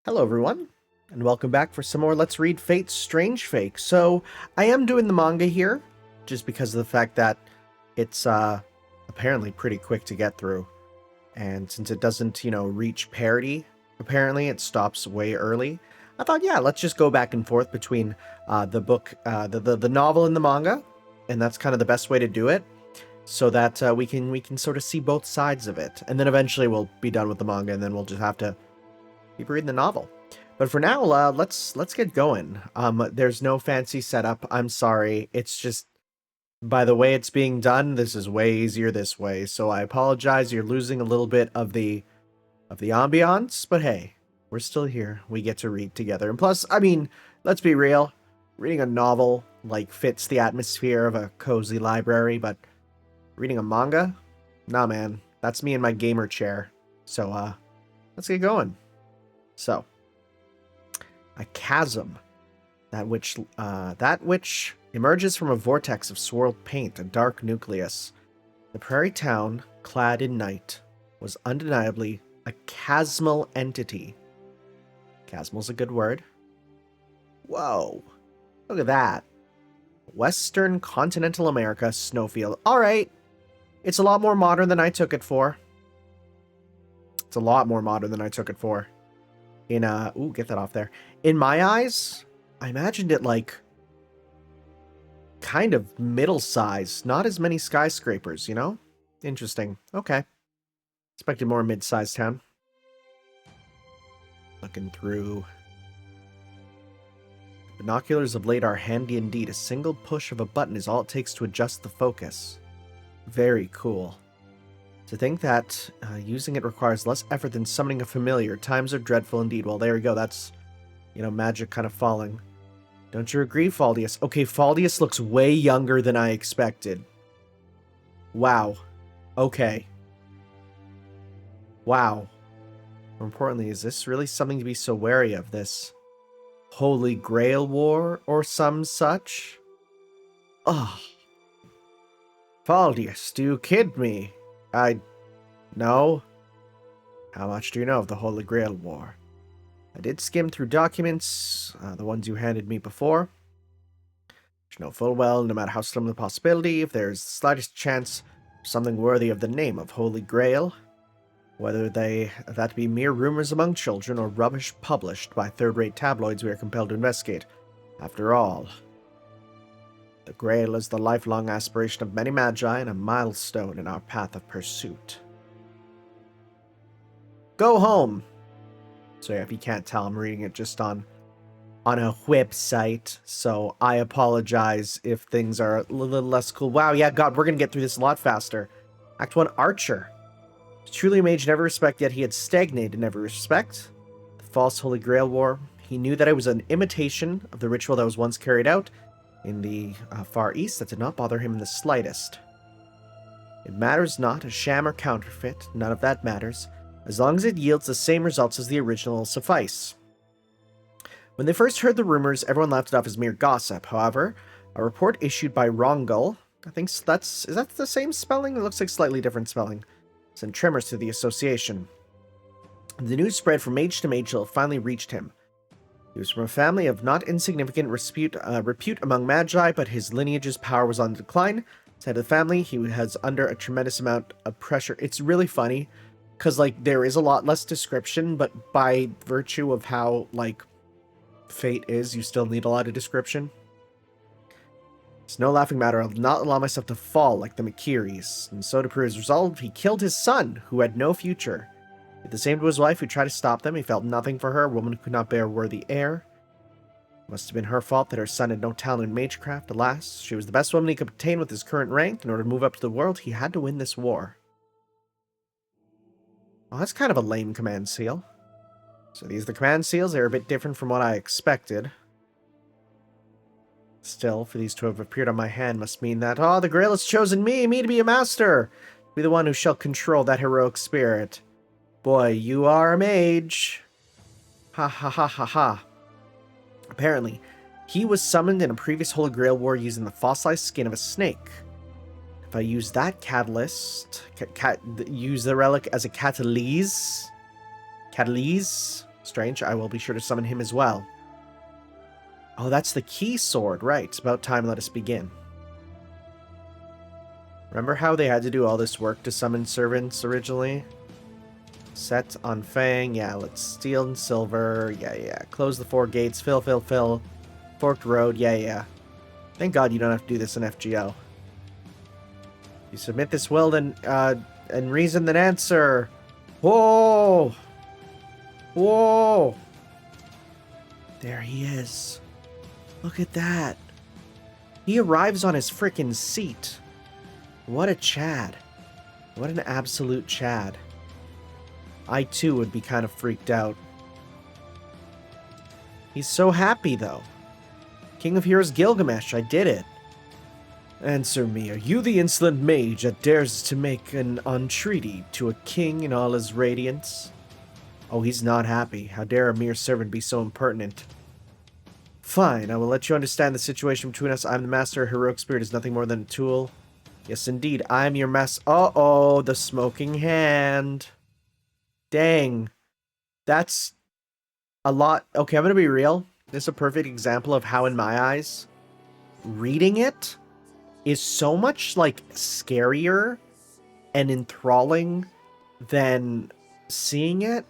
Hello everyone, and welcome back for some more Let's Read Fate's Strange Fake. So, I am doing the manga here, just because of the fact that it's apparently pretty quick to get through. And since it doesn't, reach parity, apparently it stops way early. I thought, yeah, let's just go back and forth between the book, the novel and the manga, and that's kind of the best way to do it, so that we can sort of see both sides of it. And then eventually we'll be done with the manga, and then we'll just have to keep reading the novel. But for now, let's get going. There's no fancy setup. I'm sorry. It's just by the way it's being done, this is way easier this way. So I apologize. You're losing a little bit of the ambiance, but hey, we're still here. We get to read together. And plus, I mean, let's be real. Reading a novel fits the atmosphere of a cozy library, but reading a manga? Nah, man. That's me in my gamer chair. So let's get going. So, a chasm, that which emerges from a vortex of swirled paint, a dark nucleus. The prairie town, clad in night, was undeniably a chasmal entity. Chasmal's a good word. Whoa, look at that. Western continental America, snowfield. Alright, it's a lot more modern than I took it for. It's a lot more modern than I took it for. Ooh, get that off there. In my eyes, I imagined it kind of middle-sized. Not as many skyscrapers, Interesting. Okay. Expected more mid-sized town. Looking through. Binoculars of late are handy indeed. A single push of a button is all it takes to adjust the focus. Very cool. To think that using it requires less effort than summoning a familiar. Times are dreadful indeed. Well, there we go. That's, magic kind of falling. Don't you agree, Faldius? Okay, Faldius looks way younger than I expected. Wow. Okay. Wow. More importantly, is this really something to be so wary of? This Holy Grail War or some such? Ugh. Faldius, do you kid me? No. How much do you know of the Holy Grail War? I did skim through documents, the ones you handed me before. You know full well, no matter how slim the possibility, if there's the slightest chance of something worthy of the name of Holy Grail, whether that be mere rumors among children or rubbish published by third-rate tabloids, we are compelled to investigate. After all, the Grail is the lifelong aspiration of many magi and a milestone in our path of pursuit. Go home! So yeah, if you can't tell, I'm reading it just on a website, so I apologize if things are a little less cool. Wow, yeah, God, we're gonna get through this a lot faster. Act 1, Archer. Truly a mage in every respect, yet he had stagnated in every respect. The false Holy Grail War. He knew that it was an imitation of the ritual that was once carried out in the Far East. That did not bother him in the slightest. It matters not, a sham or counterfeit, none of that matters. As long as it yields the same results as the original will suffice. When they first heard the rumors, everyone laughed it off as mere gossip. However, a report issued by Rongul, I think is that the same spelling? It looks like slightly different spelling, sent tremors to the association. The news spread from mage to mage till it finally reached him. He was from a family of not insignificant repute among magi, but his lineage's power was on the decline. Head of the family, he was under a tremendous amount of pressure. It's really funny, because, there is a lot less description, but by virtue of how, fate is, you still need a lot of description. It's no laughing matter. I'll not allow myself to fall like the Makiris. And so to prove his resolve, he killed his son, who had no future. He did the same to his wife, who tried to stop them. He felt nothing for her, a woman who could not bear a worthy heir. It must have been her fault that her son had no talent in magecraft. Alas, she was the best woman he could obtain with his current rank. In order to move up to the world, he had to win this war. Oh, that's kind of a lame command seal. So these are the command seals. They're a bit different from what I expected. Still, for these to have appeared on my hand must mean that, the Grail has chosen me to be a master. Be the one who shall control that heroic spirit. Boy, you are a mage. Ha ha ha ha ha. Apparently, he was summoned in a previous Holy Grail War using the fossilized skin of a snake. If I use that catalyst, use the relic as a catalyse, Strange, I will be sure to summon him as well. Oh, that's the key sword, right. It's about time, let us begin. Remember how they had to do all this work to summon servants originally? Set on Fang, yeah, let's steel and silver, yeah. Close the 4 gates, fill. Forked road, yeah. Thank God you don't have to do this in FGO. You submit this will, then, and reason, then answer. Whoa! There he is. Look at that. He arrives on his frickin' seat. What a Chad. What an absolute Chad. I too would be kind of freaked out. He's so happy though. King of Heroes Gilgamesh, I did it. Answer me, are you the insolent mage that dares to make an entreaty to a king in all his radiance? Oh, he's not happy. How dare a mere servant be so impertinent? Fine, I will let you understand the situation between us. I'm the master. Heroic spirit is nothing more than a tool. Yes, indeed, I'm your master. Uh-oh, the smoking hand. Dang. That's a lot. Okay, I'm going to be real. This is a perfect example of how, in my eyes, reading it is so much, like, scarier and enthralling than seeing it.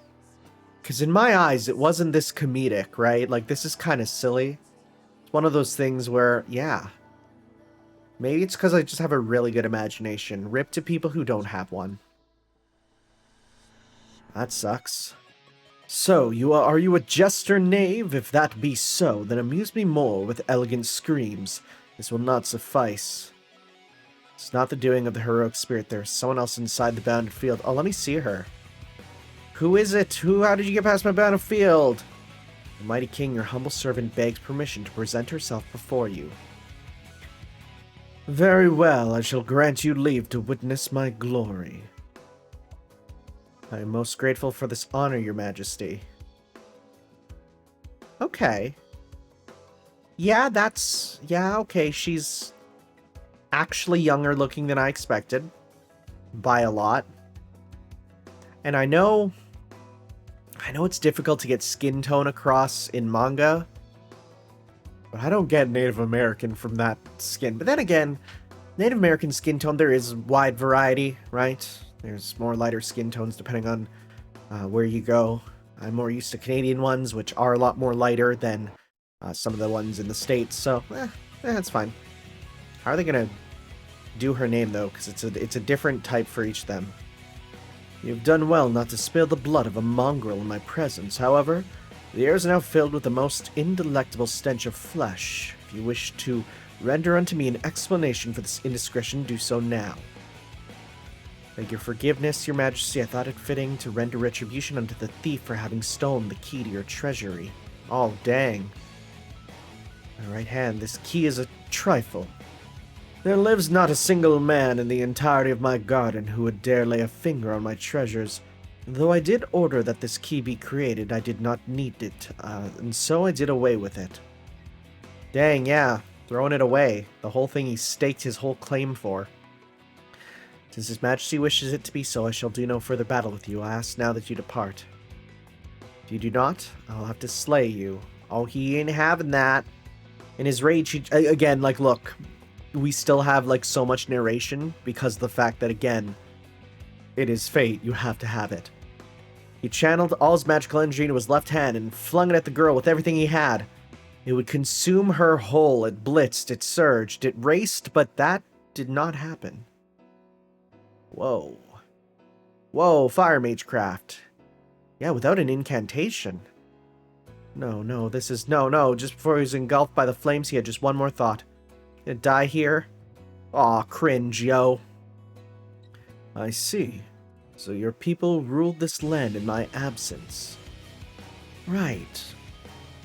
Because in my eyes, it wasn't this comedic, right? Like, this is kind of silly. It's one of those things where, yeah. Maybe it's because I just have a really good imagination. Rip to people who don't have one. That sucks. So, are you a jester, knave? If that be so, then amuse me more with elegant screams. This will not suffice. It's not the doing of the heroic spirit. There is someone else inside the bounded field. Oh, let me see her. Who is it? How did you get past my bounded field? The mighty king, your humble servant, begs permission to present herself before you. Very well, I shall grant you leave to witness my glory. I am most grateful for this honor, your majesty. Okay. Yeah, okay, she's actually younger looking than I expected. By a lot. And I know it's difficult to get skin tone across in manga, but I don't get Native American from that skin. But then again, Native American skin tone, there is wide variety, right? There's more lighter skin tones depending on where you go. I'm more used to Canadian ones, which are a lot more lighter than some of the ones in the States, so that's fine. How are they going to do her name, though? Because it's a different type for each of them. You've done well not to spill the blood of a mongrel in my presence. However, the air is now filled with the most indelectable stench of flesh. If you wish to render unto me an explanation for this indiscretion, do so now. Beg your forgiveness, your majesty. I thought it fitting to render retribution unto the thief for having stolen the key to your treasury. Oh, dang. My right hand, this key is a trifle. There lives not a single man in the entirety of my garden who would dare lay a finger on my treasures. Though I did order that this key be created, I did not need it, and so I did away with it. Dang, yeah, throwing it away. The whole thing he staked his whole claim for. Since His Majesty wishes it to be so, I shall do no further battle with you. I ask now that you depart. If you do not, I'll have to slay you. Oh, he ain't having that. In his rage, he, again, like, look, we still have, like, so much narration because of the fact that, again, it is fate. You have to have it. He channeled all his magical energy into his left hand and flung it at the girl with everything he had. It would consume her whole. It blitzed, it surged, it raced, but that did not happen. Whoa. Whoa, fire magecraft. Yeah, without an incantation. No, this is... No, just before he was engulfed by the flames, he had just one more thought. Gonna die here? Aw, cringe, yo. I see. So your people ruled this land in my absence. Right.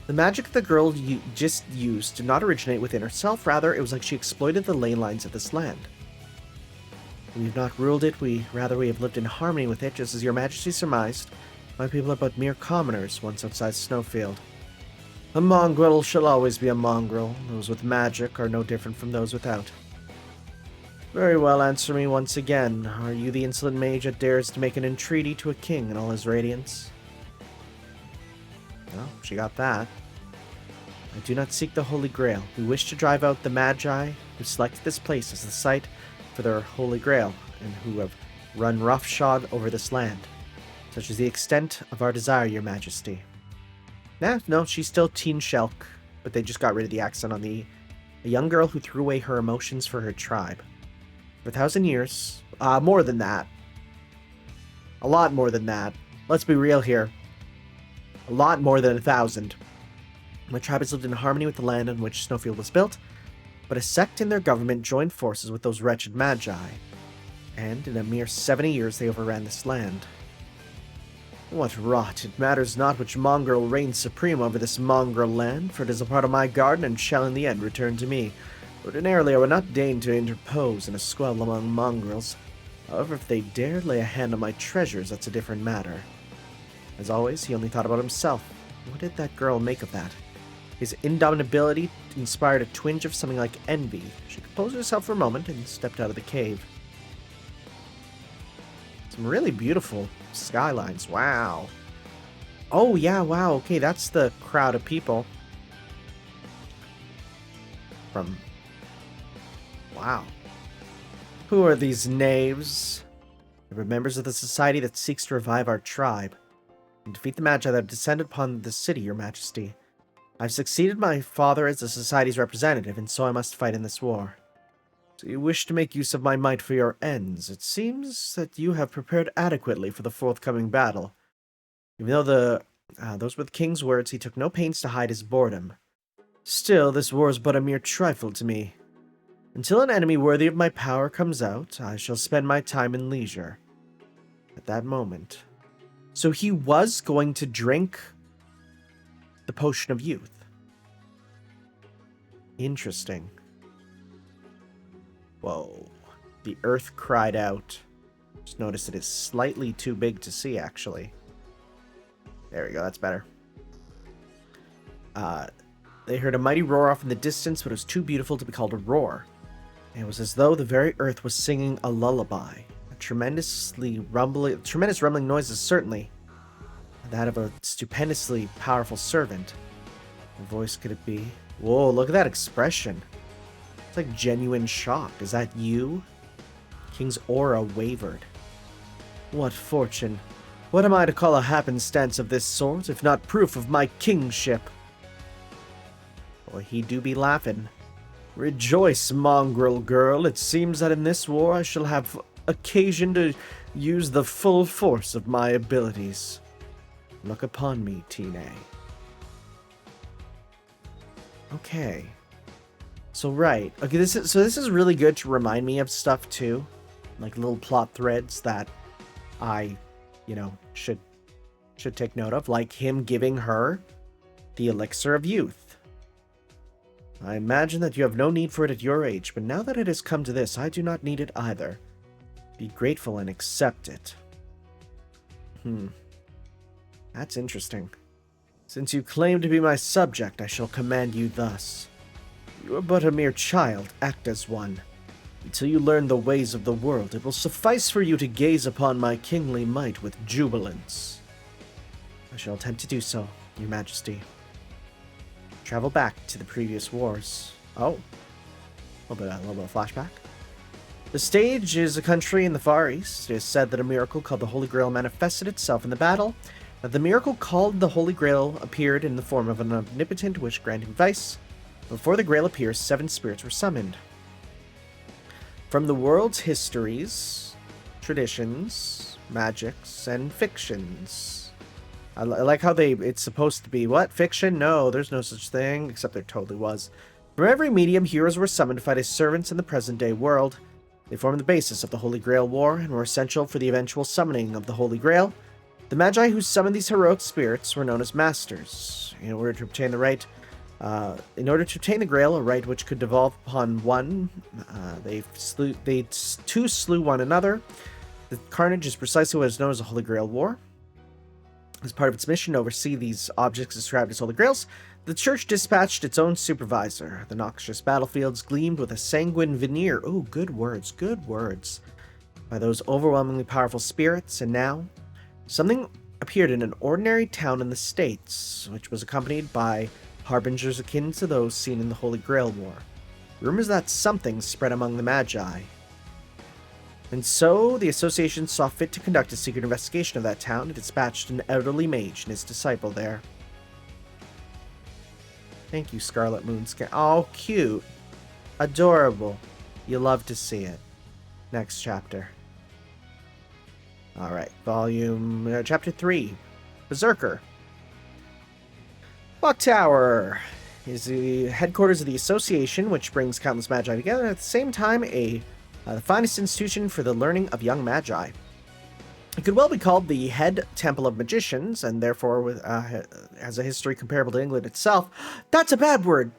The magic the girl just used did not originate within herself. Rather, it was like she exploited the ley lines of this land. We have not ruled it, we have lived in harmony with it, just as your majesty surmised. My people are but mere commoners, once outside Snowfield. A mongrel shall always be a mongrel. Those with magic are no different from those without. Very well, answer me once again. Are you the insolent mage that dares to make an entreaty to a king in all his radiance? Well, she got that. I do not seek the Holy Grail. We wish to drive out the Magi who selected this place as the site for their Holy Grail, and who have run roughshod over this land. Such is the extent of our desire, your majesty. No, she's still Teen Shelk, but they just got rid of the accent on the a young girl who threw away her emotions for her tribe. For 1,000 years, more than that. A lot more than that. Let's be real here. A lot more than 1,000. My tribe has lived in harmony with the land on which Snowfield was built, but a sect in their government joined forces with those wretched Magi, and in a mere 70 years they overran this land. What rot! It matters not which mongrel reigns supreme over this mongrel land, for it is a part of my garden and shall in the end return to me. Ordinarily I would not deign to interpose in a squabble among mongrels. However, if they dare lay a hand on my treasures, that's a different matter. As always, he only thought about himself. What did that girl make of that? His indomitability inspired a twinge of something like envy. She composed herself for a moment and stepped out of the cave. Some really beautiful skylines. Wow. Oh, yeah, wow. Okay, that's the crowd of people. From... Wow. Who are these knaves? They were members of the society that seeks to revive our tribe and defeat the Magi that have descended upon the city, your majesty. I've succeeded my father as the society's representative, and so I must fight in this war. So you wish to make use of my might for your ends. It seems that you have prepared adequately for the forthcoming battle. Even though those were the king's words, he took no pains to hide his boredom. Still, this war is but a mere trifle to me. Until an enemy worthy of my power comes out, I shall spend my time in leisure. At that moment. So he was going to drink the potion of youth. Interesting. Whoa. The earth cried out. Just notice it is slightly too big to see, actually. There we go, that's better. They heard a mighty roar off in the distance, but it was too beautiful to be called a roar. It was as though the very earth was singing a lullaby. A tremendous rumbling noises, certainly. That of a stupendously powerful servant. What voice could it be? Whoa, look at that expression. It's like genuine shock. Is that you? King's aura wavered. What fortune. What am I to call a happenstance of this sort, if not proof of my kingship? Boy, he do be laughing. Rejoice, mongrel girl. It seems that in this war I shall have occasion to use the full force of my abilities. Look upon me, Tine. Okay. So right. Okay, this is really good to remind me of stuff too. Like little plot threads that I, should take note of, like him giving her the elixir of youth. I imagine that you have no need for it at your age, but now that it has come to this, I do not need it either. Be grateful and accept it. That's interesting. Since you claim to be my subject, I shall command you thus. You are but a mere child, act as one. Until you learn the ways of the world, it will suffice for you to gaze upon my kingly might with jubilance. I shall attempt to do so, your majesty. Travel back to the previous wars. Oh. A little bit of flashback. The stage is a country in the Far East. It is said that a miracle called the Holy Grail manifested itself in the battle. That the miracle called the Holy Grail appeared in the form of an omnipotent wish granting device. Before the Grail appears, 7 spirits were summoned. From the world's histories, traditions, magics, and fictions. I like how it's supposed to be, what? Fiction? No, there's no such thing, except there totally was. From every medium, heroes were summoned to fight as servants in the present-day world. They formed the basis of the Holy Grail War, and were essential for the eventual summoning of the Holy Grail. The Magi who summoned these heroic spirits were known as Masters. In order to obtain the Grail, a right which could devolve upon one, they two slew one another. The carnage is precisely what is known as the Holy Grail War. As part of its mission to oversee these objects described as Holy Grails, the church dispatched its own supervisor. The noxious battlefields gleamed with a sanguine veneer. Ooh, good words, by those overwhelmingly powerful spirits, and now something appeared in an ordinary town in the States, which was accompanied by harbingers akin to those seen in the Holy Grail War. Rumors that something spread among the Magi. And so, the association saw fit to conduct a secret investigation of that town and dispatched an elderly mage and his disciple there. Thank you, Scarlet Moonscan. Oh, cute. Adorable. You love to see it. Next chapter. Alright, chapter 3. Berserker. Clock Tower is the headquarters of the association, which brings countless magi together, and at the same time, the finest institution for the learning of young magi. It could well be called the head temple of magicians, and therefore has a history comparable to England itself. That's a bad word!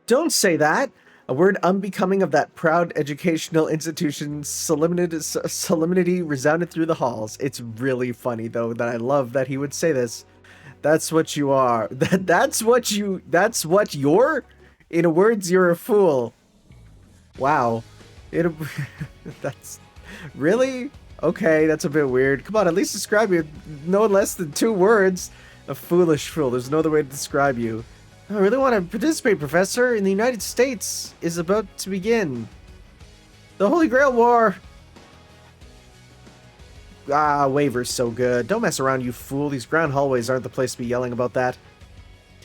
Don't say that! A word unbecoming of that proud educational institution's solemnity resounded through the halls. It's really funny, though, that I love that he would say this. That's what you are. That's what you're? In a words, you're a fool. Wow. That's... Really? Okay, that's a bit weird. Come on, at least describe you. No less than 2 words. A foolish fool. There's no other way to describe you. I really want to participate, Professor. In the United States is about to begin. The Holy Grail War. Ah, Waver's so good. Don't mess around, you fool. These ground hallways aren't the place to be yelling about that.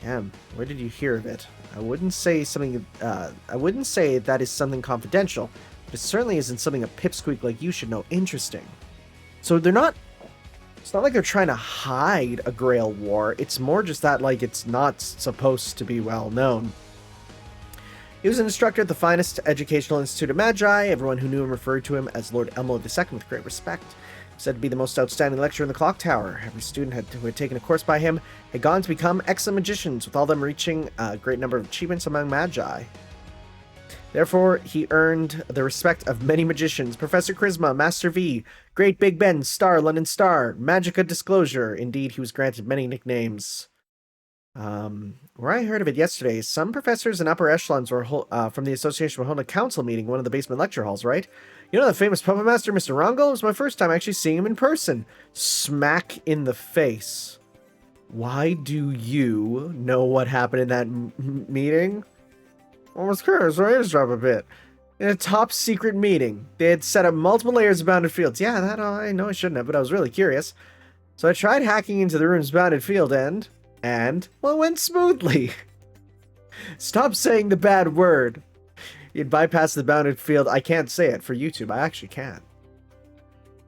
Damn, where did you hear of it? I wouldn't say that is something confidential, but it certainly isn't something a pipsqueak like you should know. Interesting. So they're not... It's not like they're trying to hide a Grail War. It's more just that, like, it's not supposed to be well known. He was an instructor at the finest educational institute of Magi. Everyone who knew him referred to him as Lord Elmo II with great respect. Said to be the most outstanding lecturer in the Clock Tower. Every student who had taken a course by him had gone to become excellent magicians, with all of them reaching a great number of achievements among Magi. Therefore, he earned the respect of many magicians. Professor Charisma, Master V, Great Big Ben, Star, London Star, Magica Disclosure. Indeed, he was granted many nicknames. Where I heard of it yesterday, some professors and upper echelons were from the association were holding a council meeting in one of the basement lecture halls, right? You know the famous puppet master, Mr. Rongol? It was my first time actually seeing him in person. Smack in the face. Why do you know what happened in that meeting? Almost curious, so I eavesdrop a bit. In a top secret meeting, they had set up multiple layers of bounded fields. Yeah, that I know I shouldn't have, but I was really curious. So I tried hacking into the room's bounded field and well, it went smoothly. Stop saying the bad word. You'd bypass the bounded field. I can't say it for YouTube. I actually can't.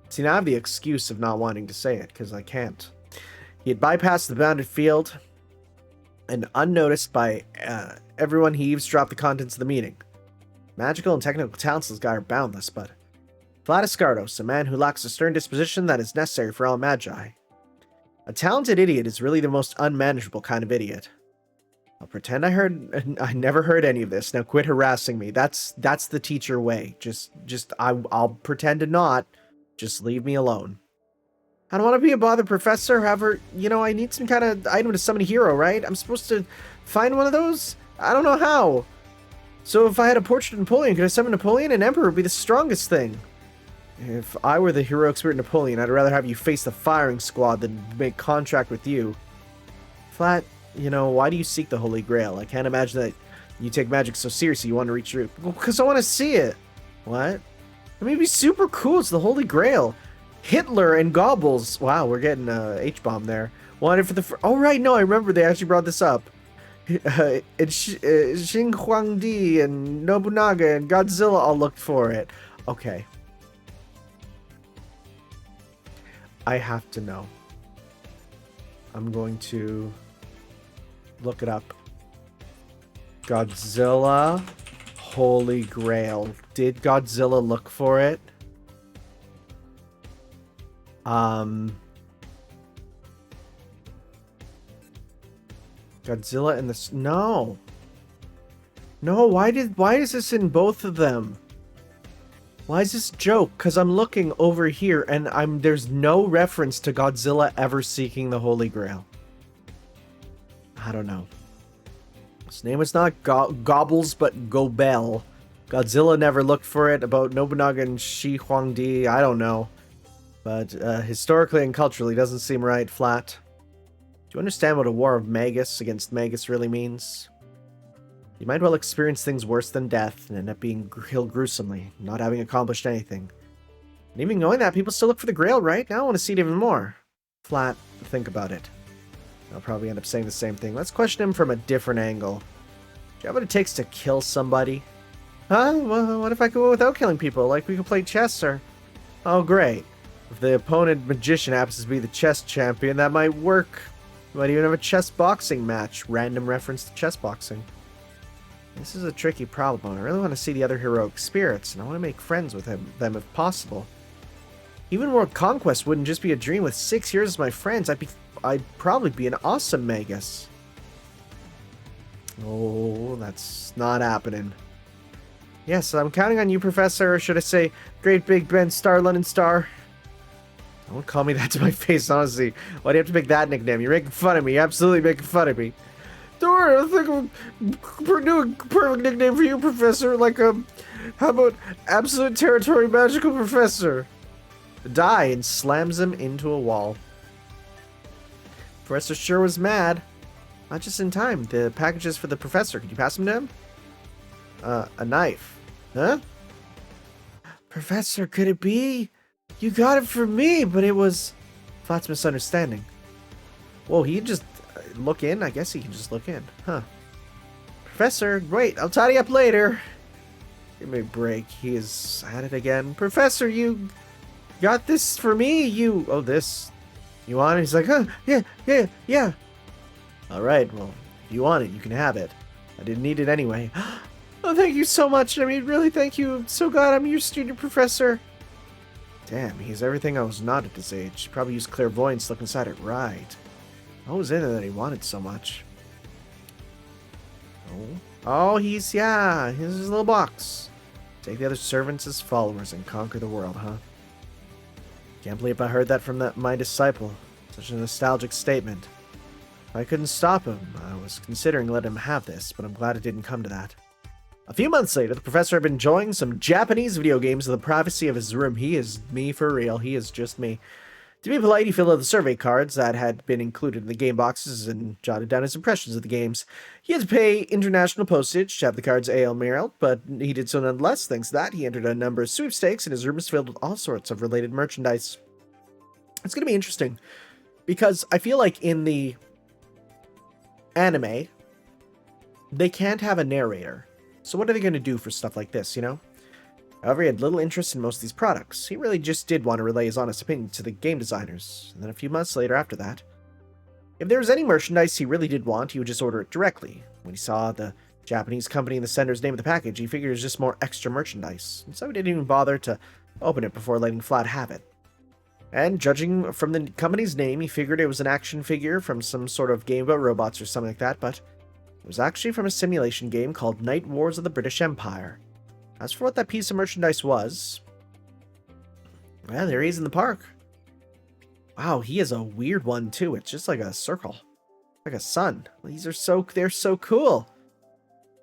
See, now I have the excuse of not wanting to say it, because I can't. He had bypassed the bounded field, and unnoticed by everyone, he eavesdropped the contents of the meeting. Magical and technical talents of this guy are boundless, but... Vladiscardos, a man who lacks a stern disposition that is necessary for all Magi. A talented idiot is really the most unmanageable kind of idiot. I'll pretend I never heard any of this. Now quit harassing me. That's the teacher way. I'll pretend to not. Just leave me alone. I don't want to be a bothered professor. However, I need some kind of item to summon a hero, right? I'm supposed to find one of those? I don't know how. So if I had a portrait of Napoleon, could I summon Napoleon? An emperor would be the strongest thing. If I were the heroic spirit Napoleon, I'd rather have you face the firing squad than make contract with you. Flat, why do you seek the Holy Grail? I can't imagine that you take magic so seriously you want to reach your... Because I want to see it. What? I mean, it'd be super cool. It's the Holy Grail. Hitler and Gobbles. Wow, we're getting H-bomb there. Wanted for the... Oh, right, no, I remember they actually brought this up. And Xing Huangdi and Nobunaga and Godzilla all looked for it. Okay. I have to know. I'm going to look it up. Godzilla Holy Grail. Did Godzilla look for it? Godzilla and this... No. No, why is this in both of them? Why is this a joke? Because I'm looking over here and there's no reference to Godzilla ever seeking the Holy Grail. I don't know. His name was not Gobbles, but Gobel. Godzilla never looked for it. About Nobunaga and Shi Huangdi, I don't know. But historically and culturally doesn't seem right, Flat. Do you understand what a war of Magus against Magus really means? You might well experience things worse than death and end up being killed gruesomely, not having accomplished anything. And even knowing that, people still look for the Grail, right? Now I want to see it even more. Flat, think about it. I'll probably end up saying the same thing. Let's question him from a different angle. Do you have what it takes to kill somebody? Huh? Well, what if I could go without killing people? Like we could play chess or... Oh, great. If the opponent magician happens to be the chess champion, that might work. We might even have a chess boxing match. Random reference to chess boxing. This is a tricky problem. I really want to see the other heroic spirits, and I want to make friends with them if possible. Even World Conquest wouldn't just be a dream. With 6 years as my friends, I'd probably be an awesome Magus. Oh, that's not happening. Yes, I'm counting on you, Professor, or should I say, Great Big Ben Star, London Star? Don't call me that to my face, honestly. Why do you have to make that nickname? You're making fun of me. You're absolutely making fun of me. Don't worry, I'll think of a new perfect nickname for you, Professor. Like, how about Absolute Territory Magical Professor? Die and slams him into a wall. Professor sure was mad. Not just in time. The packages for the professor. Could you pass them to him? A knife. Huh? Professor, could it be? You got it for me, but it was... Flat's misunderstanding. Whoa, he just look in? I guess he can just look in. Huh. Professor, wait, I'll tidy up later. Give me a break. He is at it again. Professor, you got this for me? You... Oh, this. You want it? He's like, huh, yeah. Alright, well, if you want it, you can have it. I didn't need it anyway. Oh, thank you so much. I mean, really, thank you. I'm so glad I'm your student, Professor. Damn, he's everything I was not at his age. Probably used clairvoyance to look inside it right. What was in it that he wanted so much? Oh, he's his little box. Take the other servants as followers and conquer the world, huh? Can't believe I heard that from my disciple. Such a nostalgic statement. I couldn't stop him. I was considering letting him have this, but I'm glad it didn't come to that. A few months later, the professor had been enjoying some Japanese video games in the privacy of his room. He is me for real. He is just me. To be polite, he filled out the survey cards that had been included in the game boxes and jotted down his impressions of the games. He had to pay international postage to have the cards AL mailed, but he did so nonetheless. Thanks to that, he entered a number of sweepstakes, and his room is filled with all sorts of related merchandise. It's going to be interesting, because I feel like in the anime, they can't have a narrator. So what are they going to do for stuff like this, you know? However, he had little interest in most of these products. He really just did want to relay his honest opinion to the game designers. And then a few months later after that, if there was any merchandise he really did want, he would just order it directly. When he saw the Japanese company in the sender's name of the package, he figured it was just more extra merchandise. And so he didn't even bother to open it before letting Flat have it. And judging from the company's name, he figured it was an action figure from some sort of game about robots or something like that, but it was actually from a simulation game called Night Wars of the British Empire. As for what that piece of merchandise was, well, there he is in the park. Wow, he is a weird one too. It's just like a circle, like a sun. They're so cool.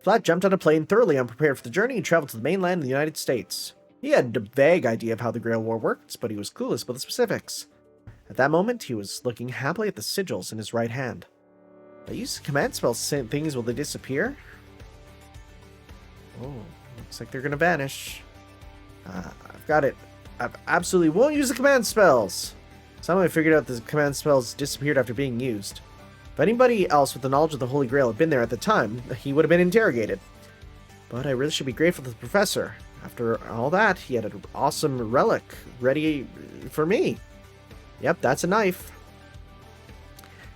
Flat jumped on a plane thoroughly unprepared for the journey and traveled to the mainland of the United States. He had a vague idea of how the Grail War worked, but he was clueless about the specifics. At that moment, he was looking happily at the sigils in his right hand. I use command spells, saying things, will they disappear? Oh, looks like they're gonna vanish. I've got it. I absolutely won't use the command spells! Somehow I figured out the command spells disappeared after being used. If anybody else with the knowledge of the Holy Grail had been there at the time, he would have been interrogated. But I really should be grateful to the professor. After all that, he had an awesome relic ready for me. Yep, that's a knife.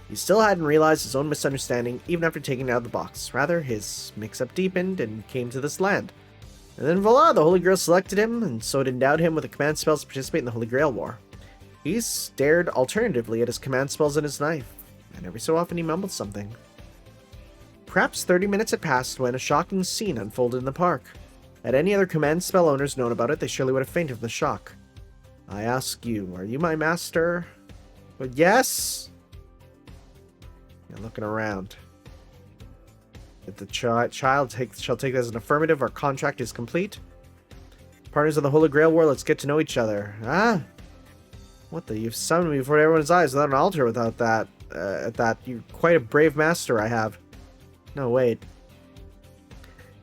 He still hadn't realized his own misunderstanding even after taking it out of the box. Rather, his mix-up deepened and came to this land. And then voila, the Holy Grail selected him, and so it endowed him with the command spells to participate in the Holy Grail War. He stared alternatively at his command spells and his knife, and every so often he mumbled something. Perhaps 30 minutes had passed when a shocking scene unfolded in the park. Had any other command spell owners known about it, they surely would have fainted from the shock. I ask you, are you my master? But yes? You're looking around. If the child shall take that as an affirmative, our contract is complete. Partners of the Holy Grail War, let's get to know each other. Ah? What the? You've summoned me before everyone's eyes without an altar without that. You're quite a brave master I have. No, wait.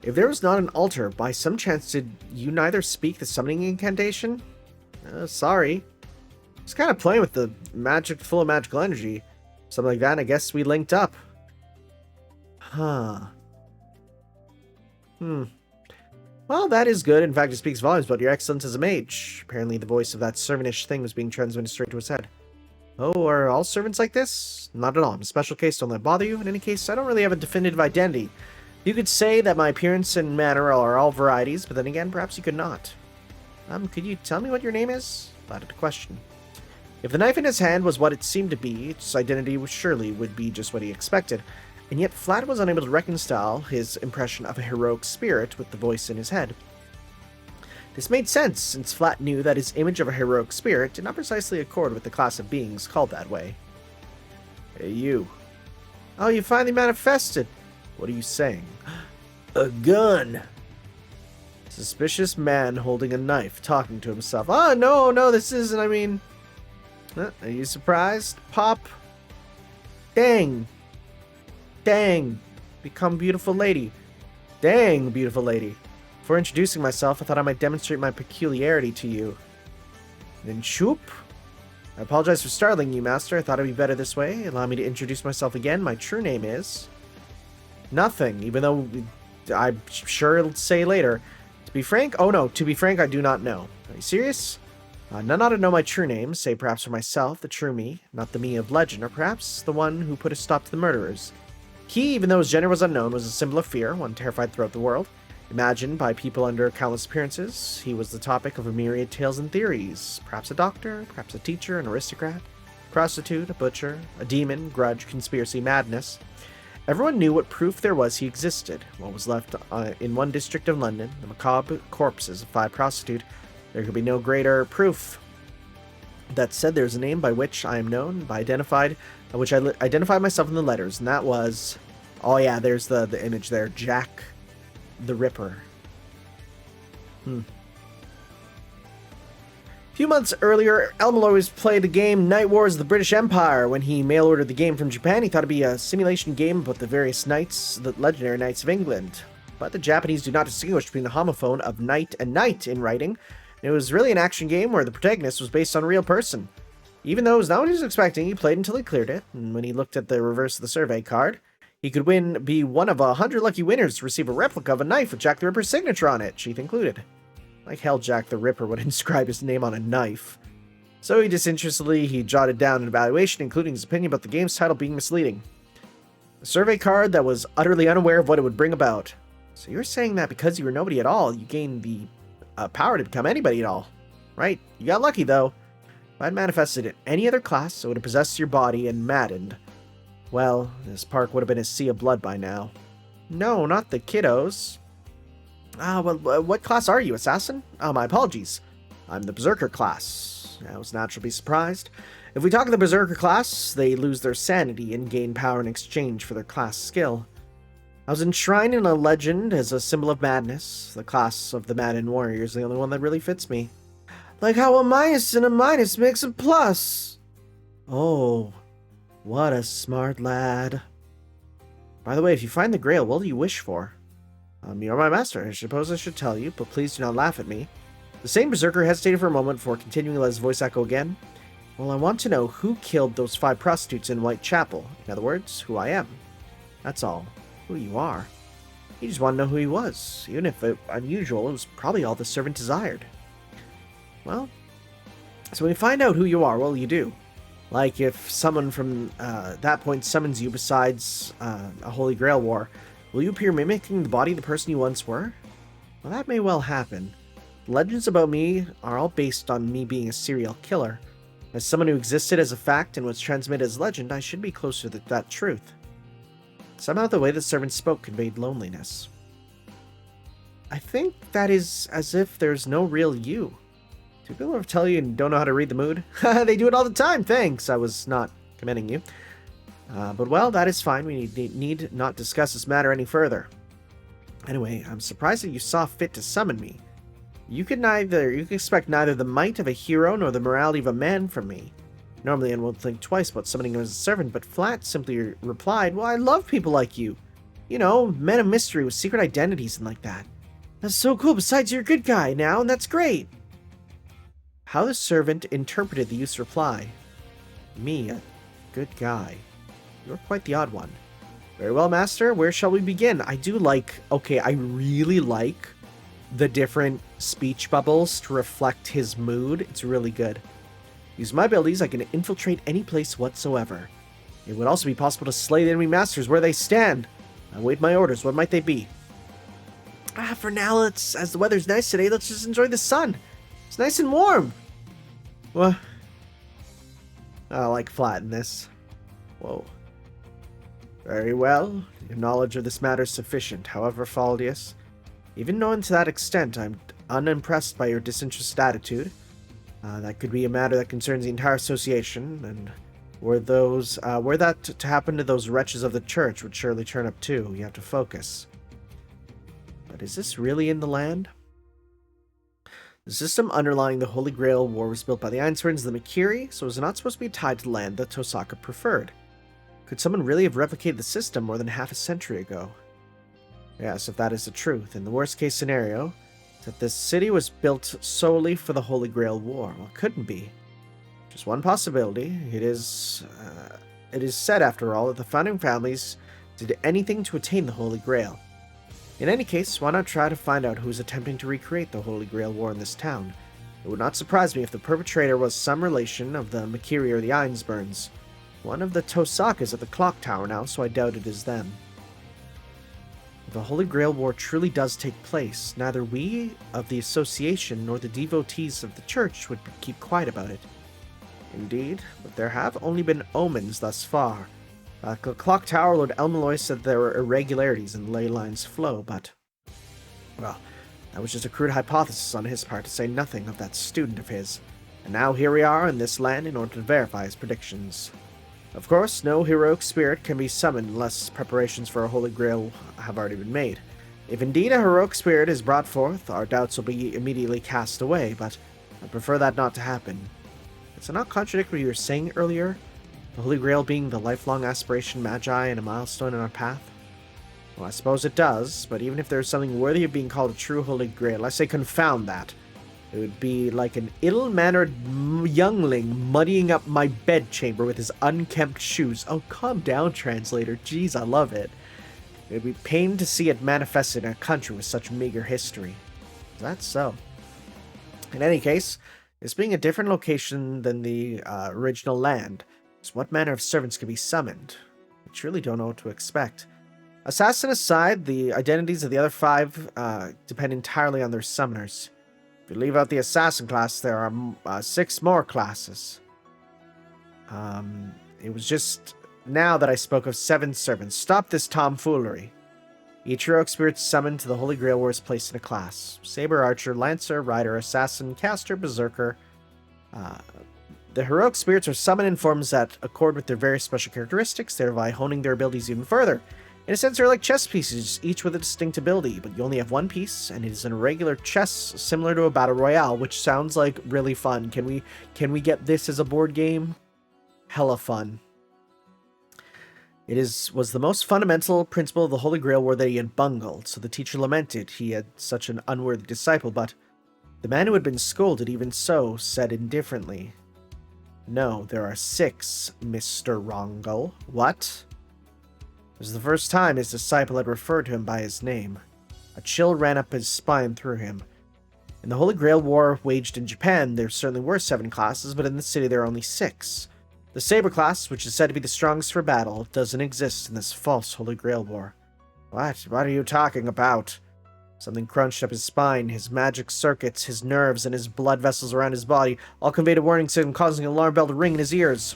If there was not an altar, by some chance did you neither speak the summoning incantation? Sorry. Just kind of playing with the magic, full of magical energy. Something like that, and I guess we linked up. Huh. Well, that is good. In fact, it speaks volumes about your excellence as a mage. Apparently the voice of that servantish thing was being transmitted straight to his head. Oh, are all servants like this? Not at all. I'm a special case, don't let it bother you. In any case, I don't really have a definitive identity. You could say that my appearance and manner are all varieties, but then again, perhaps you could not. Could you tell me what your name is? Flattered question. If the knife in his hand was what it seemed to be, its identity surely would be just what he expected. And yet Flat was unable to reconcile his impression of a heroic spirit with the voice in his head. This made sense, since Flat knew that his image of a heroic spirit did not precisely accord with the class of beings called that way. Hey, you. Oh, you finally manifested. What are you saying? A gun! Suspicious man holding a knife, talking to himself. Oh, no, this isn't, are you surprised? Pop. Dang. Become beautiful lady. Dang, beautiful lady. Before introducing myself, I thought I might demonstrate my peculiarity to you. Then shoop. I apologize for startling you, master. I thought it'd be better this way. Allow me to introduce myself again. My true name is... Nothing, even though I'm sure it'll say later. To be frank, I do not know. Are you serious? None ought to know my true name, say perhaps for myself, the true me, not the me of legend, or perhaps the one who put a stop to the murderers. He, even though his gender was unknown, was a symbol of fear, one terrified throughout the world. Imagined by people under countless appearances, he was the topic of a myriad tales and theories. Perhaps a doctor, perhaps a teacher, an aristocrat, prostitute, a butcher, a demon, grudge, conspiracy, madness. Everyone knew what proof there was he existed. What was left in one district of London, the macabre corpses of 5 prostitutes, there could be no greater proof. That said, there's a name by which I am known, which I identified myself in the letters, and that was... Oh yeah, there's the image there. Jack the Ripper. A few months earlier, Elmore always played the game Night Wars of the British Empire. When he mail-ordered the game from Japan, he thought it'd be a simulation game about the various knights, the legendary knights of England. But the Japanese do not distinguish between the homophone of knight and knight in writing. It was really an action game where the protagonist was based on a real person. Even though it was not what he was expecting, he played until he cleared it, and when he looked at the reverse of the survey card, he could be one of 100 lucky winners to receive a replica of a knife with Jack the Ripper's signature on it, sheath included. Like hell Jack the Ripper would inscribe his name on a knife. So he jotted down an evaluation, including his opinion about the game's title being misleading. A survey card that was utterly unaware of what it would bring about. So you're saying that because you were nobody at all, you gained the power to become anybody at all. Right, you got lucky though. If I'd manifested in any other class, it would have possessed your body and maddened. Well, this park would have been a sea of blood by now. No, not the kiddos. What class are you, assassin? My apologies. I'm the Berserker class. I was naturally surprised. If we talk of the Berserker class, they lose their sanity and gain power in exchange for their class skill. I was enshrined in a legend as a symbol of madness. The class of the Madden Warrior is the only one that really fits me. Like how a minus and a minus makes a plus. Oh, what a smart lad. By the way, if you find the Grail, what do you wish for? You're my master. I suppose I should tell you, but please do not laugh at me. The same Berserker hesitated for a moment before continuing to let his voice echo again. Well, I want to know who killed those 5 prostitutes in Whitechapel. In other words, who I am. That's all. Who you are. You just want to know who he was. Even if unusual, it was probably all the servant desired. Well, so when you find out who you are, what will you do? Like if someone from that point summons you besides a Holy Grail war, will you appear mimicking the body of the person you once were? Well, that may well happen. Legends about me are all based on me being a serial killer. As someone who existed as a fact and was transmitted as legend, I should be closer to that truth. Somehow the way the servant spoke conveyed loneliness. I think that is as if there's no real you. Do people ever tell you and don't know how to read the mood? They do it all the time, thanks. I was not commending you. But well, that is fine. We need not discuss this matter any further. Anyway, I'm surprised that you saw fit to summon me. You can expect neither the might of a hero nor the morality of a man from me. Normally, I won't think twice about summoning him as a servant, but Flat simply replied, well, I love people like you. You know, men of mystery with secret identities and like that. That's so cool. Besides, you're a good guy now, and that's great. How the servant interpreted the youth's reply. Me, a good guy. You're quite the odd one. Very well, master. Where shall we begin? I really like the different speech bubbles to reflect his mood. It's really good. Use my abilities, I can infiltrate any place whatsoever. It would also be possible to slay the enemy masters where they stand. I wait my orders. What might they be? For now, as the weather's nice today, let's just enjoy the sun. It's nice and warm. What? I like Flat in this. Whoa. Very well. Your knowledge of this matter is sufficient. However, Faldius, even knowing to that extent, I'm unimpressed by your disinterested attitude. That could be a matter that concerns the entire association, and were that to happen to those wretches of the church would surely turn up too. You have to focus. But is this really in the land? The system underlying the Holy Grail War was built by the Einsteins and the Makiri, so it was not supposed to be tied to the land that Tosaka preferred. Could someone really have replicated the system more than half a century ago? Yes, if that is the truth. In the worst case scenario, that this city was built solely for the Holy Grail War. Well, it couldn't be. Just one possibility. It is said, after all, that the founding families did anything to attain the Holy Grail. In any case, why not try to find out who is attempting to recreate the Holy Grail War in this town? It would not surprise me if the perpetrator was some relation of the Makiri or the Einsburns. One of the Tosakas at the clock tower now, so I doubt it is them. If the Holy Grail War truly does take place, neither we of the association nor the devotees of the church would keep quiet about it. Indeed, but there have only been omens thus far. At the clock tower, Lord Elmaloy said there were irregularities in ley line's flow, but... well, that was just a crude hypothesis on his part, to say nothing of that student of his. And now here we are in this land in order to verify his predictions. Of course, no heroic spirit can be summoned unless preparations for a Holy Grail have already been made. If indeed a heroic spirit is brought forth, our doubts will be immediately cast away, but I prefer that not to happen. Does it not contradict what you were saying earlier? The Holy Grail being the lifelong aspiration magi and a milestone in our path? Well, I suppose it does, but even if there is something worthy of being called a true Holy Grail, I say confound that. It would be like an ill-mannered youngling muddying up my bedchamber with his unkempt shoes. Oh, calm down, translator. Jeez, I love it. It would be pain to see it manifested in a country with such meager history. That's so. In any case, this being a different location than the original land, so what manner of servants could be summoned? I truly don't know what to expect. Assassin aside, the identities of the other 5 depend entirely on their summoners. If you leave out the assassin class, there are 6 more classes. It was just now that I spoke of 7 servants. Stop this tomfoolery. Each heroic spirit summoned to the Holy Grail War is placed in a class. Saber, Archer, Lancer, Rider, Assassin, Caster, Berserker. The heroic spirits are summoned in forms that accord with their various special characteristics, thereby honing their abilities even further. In a sense, they're like chess pieces, each with a distinct ability, but you only have one piece, and it is in a regular chess similar to a battle royale, which sounds like really fun. Can we get this as a board game? Hella fun. It was the most fundamental principle of the Holy Grail War that he had bungled, so the teacher lamented he had such an unworthy disciple, but the man who had been scolded even so said indifferently, "No, there are 6, Mr. Rongle." What? It was the first time his disciple had referred to him by his name. A chill ran up his spine through him. In the Holy Grail War waged in Japan, there certainly were 7 classes, but in the city there are only 6. The Saber class, which is said to be the strongest for battle, doesn't exist in this false Holy Grail War. What are you talking about? Something crunched up his spine, his magic circuits, his nerves, and his blood vessels around his body all conveyed a warning signal, causing an alarm bell to ring in his ears.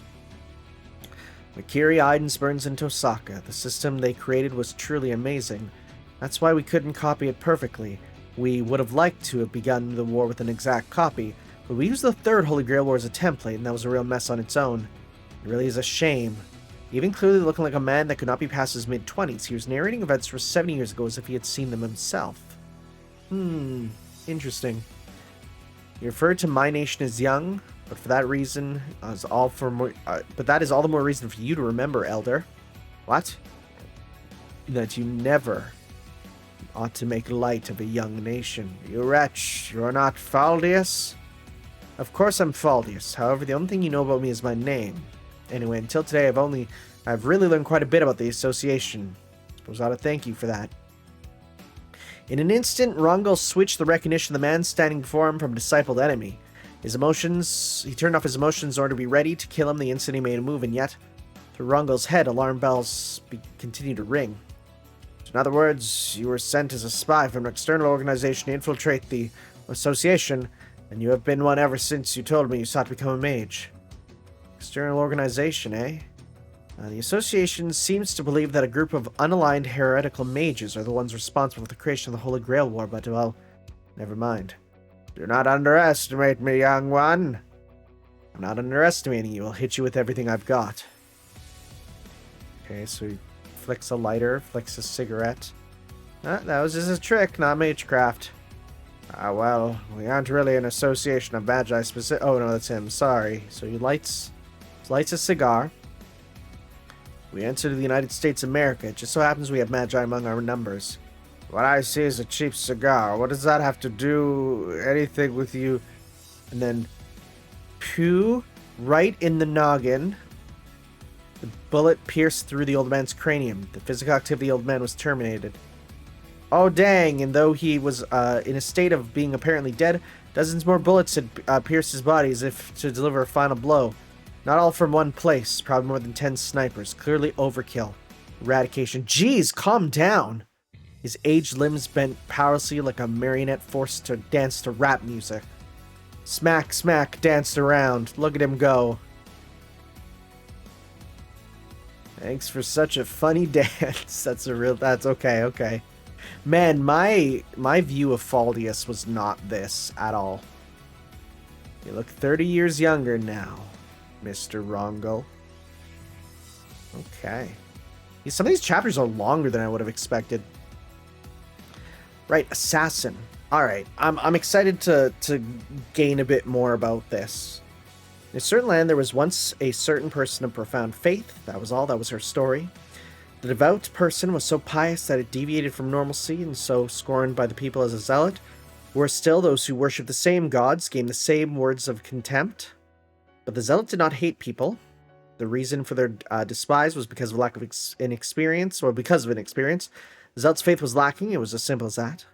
Makiri, Idensburns, and Tosaka. The system they created was truly amazing. That's why we couldn't copy it perfectly. We would have liked to have begun the war with an exact copy, but we used the 3rd Holy Grail War as a template, and that was a real mess on its own. It really is a shame. Even clearly looking like a man that could not be past his mid-20s, he was narrating events from 70 years ago as if he had seen them himself. Interesting. You referred to my nation as young, but for that reason, but that is all the more reason for you to remember, Elder. What? That you never ought to make light of a young nation. You wretch, you are not Faldius? Of course I'm Faldius. However, the only thing you know about me is my name. Anyway, until today, I've really learned quite a bit about the association. I suppose I ought to thank you for that. In an instant, Rongo switched the recognition of the man standing before him from disciple to enemy. He turned off his emotions in order to be ready to kill him the instant he made a move, and yet, through Rongo's head, alarm bells continued to ring. In other words, you were sent as a spy from an external organization to infiltrate the association, and you have been one ever since you told me you sought to become a mage. External organization, eh? The association seems to believe that a group of unaligned heretical mages are the ones responsible for the creation of the Holy Grail War, but, well, never mind. Do not underestimate me, young one. I'm not underestimating you. I'll hit you with everything I've got. Okay, so he flicks a lighter, flicks a cigarette. That was just a trick, not magecraft. Well, we aren't really an association of magi specific. Oh, no, that's him. Sorry. So he lights a cigar. We entered the United States of America. It just so happens we have magi among our numbers. What I see is a cheap cigar. What does that have to do anything with you? And then, pew, right in the noggin. The bullet pierced through the old man's cranium. The physical activity of the old man was terminated. Oh, dang. And though he was in a state of being apparently dead, dozens more bullets had pierced his body as if to deliver a final blow. Not all from one place. Probably more than 10 snipers. Clearly overkill. Eradication. Jeez, calm down. His aged limbs bent powerlessly like a marionette forced to dance to rap music. Smack, smack, danced around. Look at him go. Thanks for such a funny dance. That's okay. Man, my view of Faldius was not this at all. You look 30 years younger now, Mr. Rongo. Okay. Some of these chapters are longer than I would have expected. Right, assassin. Alright, I'm excited to gain a bit more about this. In a certain land, there was once a certain person of profound faith. That was all. That was her story. The devout person was so pious that it deviated from normalcy, and so scorned by the people as a zealot. Worse still, those who worshipped the same gods gained the same words of contempt. But the zealot did not hate people. The reason for their despise was because of lack of inexperience, or because of inexperience. The zealot's faith was lacking. It was as simple as that.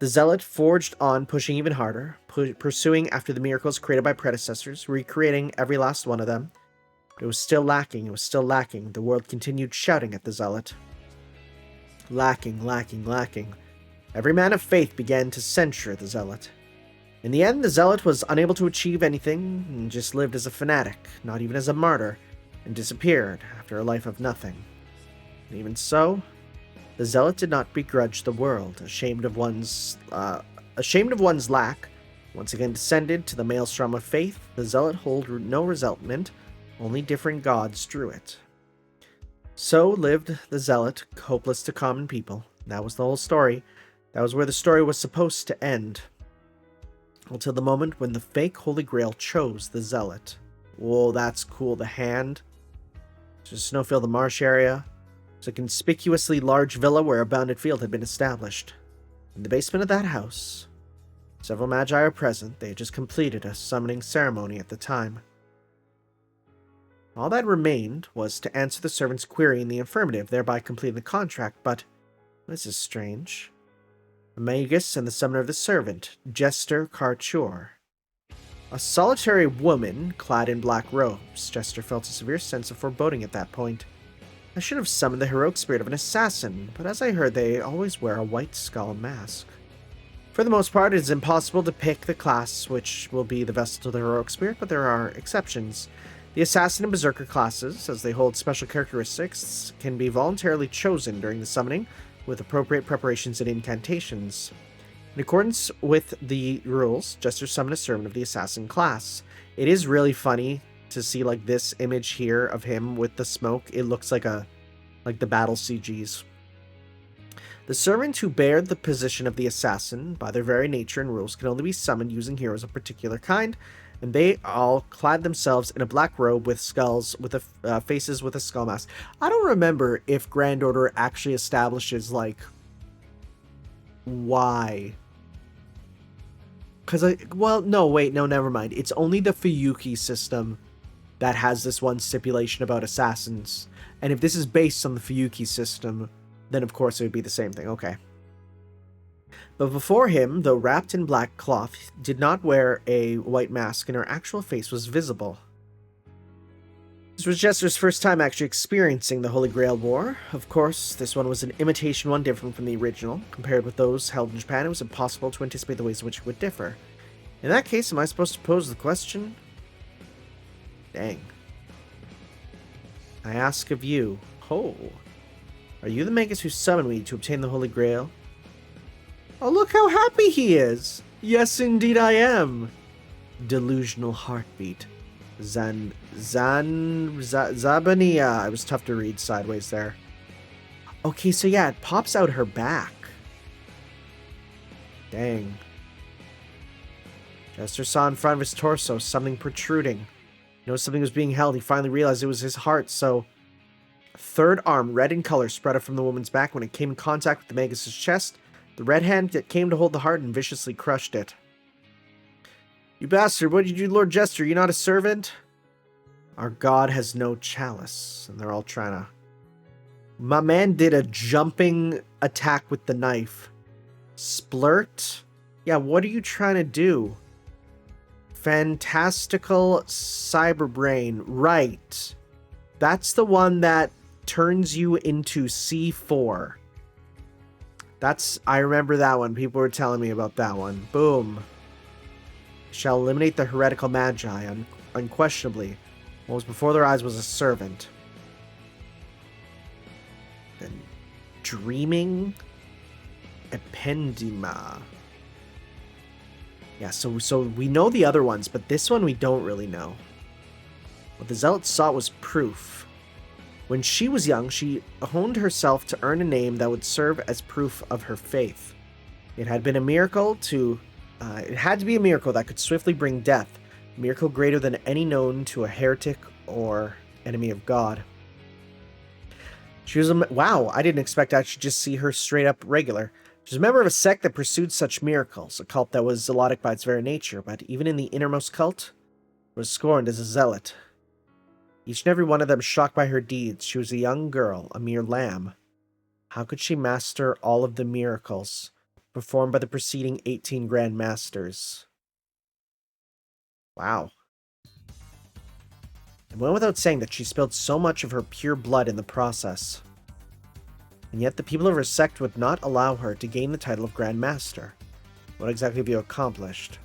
The zealot forged on, pushing even harder, pursuing after the miracles created by predecessors, recreating every last one of them. But it was still lacking. The world continued shouting at the zealot. Lacking. Every man of faith began to censure the zealot. In the end, the zealot was unable to achieve anything, and just lived as a fanatic, not even as a martyr, and disappeared after a life of nothing. And even so, the zealot did not begrudge the world, ashamed of one's lack, once again descended to the maelstrom of faith. The zealot held no resentment, only different gods drew it. So lived the zealot, hopeless to common people. That was the whole story. That was where the story was supposed to end. Until the moment when the fake Holy Grail chose the zealot. Whoa, that's cool. The hand. Just snowfield the marsh area. It's a conspicuously large villa where a bounded field had been established. In the basement of that house, several magi are present. They had just completed a summoning ceremony at the time. All that remained was to answer the servant's query in the affirmative, thereby completing the contract, but this is strange. A magus and the summoner of the servant, Jester Karchur. A solitary woman clad in black robes. Jester felt a severe sense of foreboding at that point. I should have summoned the heroic spirit of an assassin, but as I heard, they always wear a white skull mask. For the most part, it is impossible to pick the class which will be the vessel to the heroic spirit, but there are exceptions. The assassin and berserker classes, as they hold special characteristics, can be voluntarily chosen during the summoning, with appropriate preparations and incantations. In accordance with the rules, Jester summoned a servant of the assassin class. It is really funny to see like this image here of him with the smoke. It looks like the battle CGs. The The servants who bear the position of the assassin, by their very nature and rules, can only be summoned using heroes of particular kind, and they all clad themselves in a black robe with skulls, with faces with a skull mask. I don't remember if Grand Order actually establishes, like, why. Because no, never mind. It's only the Fuyuki system that has this one stipulation about assassins. And if this is based on the Fuyuki system, then of course it would be the same thing. Okay. But before him, though wrapped in black cloth, did not wear a white mask, and her actual face was visible. This was Jester's first time actually experiencing the Holy Grail War. Of course, this one was an imitation one, different from the original. Compared with those held in Japan, it was impossible to anticipate the ways in which it would differ. In that case, am I supposed to pose the question? Dang. I ask of you, are you the magus who summoned me to obtain the Holy Grail? Oh, look how happy he is! Yes, indeed I am! Delusional heartbeat. Zabania. It was tough to read sideways there. Okay, so yeah, it pops out her back. Dang. Jester saw in front of his torso something protruding. He noticed something was being held. He finally realized it was his heart, so... A third arm, red in color, spread out from the woman's back. When it came in contact with the Magus' chest, the red hand that came to hold the heart and viciously crushed it. You bastard, what did you do, Lord Jester? You're not a servant? Our god has no chalice. And they're all trying to... My man did a jumping attack with the knife. Splurt? Yeah, what are you trying to do? Fantastical Cyberbrain. Right. That's the one that turns you into C4. I remember that one. People were telling me about that one. Boom. Shall eliminate the heretical magi, unquestionably. What was before their eyes was a servant. Then dreaming ependima. Yeah, so we know the other ones, but this one we don't really know. What the zealot sought was proof. When she was young, she honed herself to earn a name that would serve as proof of her faith. It had to be a miracle that could swiftly bring death, a miracle greater than any known to a heretic or enemy of God. She was wow, I didn't expect I should just see her straight up regular. She was a member of a sect that pursued such miracles, a cult that was zealotic by its very nature, but even in the innermost cult, was scorned as a zealot. Each and every one of them shocked by her deeds. She was a young girl, a mere lamb. How could she master all of the miracles performed by the preceding 18 Grand Masters? Wow. It went without saying that she spilled so much of her pure blood in the process. And yet the people of her sect would not allow her to gain the title of Grand Master. What exactly have you accomplished?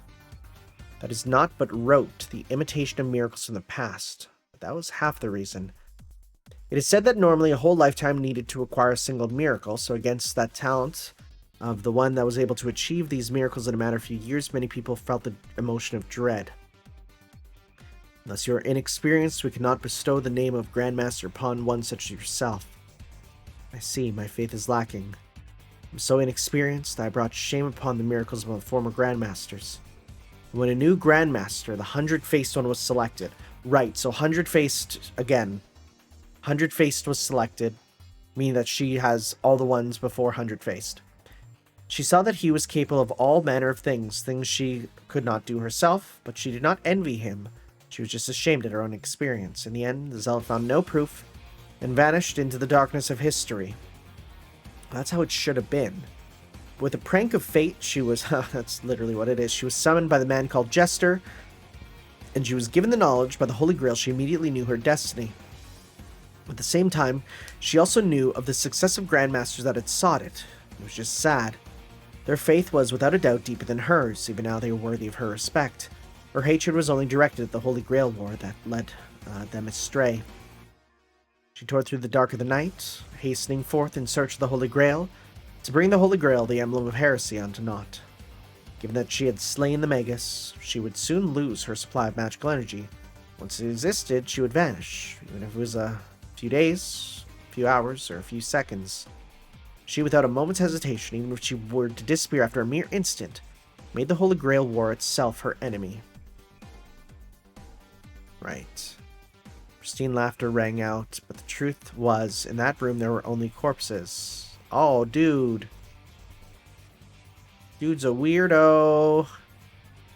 That is naught but rote, the imitation of miracles from the past. But that was half the reason. It is said that normally a whole lifetime needed to acquire a single miracle, so against that talent of the one that was able to achieve these miracles in a matter of few years, many people felt the emotion of dread. Unless you are inexperienced, we cannot bestow the name of Grandmaster upon one such as yourself. I see, my faith is lacking. I'm so inexperienced that I brought shame upon the miracles of the former Grandmasters. When a new Grandmaster, the 100-faced one, was selected. Right, so 100-faced, again. 100-faced was selected, meaning that she has all the ones before 100-faced. She saw that he was capable of all manner of things she could not do herself, but she did not envy him. She was just ashamed at her own experience. In the end, the zealot found no proof and vanished into the darkness of history. That's how it should have been. With a prank of fate, she was... that's literally what it is. She was summoned by the man called Jester, and she was given the knowledge by the Holy Grail. She immediately knew her destiny. At the same time, she also knew of the successive Grandmasters that had sought it. It was just sad. Their faith was without a doubt deeper than hers. Even now they were worthy of her respect. Her hatred was only directed at the Holy Grail War that led them astray. She tore through the dark of the night, hastening forth in search of the Holy Grail, to bring the Holy Grail, the emblem of heresy, unto naught. Given that she had slain the Magus, she would soon lose her supply of magical energy. Once it existed, she would vanish, even if it was a few days, a few hours, or a few seconds. She, without a moment's hesitation, even if she were to disappear after a mere instant, made the Holy Grail War itself her enemy. Right. Pristine laughter rang out, but the truth was, in that room there were only corpses. Oh, dude. Dude's a weirdo.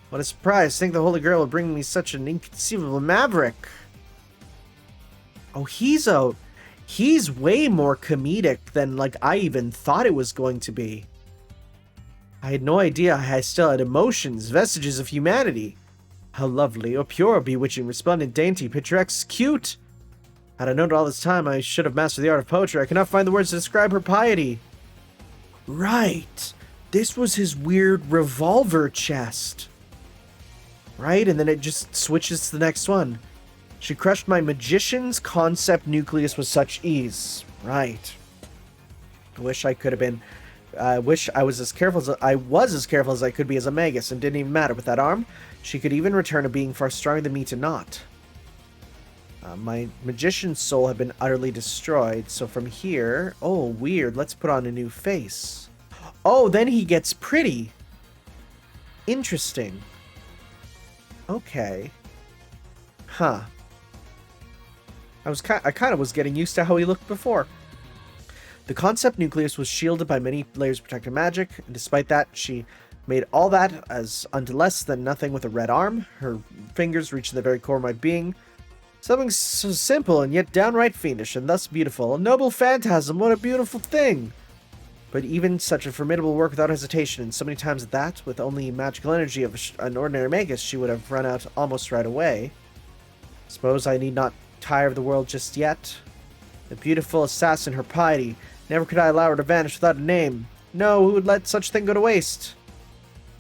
What a surprise. Think the Holy Grail would bring me such an inconceivable maverick. Oh, he's way more comedic than, like, I even thought it was going to be. I had no idea I still had emotions, vestiges of humanity. How lovely, oh pure, bewitching, resplendent, dainty, picturesque, cute. Had I known all this time, I should have mastered the art of poetry. I cannot find the words to describe her piety. Right. This was his weird revolver chest. Right? And then it just switches to the next one. She crushed my magician's concept nucleus with such ease. Right. I wish I could have been... I wish I was as careful as I could be as a magus, and didn't even matter with that arm. She could even return a being far stronger than me to naught. My magician's soul had been utterly destroyed, so from here... Oh, weird. Let's put on a new face. Oh, then he gets pretty. Interesting. Okay. Huh. I kind of was getting used to how he looked before. The concept nucleus was shielded by many layers of protective magic, and despite that, she made all that as unto less than nothing with a red arm. Her fingers reached the very core of my being. Something so simple and yet downright fiendish, and thus beautiful. A noble phantasm, what a beautiful thing! But even such a formidable work without hesitation, and so many times at that, with only magical energy of an ordinary magus, she would have run out almost right away. Suppose I need not tire of the world just yet. The beautiful assassin, her piety. Never could I allow her to vanish without a name. No, who would let such thing go to waste?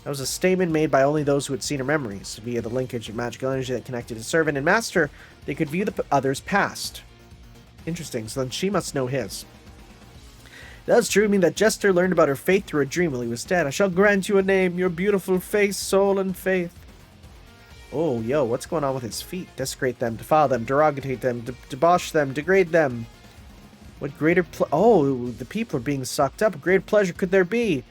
That was a statement made by only those who had seen her memories. Via the linkage of magical energy that connected his servant and master, they could view the other's past. Interesting, so then she must know his. It does true to me that Jester learned about her faith through a dream while he was dead. I shall grant you a name, your beautiful face, soul, and faith. Oh, yo, what's going on with his feet? Desecrate them, defile them, derogatate them, debauch them, degrade them. What greater oh, the people are being sucked up. What greater pleasure could there be?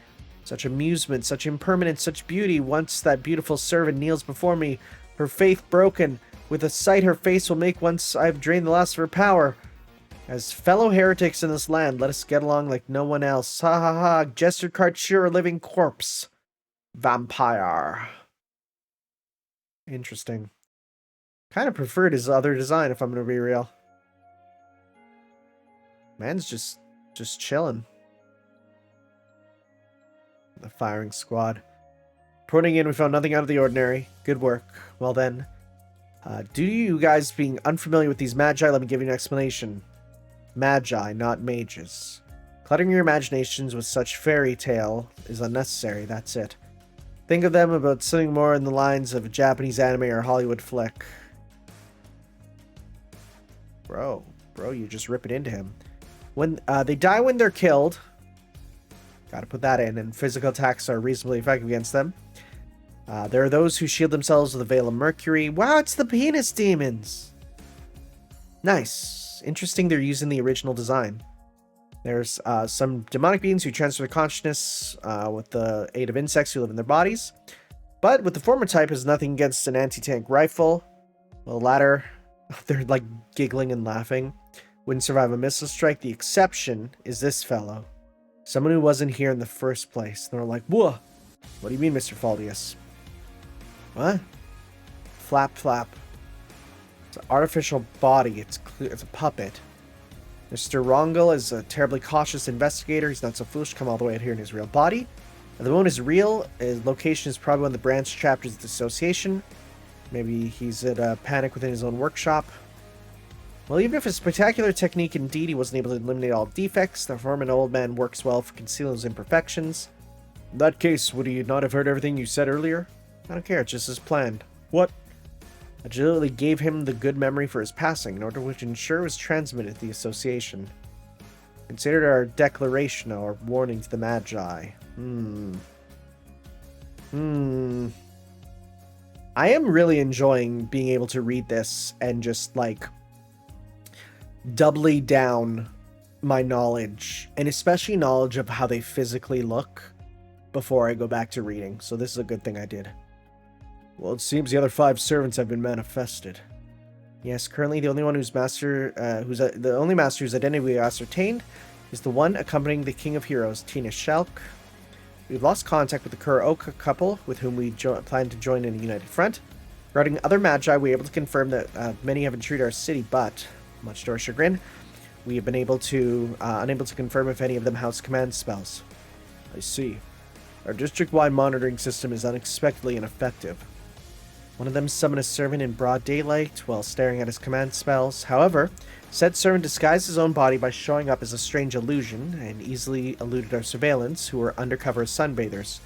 Such amusement, such impermanence, such beauty. Once that beautiful servant kneels before me, her faith broken. With a sight her face will make once I have drained the last of her power. As fellow heretics in this land, let us get along like no one else. Ha ha ha, Jester Karcher, a living corpse. Vampire. Interesting. Kind of preferred his other design, if I'm going to be real. Man's just chilling. The firing squad. Reporting in, we found nothing out of the ordinary. Good work. Well then, due to you guys being unfamiliar with these magi, let me give you an explanation. Magi, not mages. Cluttering your imaginations with such fairy tale is unnecessary, that's it. Think of them about something more in the lines of a Japanese anime or Hollywood flick. Bro, you just rip it into him. When they die when they're killed. Gotta put that in, and physical attacks are reasonably effective against them. There are those who shield themselves with a veil of mercury. Wow, it's the penis demons! Nice. Interesting they're using the original design. There's some demonic beings who transfer their consciousness with the aid of insects who live in their bodies. But with the former type is nothing against an anti-tank rifle. Well, the latter, they're like giggling and laughing. Wouldn't survive a missile strike. The exception is this fellow. Someone who wasn't here in the first place. They're like, whoa! What do you mean, Mr. Faldius? What? Flap, flap. It's an artificial body. It's a puppet. Mr. Rongel is a terribly cautious investigator. He's not so foolish to come all the way out here in his real body. At the moment is real. His location is probably one of the branch chapters of the association. Maybe he's at a panic within his own workshop. Well, even if a spectacular technique indeed he wasn't able to eliminate all defects, the former old man works well for concealing his imperfections. In that case, would he not have heard everything you said earlier? I don't care, it's just as planned. What? I deliberately gave him the good memory for his passing, in order to ensure it was transmitted to the association. Consider our declaration, our warning to the Magi. I am really enjoying being able to read this and just, like, doubly down my knowledge, and especially knowledge of how they physically look before I go back to reading. So this is a good thing I did. Well, it seems the other 5 servants have been manifested. Yes, currently the only one the only master whose identity we ascertained is the one accompanying the King of Heroes, Tina Shelk. We've lost contact with the Kuroka couple, with whom we plan to join in a united front. Regarding other magi, we are able to confirm that many have intruded our city, but, much to our chagrin, we have been unable to confirm if any of them house command spells. I see. Our district-wide monitoring system is unexpectedly ineffective. One of them summoned a servant in broad daylight while staring at his command spells. However, said servant disguised his own body by showing up as a strange illusion and easily eluded our surveillance, who were undercover sunbathers.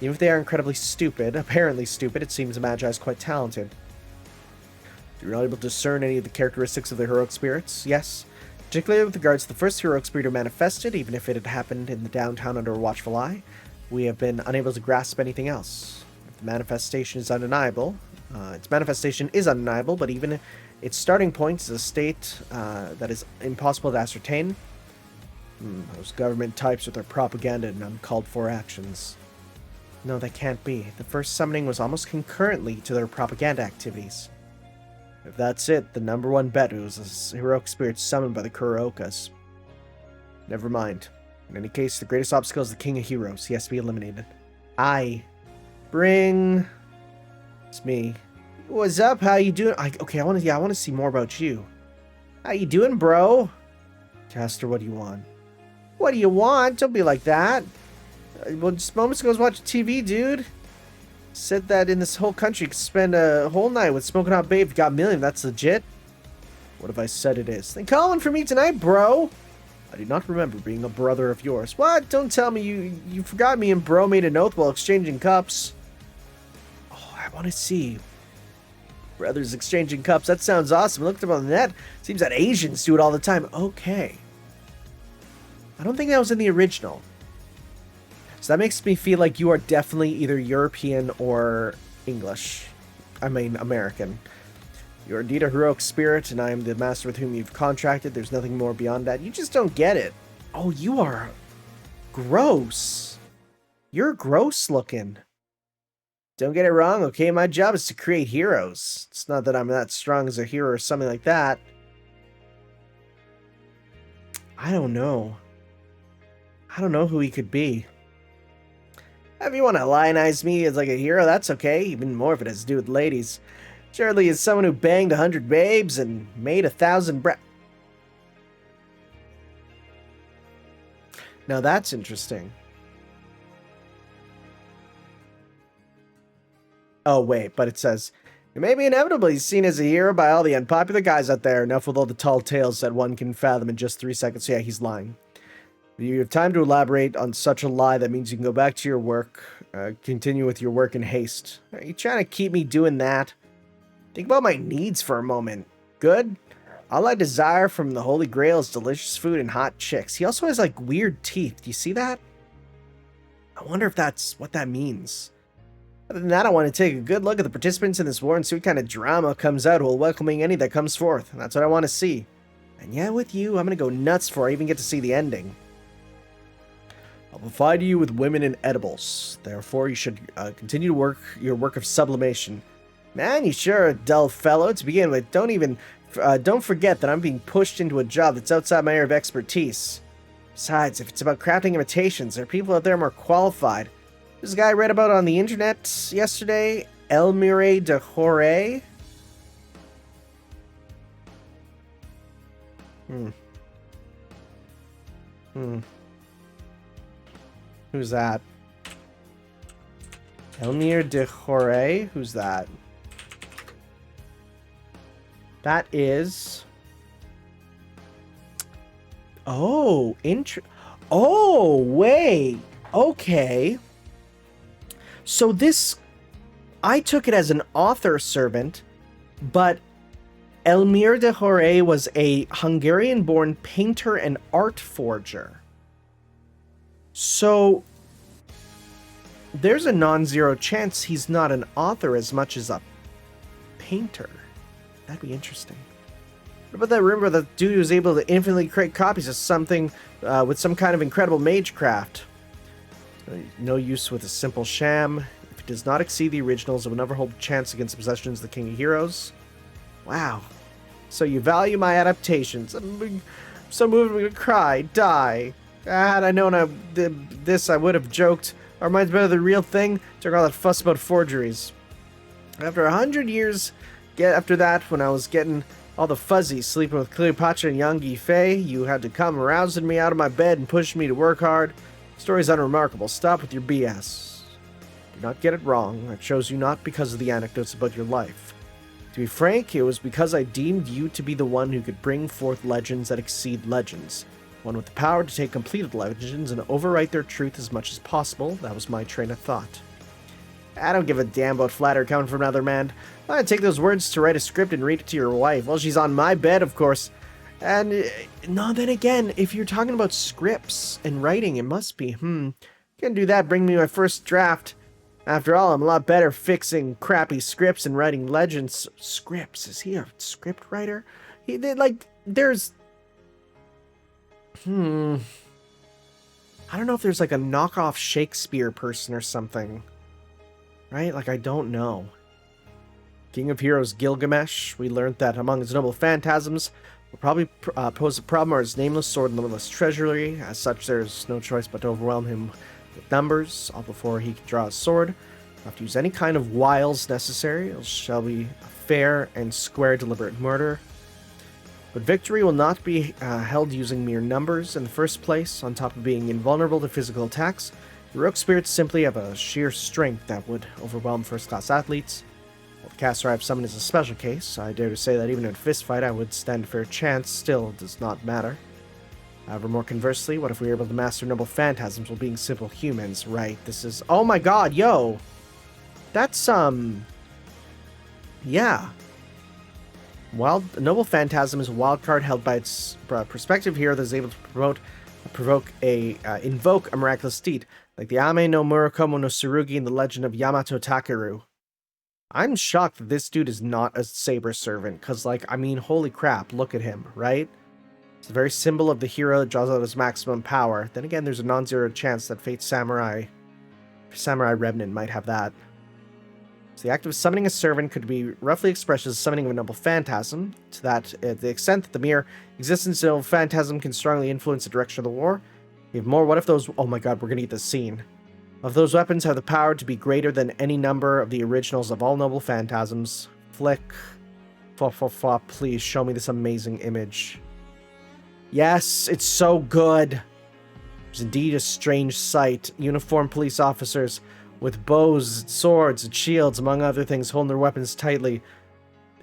Even if they are incredibly stupid, apparently stupid, it seems the Magi is quite talented. You're not able to discern any of the characteristics of the heroic spirits? Yes. Particularly with regards to the first heroic spirit who manifested, even if it had happened in the downtown under a watchful eye, we have been unable to grasp anything else. If the manifestation is undeniable, but even its starting point is a state that is impossible to ascertain. Those government types with their propaganda and uncalled for actions. No, that can't be. The first summoning was almost concurrently to their propaganda activities. If that's it, the number one bet was a heroic spirit summoned by the Kurokas. Never mind. In any case, the greatest obstacle is the King of Heroes. He has to be eliminated. It's me. What's up? How you doing? I want to see more about you. How you doing, bro? Caster, what do you want? What do you want? Don't be like that. Well, just moments ago I was watching TV, dude. Said that in this whole country could spend a whole night with Smoking Hot Babe. Got million. That's legit. What if I said it is? Then call in for me tonight, bro. I do not remember being a brother of yours. What? Don't tell me you forgot me and bro made an oath while exchanging cups. Oh, I want to see. Brothers exchanging cups. That sounds awesome. I looked up on the net. Seems that Asians do it all the time. Okay. I don't think that was in the original. So that makes me feel like you are definitely either European or English. I mean, American. You are indeed a heroic spirit, and I am the master with whom you've contracted. There's nothing more beyond that. You just don't get it. Oh, you are gross. You're gross looking. Don't get it wrong, okay? My job is to create heroes. It's not that I'm that strong as a hero or something like that. I don't know. I don't know who he could be. If you want to lionize me as like a hero, that's okay. Even more if it has to do with ladies. Surely as someone who banged 100 babes and made 1,000 Now that's interesting. Oh, wait, but it says, it may be inevitably seen as a hero by all the unpopular guys out there. Enough with all the tall tales that one can fathom in just 3 seconds. Yeah, he's lying. You have time to elaborate on such a lie. That means you can go back to your work. Continue with your work in haste. Are you trying to keep me doing that? Think about my needs for a moment. Good? All I desire from the Holy Grail is delicious food and hot chicks. He also has, like, weird teeth. Do you see that? I wonder if that's what that means. Other than that, I want to take a good look at the participants in this war and see what kind of drama comes out while welcoming any that comes forth. That's what I want to see. And yeah, with you, I'm going to go nuts before I even get to see the ending. I'll provide you with women and edibles. Therefore, you should continue to work your work of sublimation. Man, you sure are a dull fellow. To begin with, don't forget that I'm being pushed into a job that's outside my area of expertise. Besides, if it's about crafting imitations, there are people out there more qualified. This guy I read about on the internet yesterday, Elmire de Joré. Who's that? Elmire de Joré? Who's that? That is... Oh, Oh, wait. Okay. So this... I took it as an author servant, but Elmire de Joré was a Hungarian-born painter and art forger. So, there's a non-zero chance he's not an author as much as a painter. That'd be interesting. about that rumor that the dude who was able to infinitely create copies of something with some kind of incredible magecraft? No use with a simple sham. If it does not exceed the originals, it will never hold a chance against the possessions of the King of Heroes. Wow. So you value my adaptations. I'm so moved I'm gonna cry, die. Had I known this, I would have joked. Our mind's better than the real thing. Took all that fuss about forgeries. After 100 years, after that, when I was getting all the fuzzies, sleeping with Cleopatra and Yang Yifei, you had to come rousing me out of my bed and pushing me to work hard. Story's unremarkable. Stop with your BS. Do not get it wrong. I chose you not because of the anecdotes about your life. To be frank, it was because I deemed you to be the one who could bring forth legends that exceed legends. One with the power to take completed legends and overwrite their truth as much as possible. That was my train of thought. I don't give a damn about flattery coming from another man. I'd take those words to write a script and read it to your wife. Well, she's on my bed, of course. And, no, then again, if you're talking about scripts and writing, it must be, Can't do that, bring me my first draft. After all, I'm a lot better fixing crappy scripts and writing legends. Scripts? Is he a script writer? There's... I don't know if there's like a knockoff Shakespeare person or something. Right? I don't know. King of Heroes Gilgamesh, we learned that among his noble phantasms will probably pose a problem or his nameless sword and limitless treasury. As such, there's no choice but to overwhelm him with numbers, all before he can draw his sword. You'll have to use any kind of wiles necessary. It shall be a fair and square deliberate murder. But victory will not be held using mere numbers in the first place. On top of being invulnerable to physical attacks, heroic spirits simply have a sheer strength that would overwhelm first-class athletes. While the caster I've summoned is a special case, I dare to say that even in a fistfight I would stand a fair chance. Still, it does not matter. However, more conversely, what if we were able to master noble phantasms while being simple humans? Right, this is... Oh my god, yo! That's, yeah. Noble Phantasm is a wild card held by its prospective hero that is able to invoke a miraculous deed, like the Ame no Murakumo no Tsurugi in the legend of Yamato Takeru. I'm shocked that this dude is not a saber servant, because, holy crap, look at him, right? It's a very symbol of the hero that draws out his maximum power. Then again, there's a non-zero chance that Fate's Samurai Remnant might have that. So the act of summoning a servant could be roughly expressed as summoning of a noble phantasm, to the extent that the mere existence of a phantasm can strongly influence the direction of the war. Even more, what if those... Oh my god, we're gonna get this scene. If those weapons have the power to be greater than any number of the originals of all noble phantasms. Flick. Please show me this amazing image. Yes, it's so good. It's indeed a strange sight. Uniformed police officers with bows, swords, and shields, among other things, holding their weapons tightly.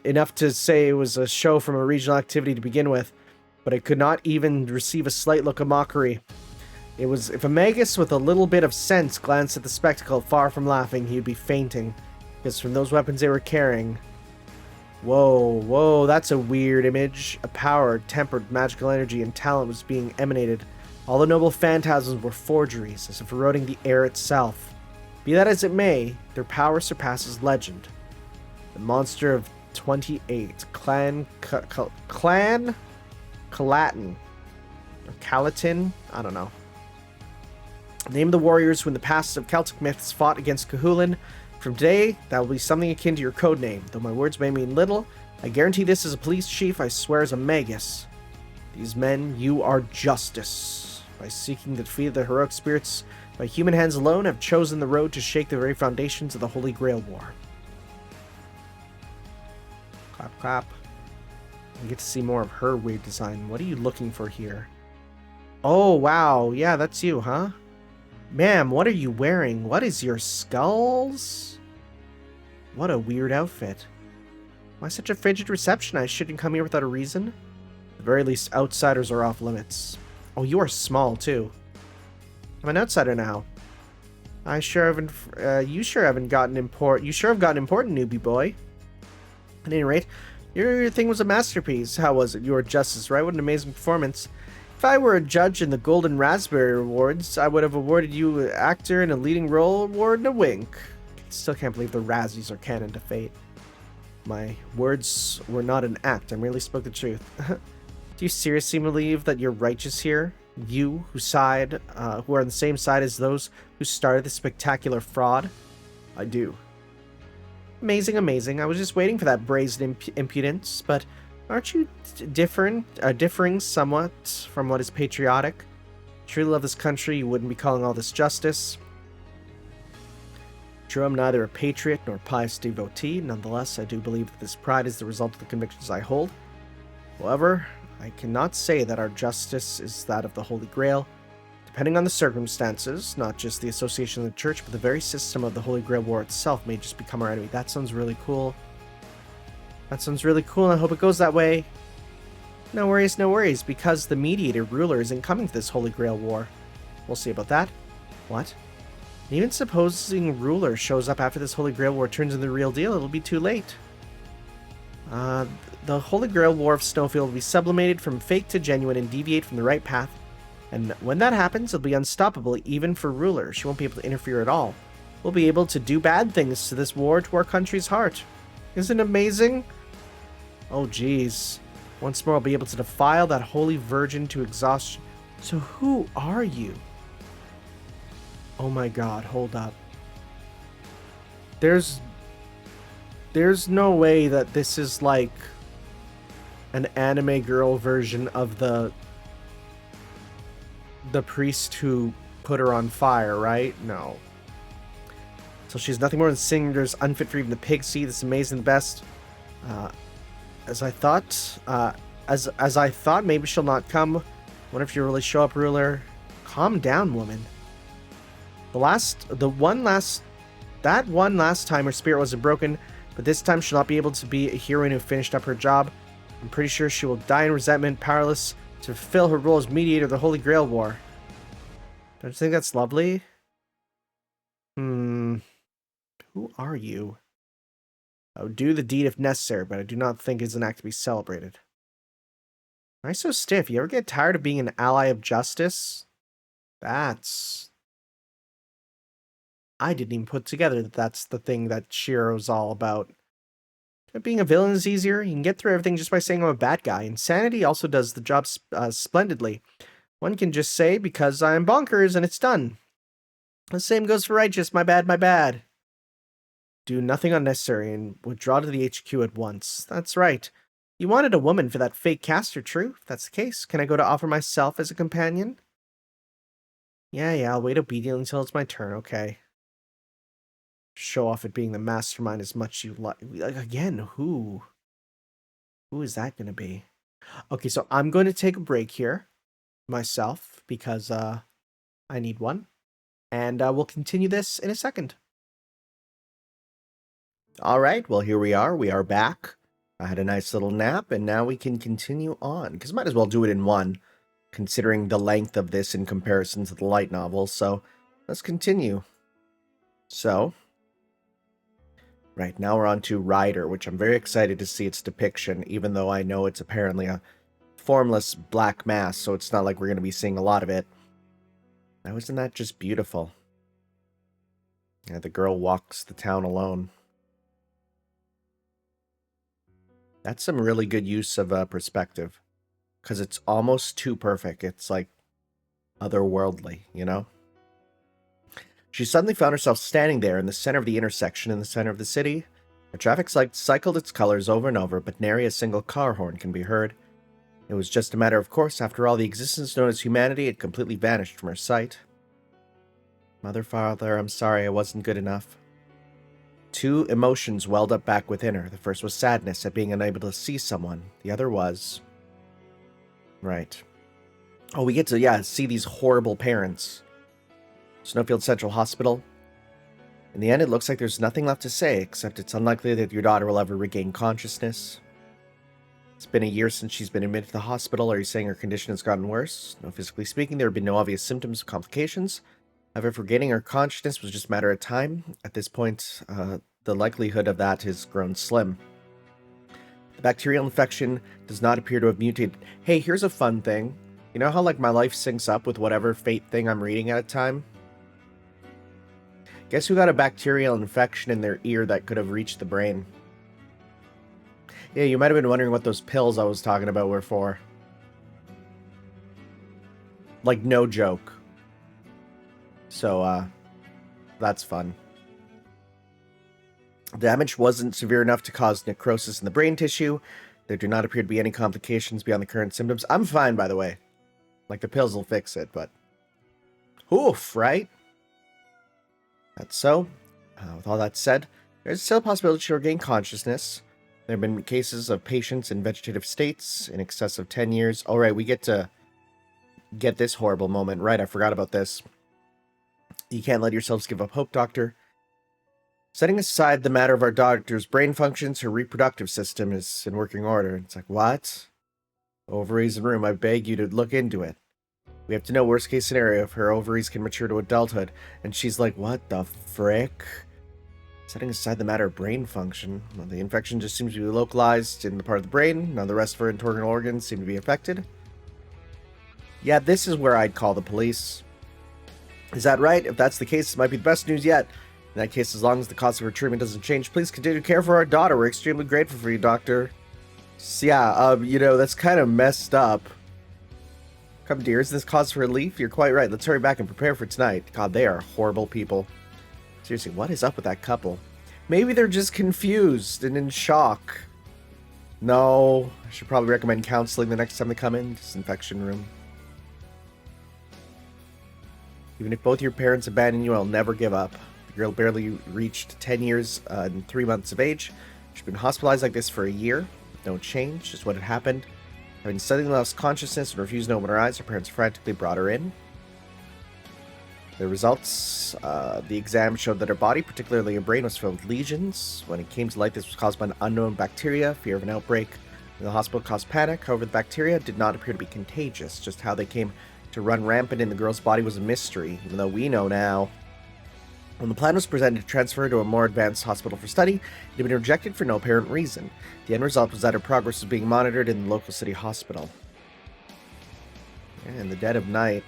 Enough to say it was a show from a regional activity to begin with, but it could not even receive a slight look of mockery. It was, if a magus with a little bit of sense glanced at the spectacle, far from laughing, he would be fainting, because from those weapons they were carrying... Whoa, that's a weird image. A power, tempered, magical energy, and talent was being emanated. All the noble phantasms were forgeries, as if eroding the air itself. Be that as it may, their power surpasses legend. The monster of 28, Clan Calatin, or Calatin, I don't know. Name of the warriors who in the past of Celtic myths fought against Cahulin. From today, that will be something akin to your code name. Though my words may mean little, I guarantee this as a police chief, I swear as a magus. These men, you are justice. By seeking the defeat of the heroic spirits, by human hands alone, have chosen the road to shake the very foundations of the Holy Grail War. Clap, clap. We get to see more of her weird design. What are you looking for here? Oh, wow. Yeah, that's you, huh? Ma'am, what are you wearing? What is your skulls? What a weird outfit. Why such a frigid reception? I shouldn't come here without a reason. At the very least, outsiders are off limits. Oh, you are small, too. I'm an outsider now. You sure have gotten important, newbie boy. At any rate, your thing was a masterpiece. How was it? You were justice, right? What an amazing performance. If I were a judge in the Golden Raspberry Awards, I would have awarded you an actor in a leading role award and a wink. Still can't believe the Razzies are canon to Fate. My words were not an act. I merely spoke the truth. Do you seriously believe that you're righteous here? You, who are on the same side as those who started this spectacular fraud? I do. Amazing, amazing. I was just waiting for that brazen impudence, but aren't you differing somewhat from what is patriotic? If you truly love this country, you wouldn't be calling all this justice. True, I'm neither a patriot nor a pious devotee. Nonetheless, I do believe that this pride is the result of the convictions I hold. However, I cannot say that our justice is that of the Holy Grail. Depending on the circumstances, not just the association of the church, but the very system of the Holy Grail War itself may just become our enemy. That sounds really cool. That sounds really cool, and I hope it goes that way. No worries, because the mediator ruler isn't coming to this Holy Grail War. We'll see about that. What? Even supposing ruler shows up after this Holy Grail War turns into the real deal, it'll be too late. The Holy Grail War of Snowfield will be sublimated from fake to genuine and deviate from the right path. And when that happens, it'll be unstoppable even for ruler. She won't be able to interfere at all. We'll be able to do bad things to this war to our country's heart. Isn't it amazing? Oh, geez. Once more, I'll be able to defile that holy virgin to exhaustion. So who are you? Oh my god, hold up. There's no way that this is like an anime girl version of the priest who put her on fire, right? No. So she's nothing more than singers, unfit for even the pig see. This is amazing, the best. As I thought, maybe she'll not come. Wonder if you really show up, ruler. Calm down, woman. That one last time her spirit wasn't broken, but this time she'll not be able to be a heroine who finished up her job. I'm pretty sure she will die in resentment, powerless to fulfill her role as mediator of the Holy Grail War. Don't you think that's lovely? Who are you? I would do the deed if necessary, but I do not think it's an act to be celebrated. Why so stiff? You ever get tired of being an ally of justice? I didn't even put together that that's the thing that Shiro's all about. Being a villain is easier. You can get through everything just by saying I'm a bad guy. Insanity also does the job splendidly. One can just say, because I'm bonkers, and it's done. The same goes for righteous. My bad. Do nothing unnecessary and withdraw to the HQ at once. That's right. You wanted a woman for that fake caster, true? If that's the case, can I go to offer myself as a companion? Yeah, I'll wait obediently until it's my turn, okay. Show off at being the mastermind as much you like. Again, who is that going to be? Okay, so I'm going to take a break here myself because I need one. And we'll continue this in a second. All right, well, here we are. We are back. I had a nice little nap, and now we can continue on. Because might as well do it in one, considering the length of this in comparison to the light novel. So let's continue. So, right, now we're on to Rider, which I'm very excited to see its depiction, even though I know it's apparently a formless black mass, so it's not like we're going to be seeing a lot of it. Now, isn't that just beautiful? Yeah, the girl walks the town alone. That's some really good use of perspective, because it's almost too perfect. It's like otherworldly, you know? She suddenly found herself standing there in the center of the intersection in the center of the city. The traffic light cycled its colors over and over, but nary a single car horn can be heard. It was just a matter of course. After all, the existence known as humanity had completely vanished from her sight. Mother, Father, I'm sorry I wasn't good enough. Two emotions welled up back within her. The first was sadness at being unable to see someone. The other was... Right. Oh, we get to, see these horrible parents. Snowfield Central Hospital. In the end, it looks like there's nothing left to say, except it's unlikely that your daughter will ever regain consciousness. It's been a year since she's been admitted to the hospital. Are you saying her condition has gotten worse? No, physically speaking, there have been no obvious symptoms of complications. However, regaining her consciousness was just a matter of time. At this point, the likelihood of that has grown slim. The bacterial infection does not appear to have mutated. Hey, here's a fun thing. You know how, like, my life syncs up with whatever fate thing I'm reading at a time? Guess who got a bacterial infection in their ear that could have reached the brain? Yeah, you might have been wondering what those pills I was talking about were for. Like, no joke. So, that's fun. Damage wasn't severe enough to cause necrosis in the brain tissue. There do not appear to be any complications beyond the current symptoms. I'm fine, by the way. Like, the pills will fix it, but... Oof, right? That's so. With all that said, there's still a possibility she'll regain consciousness. There have been cases of patients in vegetative states in excess of 10 years. All right, we get to get this horrible moment. Right, I forgot about this. You can't let yourselves give up hope, Doctor. Setting aside the matter of our daughter's brain functions, her reproductive system is in working order. It's like, what? Ovaries in room, I beg you to look into it. We have to know worst case scenario if her ovaries can mature to adulthood. And she's like, what the frick? Setting aside the matter of brain function, well, the infection just seems to be localized in the part of the brain. None of the rest of her internal organs seem to be affected. Yeah, this is where I'd call the police. Is that right? If that's the case, it might be the best news yet. In that case, as long as the cost of her treatment doesn't change, please continue to care for our daughter. We're extremely grateful for you, Doctor. So, yeah, you know, that's kind of messed up. Come, dear, is this cause for relief? You're quite right. Let's hurry back and prepare for tonight. God, they are horrible people. Seriously, what is up with that couple? Maybe they're just confused and in shock. No, I should probably recommend counseling the next time they come in. Disinfection room. Even if both your parents abandon you, I'll never give up. The girl barely reached 10 years and 3 months of age. She's been hospitalized like this for a year. No change, just what had happened. Having suddenly lost consciousness and refused to open her eyes, her parents frantically brought her in. The results, the exam showed that her body, particularly her brain, was filled with lesions. When it came to light, this was caused by an unknown bacteria. Fear of an outbreak in the hospital caused panic. However, the bacteria did not appear to be contagious. Just how they came to run rampant in the girl's body was a mystery, even though we know now. When the plan was presented to transfer her to a more advanced hospital for study, it had been rejected for no apparent reason. The end result was that her progress was being monitored in the local city hospital. In the dead of night,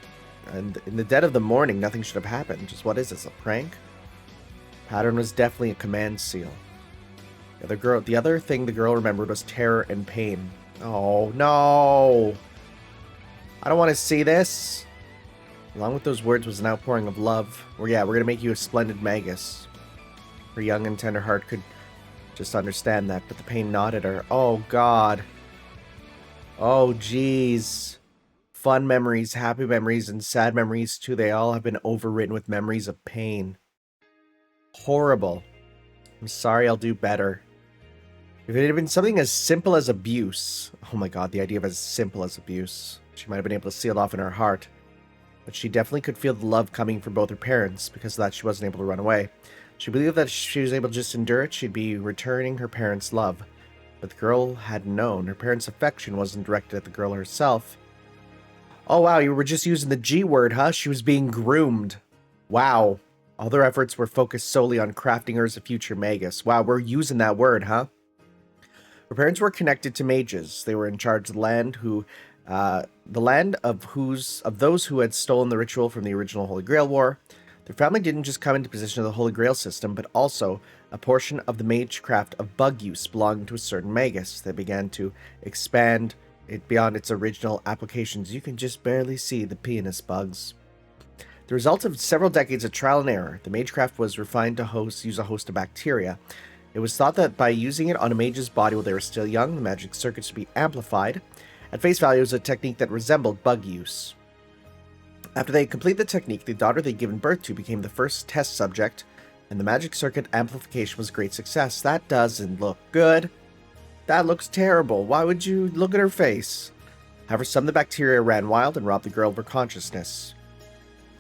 and in the dead of the morning, nothing should have happened. Just what is this, a prank? Pattern was definitely a command seal. The other thing the girl remembered was terror and pain. Oh, no! I don't want to see this. Along with those words was an outpouring of love. Well, yeah, we're going to make you a splendid magus. Her young and tender heart could just understand that, but the pain gnawed at her. Oh, God. Oh, jeez. Fun memories, happy memories, and sad memories, too. They all have been overwritten with memories of pain. Horrible. I'm sorry, I'll do better. If it had been something as simple as abuse. Oh, my God, the idea of as simple as abuse. She might have been able to seal it off in her heart. But she definitely could feel the love coming from both her parents. Because of that, she wasn't able to run away. She believed that if she was able to just endure it, she'd be returning her parents' love. But the girl hadn't known. Her parents' affection wasn't directed at the girl herself. Oh, wow, you were just using the G word, huh? She was being groomed. Wow. All their efforts were focused solely on crafting her as a future magus. Wow, we're using that word, huh? Her parents were connected to mages. They were in charge of the land of those who had stolen the ritual from the original Holy Grail War. Their family didn't just come into possession of the Holy Grail system, but also a portion of the magecraft of bug use belonging to a certain magus. They began to expand it beyond its original applications. You can just barely see the pianist bugs. The result of several decades of trial and error, the magecraft was refined to use a host of bacteria. It was thought that by using it on a mage's body while they were still young, the magic circuits would be amplified. At face value, it was a technique that resembled bug use. After they completed the technique, the daughter they'd given birth to became the first test subject, and the magic circuit amplification was a great success. That doesn't look good. That looks terrible. Why would you look at her face? However, some of the bacteria ran wild and robbed the girl of her consciousness.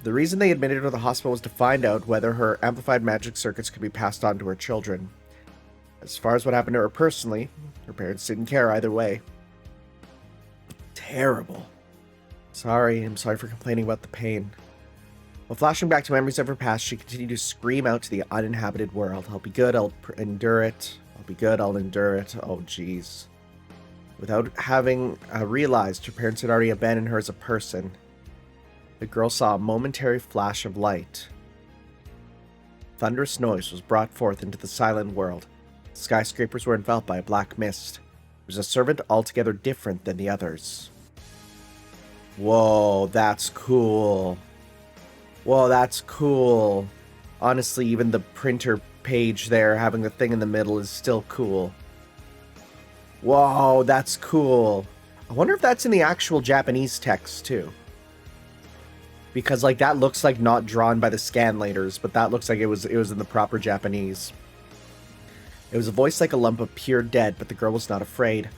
The reason they admitted her to the hospital was to find out whether her amplified magic circuits could be passed on to her children. As far as what happened to her personally, her parents didn't care either way. Terrible. I'm sorry for complaining about the pain. While flashing back to memories of her past, she continued to scream out to the uninhabited world. I'll be good, I'll endure it. I'll be good, I'll endure it. Oh, jeez. Without having realized her parents had already abandoned her as a person, the girl saw a momentary flash of light. Thunderous noise was brought forth into the silent world. Skyscrapers were enveloped by a black mist. He was a servant altogether different than the others. Whoa, that's cool. Whoa, that's cool. Honestly, even the printer page there, having the thing in the middle, is still cool. Whoa, that's cool. I wonder if that's in the actual Japanese text, too. Because, like, that looks like not drawn by the scanlators, but that looks like it was in the proper Japanese. It was a voice like a lump of pure dead, but the girl was not afraid.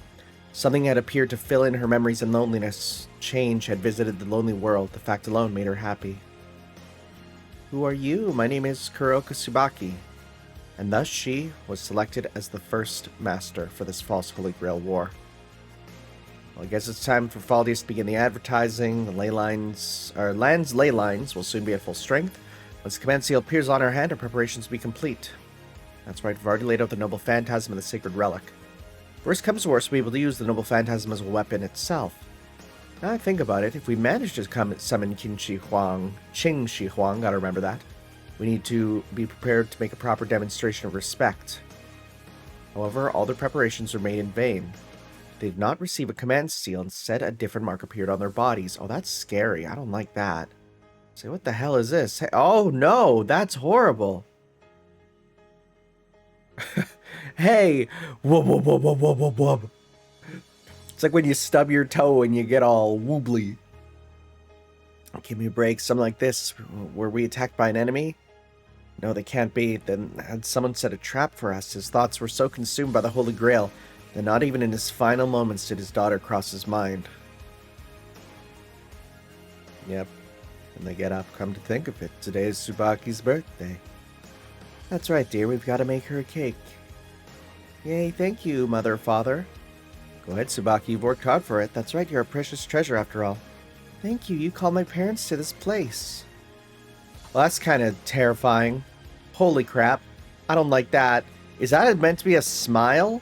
Something had appeared to fill in her memories and loneliness. Change had visited the lonely world. The fact alone made her happy. Who are you? My name is Kuroka Tsubaki. And thus she was selected as the first master for this false Holy Grail war. Well, I guess it's time for Faldius to begin the advertising. The land's ley lines will soon be at full strength. Once the command seal appears on our hand, our preparations will be complete. That's right, we've already laid out the noble phantasm and the sacred relic. Worst comes to worst, we'll be able to use the noble phantasm as a weapon itself. Now I think about it, if we manage to summon Qingshi Huang, gotta remember that, we need to be prepared to make a proper demonstration of respect. However, all their preparations were made in vain. They did not receive a command seal, instead a different mark appeared on their bodies. Oh, that's scary. I don't like that. Say, what the hell is this? Hey, oh no, that's horrible. Hey, whoop, whoop, whoop, whoop, whoop, whoop, whoop. It's like when you stub your toe and you get all woobly. Give me a break. Something like this. Were we attacked by an enemy? No, they can't be. Then had someone set a trap for us. His thoughts were so consumed by the Holy Grail that not even in his final moments did his daughter cross his mind. Yep. And they get up. Come to think of it, today is Tsubaki's birthday. That's right, dear. We've got to make her a cake. Yay, thank you, mother, father. Go ahead, Tsubaki. You've worked hard for it. That's right, you're a precious treasure after all. Thank you. You called my parents to this place. Well, that's kind of terrifying. Holy crap. I don't like that. Is that meant to be a smile?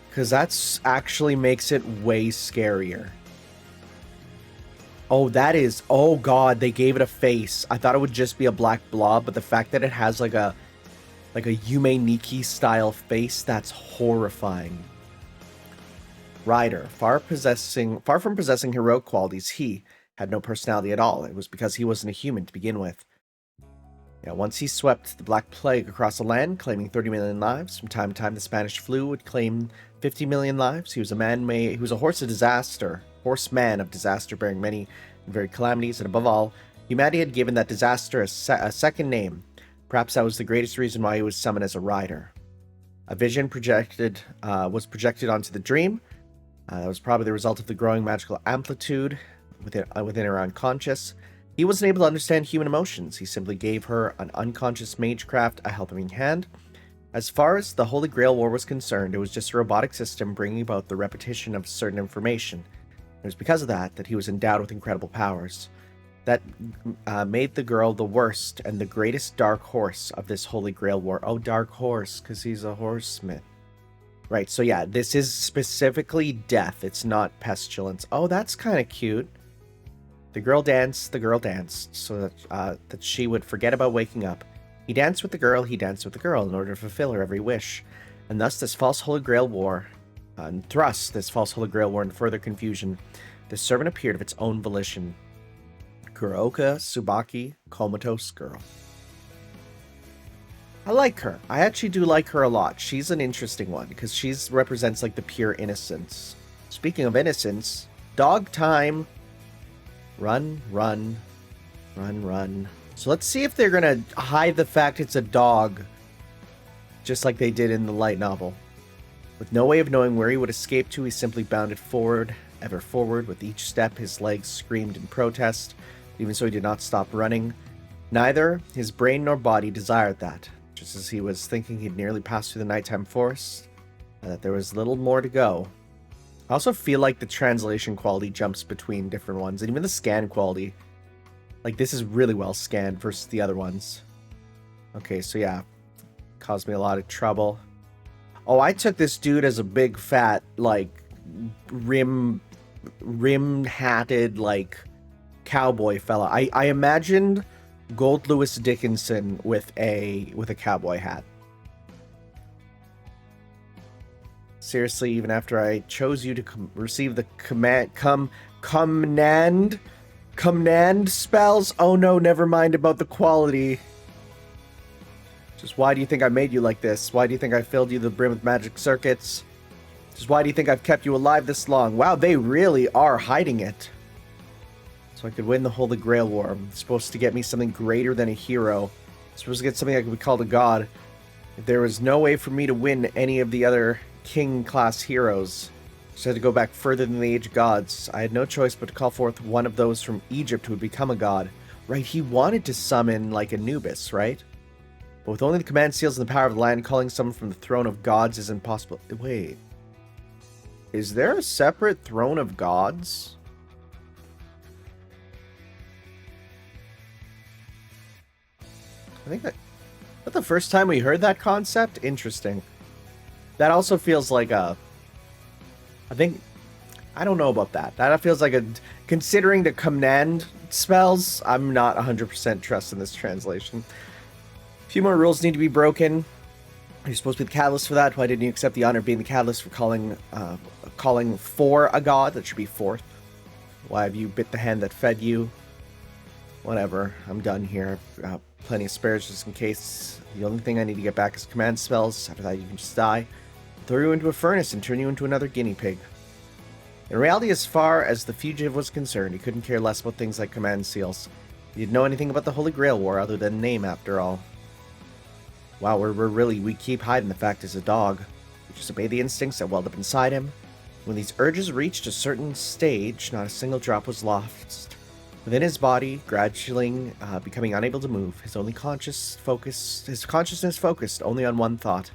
Because that actually makes it way scarier. Oh, that is... Oh, God. They gave it a face. I thought it would just be a black blob, but the fact that it has like a Yume Nikki style face, that's horrifying. Rider. Far from possessing heroic qualities, he had no personality at all. It was because he wasn't a human to begin with. Yeah, once he swept the Black Plague across the land, claiming 30 million lives. From time to time, the Spanish flu would claim 50 million lives. He was a horseman of disaster, bearing many and varied calamities, and above all, humanity had given that disaster a second name. Perhaps that was the greatest reason why he was summoned as a rider. A vision was projected onto the dream. That was probably the result of the growing magical amplitude within her unconscious. He wasn't able to understand human emotions. He simply gave her an unconscious magecraft a helping hand. As far as the Holy Grail War was concerned, it was just a robotic system bringing about the repetition of certain information. It was because of that he was endowed with incredible powers. That made the girl the worst and the greatest dark horse of this Holy Grail War. Oh, dark horse, because he's a horseman. Right, so yeah, this is specifically death. It's not pestilence. Oh, that's kind of cute. The girl danced, so that she would forget about waking up. He danced with the girl in order to fulfill her every wish. And thus this false Holy Grail War, into further confusion. The servant appeared of its own volition. Kuroka Tsubaki, comatose girl. I like her. I actually do like her a lot. She's an interesting one, because she represents like the pure innocence. Speaking of innocence, dog time. Run, run, run, run. So let's see if they're going to hide the fact it's a dog, just like they did in the light novel. With no way of knowing where he would escape to, he simply bounded forward, ever forward. With each step, his legs screamed in protest. Even so, he did not stop running. Neither his brain nor body desired that. Just as he was thinking he'd nearly passed through the nighttime forest, and that there was little more to go. I also feel like the translation quality jumps between different ones, and even the scan quality. Like, this is really well scanned versus the other ones. Okay, so yeah. Caused me a lot of trouble. Oh, I took this dude as a big fat, like, rim-hatted, like, cowboy fella. I imagined Gold Lewis Dickinson with a cowboy hat. Seriously, even after I chose you to receive the command spells? Oh no, never mind about the quality. Just why do you think I made you like this? Why do you think I filled you to the brim with magic circuits? Just why do you think I've kept you alive this long? Wow, they really are hiding it. So I could win the Holy Grail War. I'm supposed to get me something greater than a hero. I'm supposed to get something that could be called a god. If there was no way for me to win any of the other king-class heroes, I just had to go back further than the Age of Gods. I had no choice but to call forth one of those from Egypt who would become a god. Right, he wanted to summon, like, Anubis, right? But with only the command seals and the power of the land, calling someone from the throne of gods is impossible. Wait. Is there a separate throne of gods? I think that... But the first time we heard that concept? Interesting. That also feels like a... I think... I don't know about that. That feels like a... Considering the command spells, I'm not 100% trusting this translation. A few more rules need to be broken. You're supposed to be the catalyst for that. Why didn't you accept the honor of being the catalyst for calling for a god? That should be fourth. Why have you bit the hand that fed you? Whatever. I'm done here. I've plenty of spares just in case. The only thing I need to get back is command spells. After that, you can just die. Throw you into a furnace and turn you into another guinea pig. In reality, as far as the fugitive was concerned, he couldn't care less about things like command seals. He didn't know anything about the Holy Grail War other than name, after all. Wow, we keep hiding the fact he's a dog. We just obey the instincts that welled up inside him. When these urges reached a certain stage, not a single drop was lost. Within his body, gradually becoming unable to move, his consciousness focused only on one thought.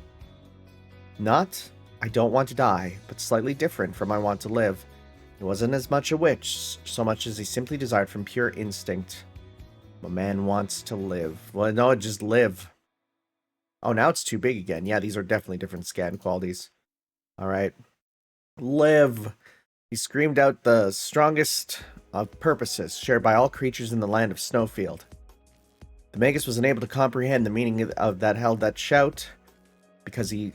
Not, I don't want to die, but slightly different from I want to live. It wasn't as much a wish, so much as he simply desired from pure instinct. A man wants to live. Well, no, just live. Oh, now it's too big again. Yeah, these are definitely different scan qualities. Alright. Live! He screamed out the strongest of purposes, shared by all creatures in the land of Snowfield. The Magus was unable to comprehend the meaning of that shout, because he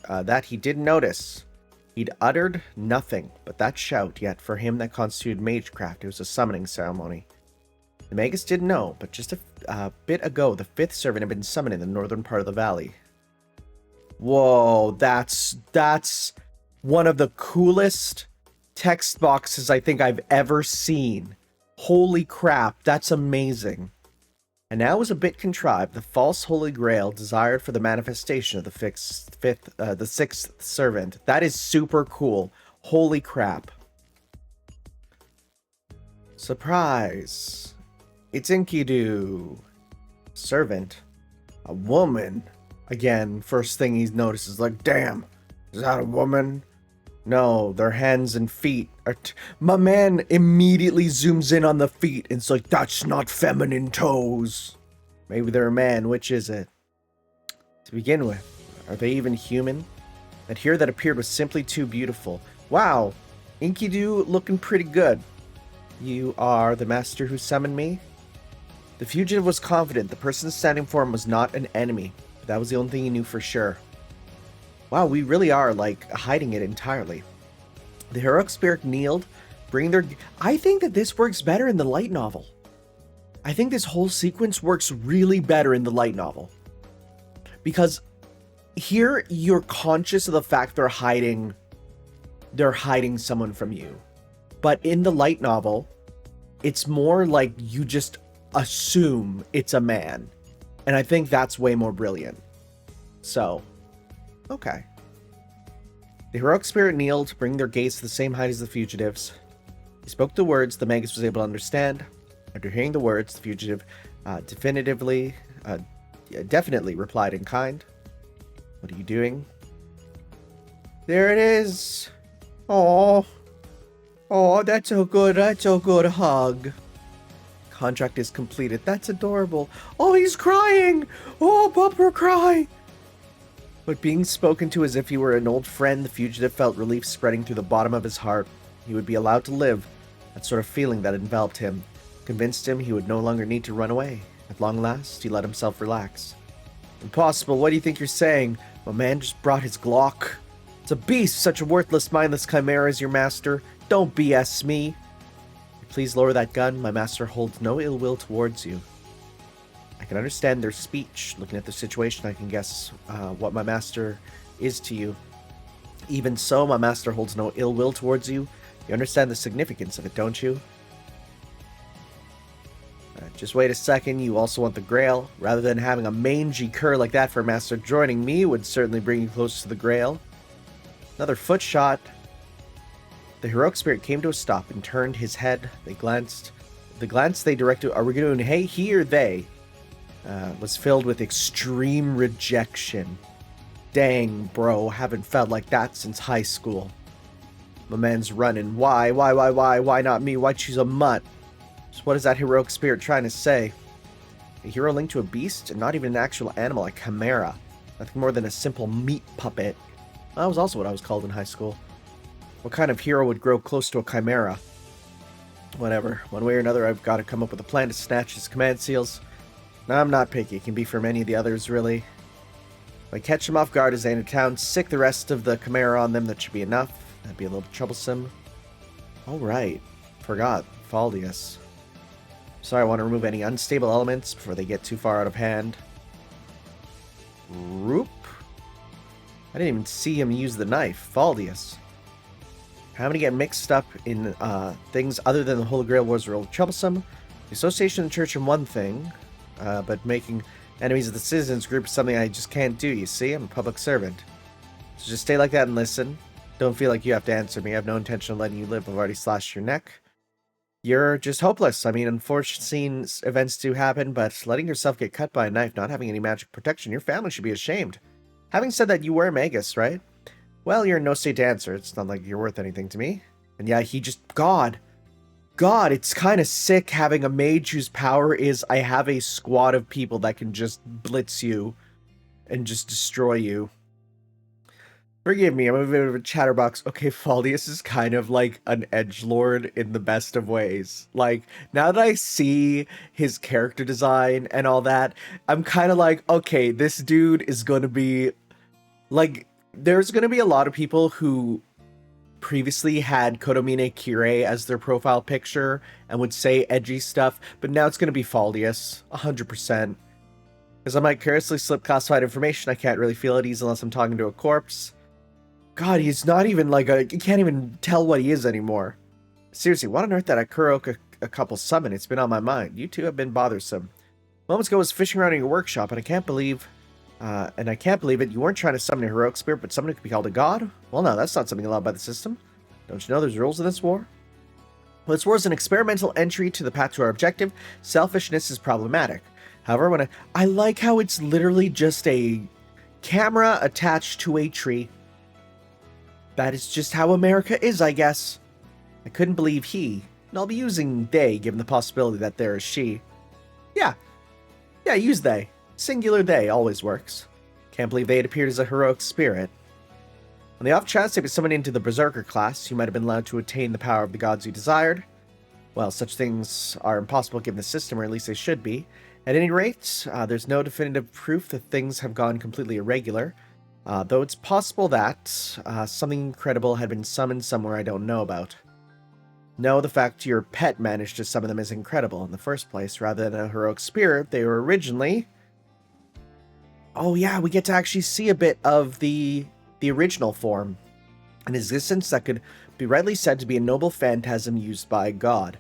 didn't notice. He'd uttered nothing but that shout, yet for him that constituted magecraft, it was a summoning ceremony. The Magus didn't know, but just a bit ago, the fifth servant had been summoned in the northern part of the valley. Whoa, that's one of the coolest text boxes I think I've ever seen. Holy crap, that's amazing. And now was a bit contrived. The false Holy Grail desired for the manifestation of the sixth servant. That is super cool. Holy crap. Surprise. It's Enkidu. Servant. A woman. Again, first thing he notices, like, damn, is that a woman? No, their hands and feet are... My man immediately zooms in on the feet and it's like, that's not feminine toes. Maybe they're a man, which is it? To begin with, are they even human? That here that appeared was simply too beautiful. Wow, Enkidu looking pretty good. You are the master who summoned me? The fugitive was confident the person standing for him was not an enemy. That was the only thing he knew for sure. Wow, we really are, like, hiding it entirely. The heroic spirit kneeled, bringing their... I think that this works better in the light novel. I think this whole sequence works really better in the light novel. Because here, you're conscious of the fact they're hiding someone from you. But in the light novel, it's more like you just assume it's a man. And I think that's way more brilliant. So, okay. The heroic spirit kneeled to bring their gaze to the same height as the fugitives. He spoke the words the Magus was able to understand. After hearing the words, the fugitive definitely replied in kind. What are you doing? There it is. Oh, that's so good. That's so good. Hug. Contract is completed. That's adorable. Oh, he's crying. Oh, bumper cry. But being spoken to as if he were an old friend, the fugitive felt relief spreading through the bottom of his heart. He would be allowed to live. That sort of feeling that enveloped him convinced him he would no longer need to run away. At long last, he let himself relax. Impossible. What do you think you're saying? My man just brought his Glock. It's a beast, such a worthless, mindless chimera as your master. Don't BS me. Please lower that gun. My master holds no ill will towards you. I can understand their speech. Looking at the situation, I can guess what my master is to you. Even so, my master holds no ill will towards you. You understand the significance of it, don't you? Just wait a second. You also want the Grail. Rather than having a mangy cur like that for a master, joining me would certainly bring you close to the Grail. Another foot shot. The heroic spirit came to a stop and turned his head. They glanced. The glance they directed Arigadoon, hey, he or they, was filled with extreme rejection. Dang, bro, haven't felt like that since high school. My man's running. Why? Why not me? Why choose a mutt? So what is that heroic spirit trying to say? A hero linked to a beast, and not even an actual animal, a chimera. Nothing more than a simple meat puppet. That was also what I was called in high school. What kind of hero would grow close to a chimera? Whatever. One way or another, I've got to come up with a plan to snatch his command seals. No, I'm not picky. It can be from any of the others, really. If I catch him off guard as they enter town, sick the rest of the chimera on them, that should be enough. That'd be a little troublesome. Alright. Forgot. Faldius. Sorry, I want to remove any unstable elements before they get too far out of hand. Roop? I didn't even see him use the knife. Faldius. Having to get mixed up in things other than the Holy Grail was real troublesome. The association of the church is one thing, but making enemies of the citizens group is something I just can't do, you see? I'm a public servant. So just stay like that and listen. Don't feel like you have to answer me. I have no intention of letting you live. I've already slashed your neck. You're just hopeless. I mean, unfortunate events do happen, but letting yourself get cut by a knife, not having any magic protection, your family should be ashamed. Having said that, you were Magus, right? Well, you're in no state to answer. It's not like you're worth anything to me. And yeah, he just... God, it's kind of sick having a mage whose power is I have a squad of people that can just blitz you and just destroy you. Forgive me, I'm a bit of a chatterbox. Okay, Faldius is kind of like an edgelord in the best of ways. Like, now that I see his character design and all that, I'm kind of like, okay, this dude is going to be... Like, there's going to be a lot of people who previously had Kodomine Kirei as their profile picture and would say edgy stuff, but now it's going to be Faldius, 100%. Because I might carelessly slip classified information, I can't really feel at ease unless I'm talking to a corpse. God, he's not even like a... You can't even tell what he is anymore. Seriously, what on earth that Akurok a couple summon? It's been on my mind. You two have been bothersome. Moments ago I was fishing around in your workshop, and I can't believe it. You weren't trying to summon a heroic spirit, but someone who could be called a god? Well, no, that's not something allowed by the system. Don't you know there's rules in this war? Well, this war is an experimental entry to the path to our objective. Selfishness is problematic. However, I like how it's literally just a camera attached to a tree. That is just how America is, I guess. I couldn't believe he, and I'll be using they, given the possibility that there is she. Yeah, use they. Singular they always works. Can't believe they had appeared as a heroic spirit. On the off chance they were summoned into the Berserker class, you might have been allowed to attain the power of the gods you desired. Well, such things are impossible given the system, or at least they should be. At any rate, there's no definitive proof that things have gone completely irregular. Though it's possible that something incredible had been summoned somewhere I don't know about. No, the fact your pet managed to summon them is incredible in the first place. Rather than a heroic spirit, they were originally... Oh yeah, we get to actually see a bit of the original form. An existence that could be rightly said to be a noble phantasm used by a god.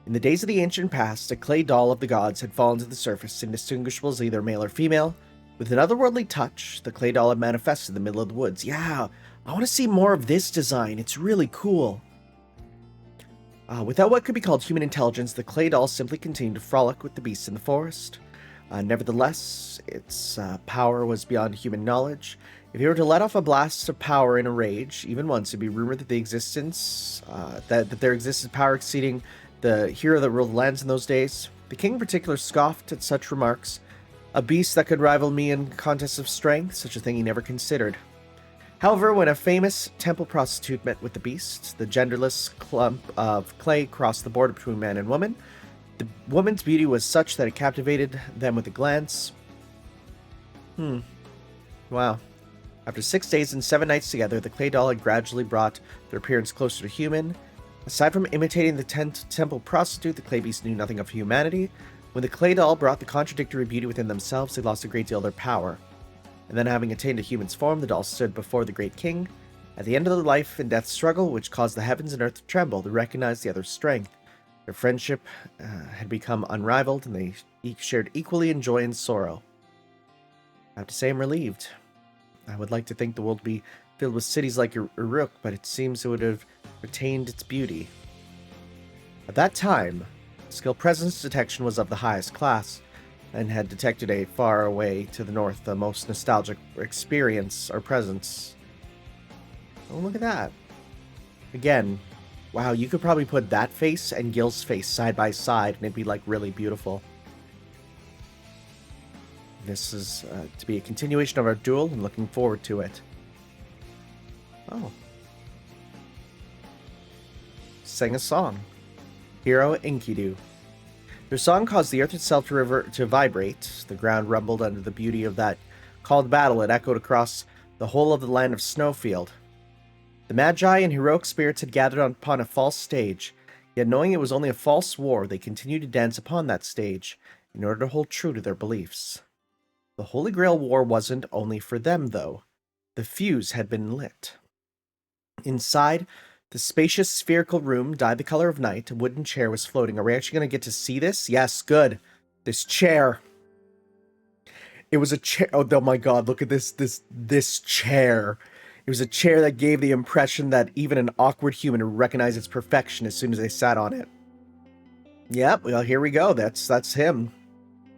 In the days of the ancient past, a clay doll of the gods had fallen to the surface, indistinguishable as either male or female. With an otherworldly touch, the clay doll had manifested in the middle of the woods. Yeah, I want to see more of this design. It's really cool. Without what could be called human intelligence, the clay doll simply continued to frolic with the beasts in the forest. Nevertheless, its power was beyond human knowledge. If he were to let off a blast of power in a rage, even once, it'd be rumored that that there existed power exceeding the hero that ruled the lands in those days. The king in particular scoffed at such remarks. A beast that could rival me in contests of strength, such a thing he never considered. However, when a famous temple prostitute met with the beast, the genderless clump of clay crossed the border between man and woman. The woman's beauty was such that it captivated them with a glance. Wow. After 6 days and 7 nights together, the clay doll had gradually brought their appearance closer to human. Aside from imitating the temple prostitute, the clay beasts knew nothing of humanity. When the clay doll brought the contradictory beauty within themselves, they lost a great deal of their power. And then, having attained a human's form, the doll stood before the great king. At the end of the life and death struggle, which caused the heavens and earth to tremble, they recognized the other's strength. Their friendship had become unrivaled, and they shared equally in joy and sorrow. I have to say I'm relieved. I would like to think the world would be filled with cities like Uruk, but it seems it would have retained its beauty. At that time, skill presence detection was of the highest class, and had detected a far away to the north the most nostalgic experience or presence. Oh, look at that. Again, wow, you could probably put that face and Gil's face side by side, and it'd be like really beautiful. This is to be a continuation of our duel, and looking forward to it. Oh. Sang a song. Hero Enkidu. Their song caused the earth itself to vibrate. The ground rumbled under the beauty of that called battle. It echoed across the whole of the land of Snowfield. The Magi and heroic spirits had gathered upon a false stage, yet knowing it was only a false war, they continued to dance upon that stage, in order to hold true to their beliefs. The Holy Grail War wasn't only for them, though. The fuse had been lit. Inside, the spacious spherical room dyed the color of night. A wooden chair was floating. Are we actually going to get to see this? Yes, good. This chair. It was a chair. Oh my god, look at this chair. It was a chair that gave the impression that even an awkward human would recognize its perfection as soon as they sat on it. Yep, well, here we go. That's him.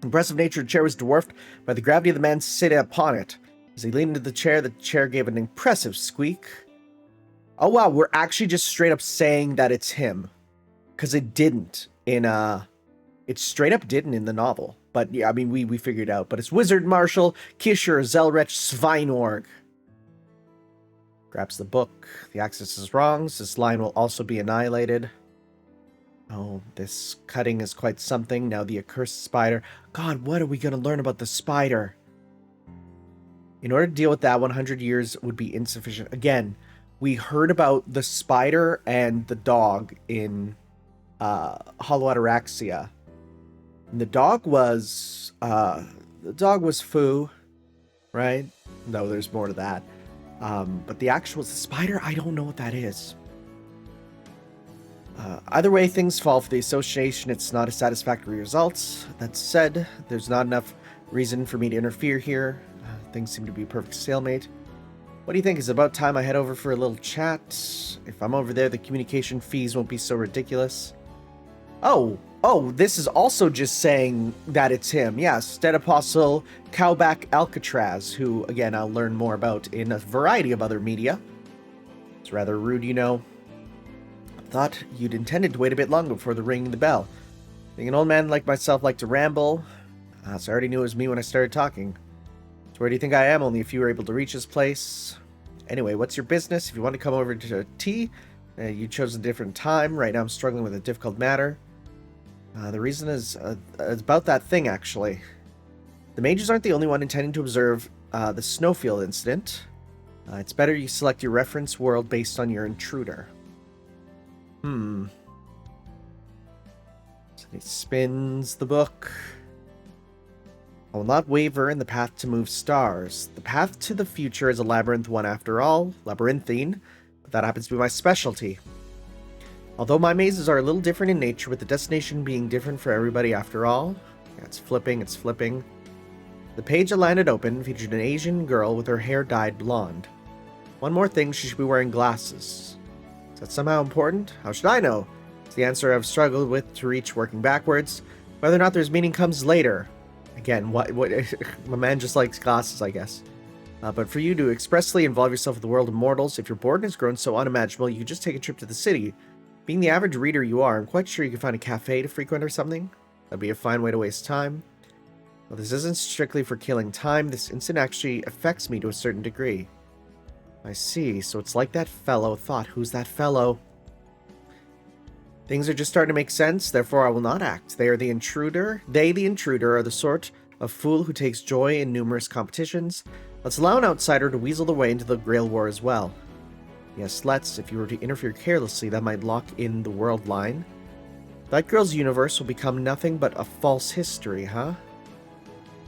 The impressive nature of the chair was dwarfed by the gravity of the man sitting upon it. As he leaned into the chair gave an impressive squeak. Oh wow, we're actually just straight up saying that it's him. Because it didn't in, it straight up didn't in the novel. But yeah, I mean, we figured out. But it's Wizard Marshal Kisher Zelrech Svinorg. Grabs the book. The axis is wrong, so this line will also be annihilated. Oh, this cutting is quite something. Now the accursed spider. God, what are we going to learn about the spider? In order to deal with that, 100 years would be insufficient. Again, we heard about the spider and the dog in Hollow Ataraxia. And the dog was Fu, right? No, there's more to that. But the spider, I don't know what that is. Either way, things fall for the association. It's not a satisfactory result. That said, there's not enough reason for me to interfere here. Things seem to be a perfect stalemate. What do you think? Is it about time I head over for a little chat? If I'm over there, the communication fees won't be so ridiculous. Oh, this is also just saying that it's him. Yes, Dead Apostle Cowback Alcatraz, who, again, I'll learn more about in a variety of other media. It's rather rude, you know. Thought you'd intended to wait a bit longer before the ringing the bell. Being an old man like myself like to ramble, so I already knew it was me when I started talking. So where do you think I am? Only if you were able to reach this place. Anyway, what's your business? If you want to come over to tea, you chose a different time. Right now I'm struggling with a difficult matter. The reason is about that thing, actually. The mages aren't the only one intending to observe the Snowfield incident. It's better you select your reference world based on your intruder. So he spins the book. I will not waver in the path to move stars. The path to the future is a labyrinth one after all, labyrinthine, but that happens to be my specialty. Although my mazes are a little different in nature, with the destination being different for everybody after all. Yeah, it's flipping. The page I landed open featured an Asian girl with her hair dyed blonde. One more thing, she should be wearing glasses. Is that somehow important? How should I know? It's the answer I've struggled with to reach working backwards. Whether or not there's meaning comes later. Again, what my man just likes glasses, I guess. But for you to expressly involve yourself with the world of mortals, if your boredom has grown so unimaginable, you could just take a trip to the city. Being the average reader you are, I'm quite sure you could find a cafe to frequent or something. That'd be a fine way to waste time. Well, this isn't strictly for killing time. This incident actually affects me to a certain degree. I see, so it's like that fellow thought. Who's that fellow? Things are just starting to make sense, therefore I will not act. They, the intruder, are the sort of fool who takes joy in numerous competitions. Let's allow an outsider to weasel their way into the Grail War as well. Yes, let's. If you were to interfere carelessly, that might lock in the world line. That girl's universe will become nothing but a false history, huh?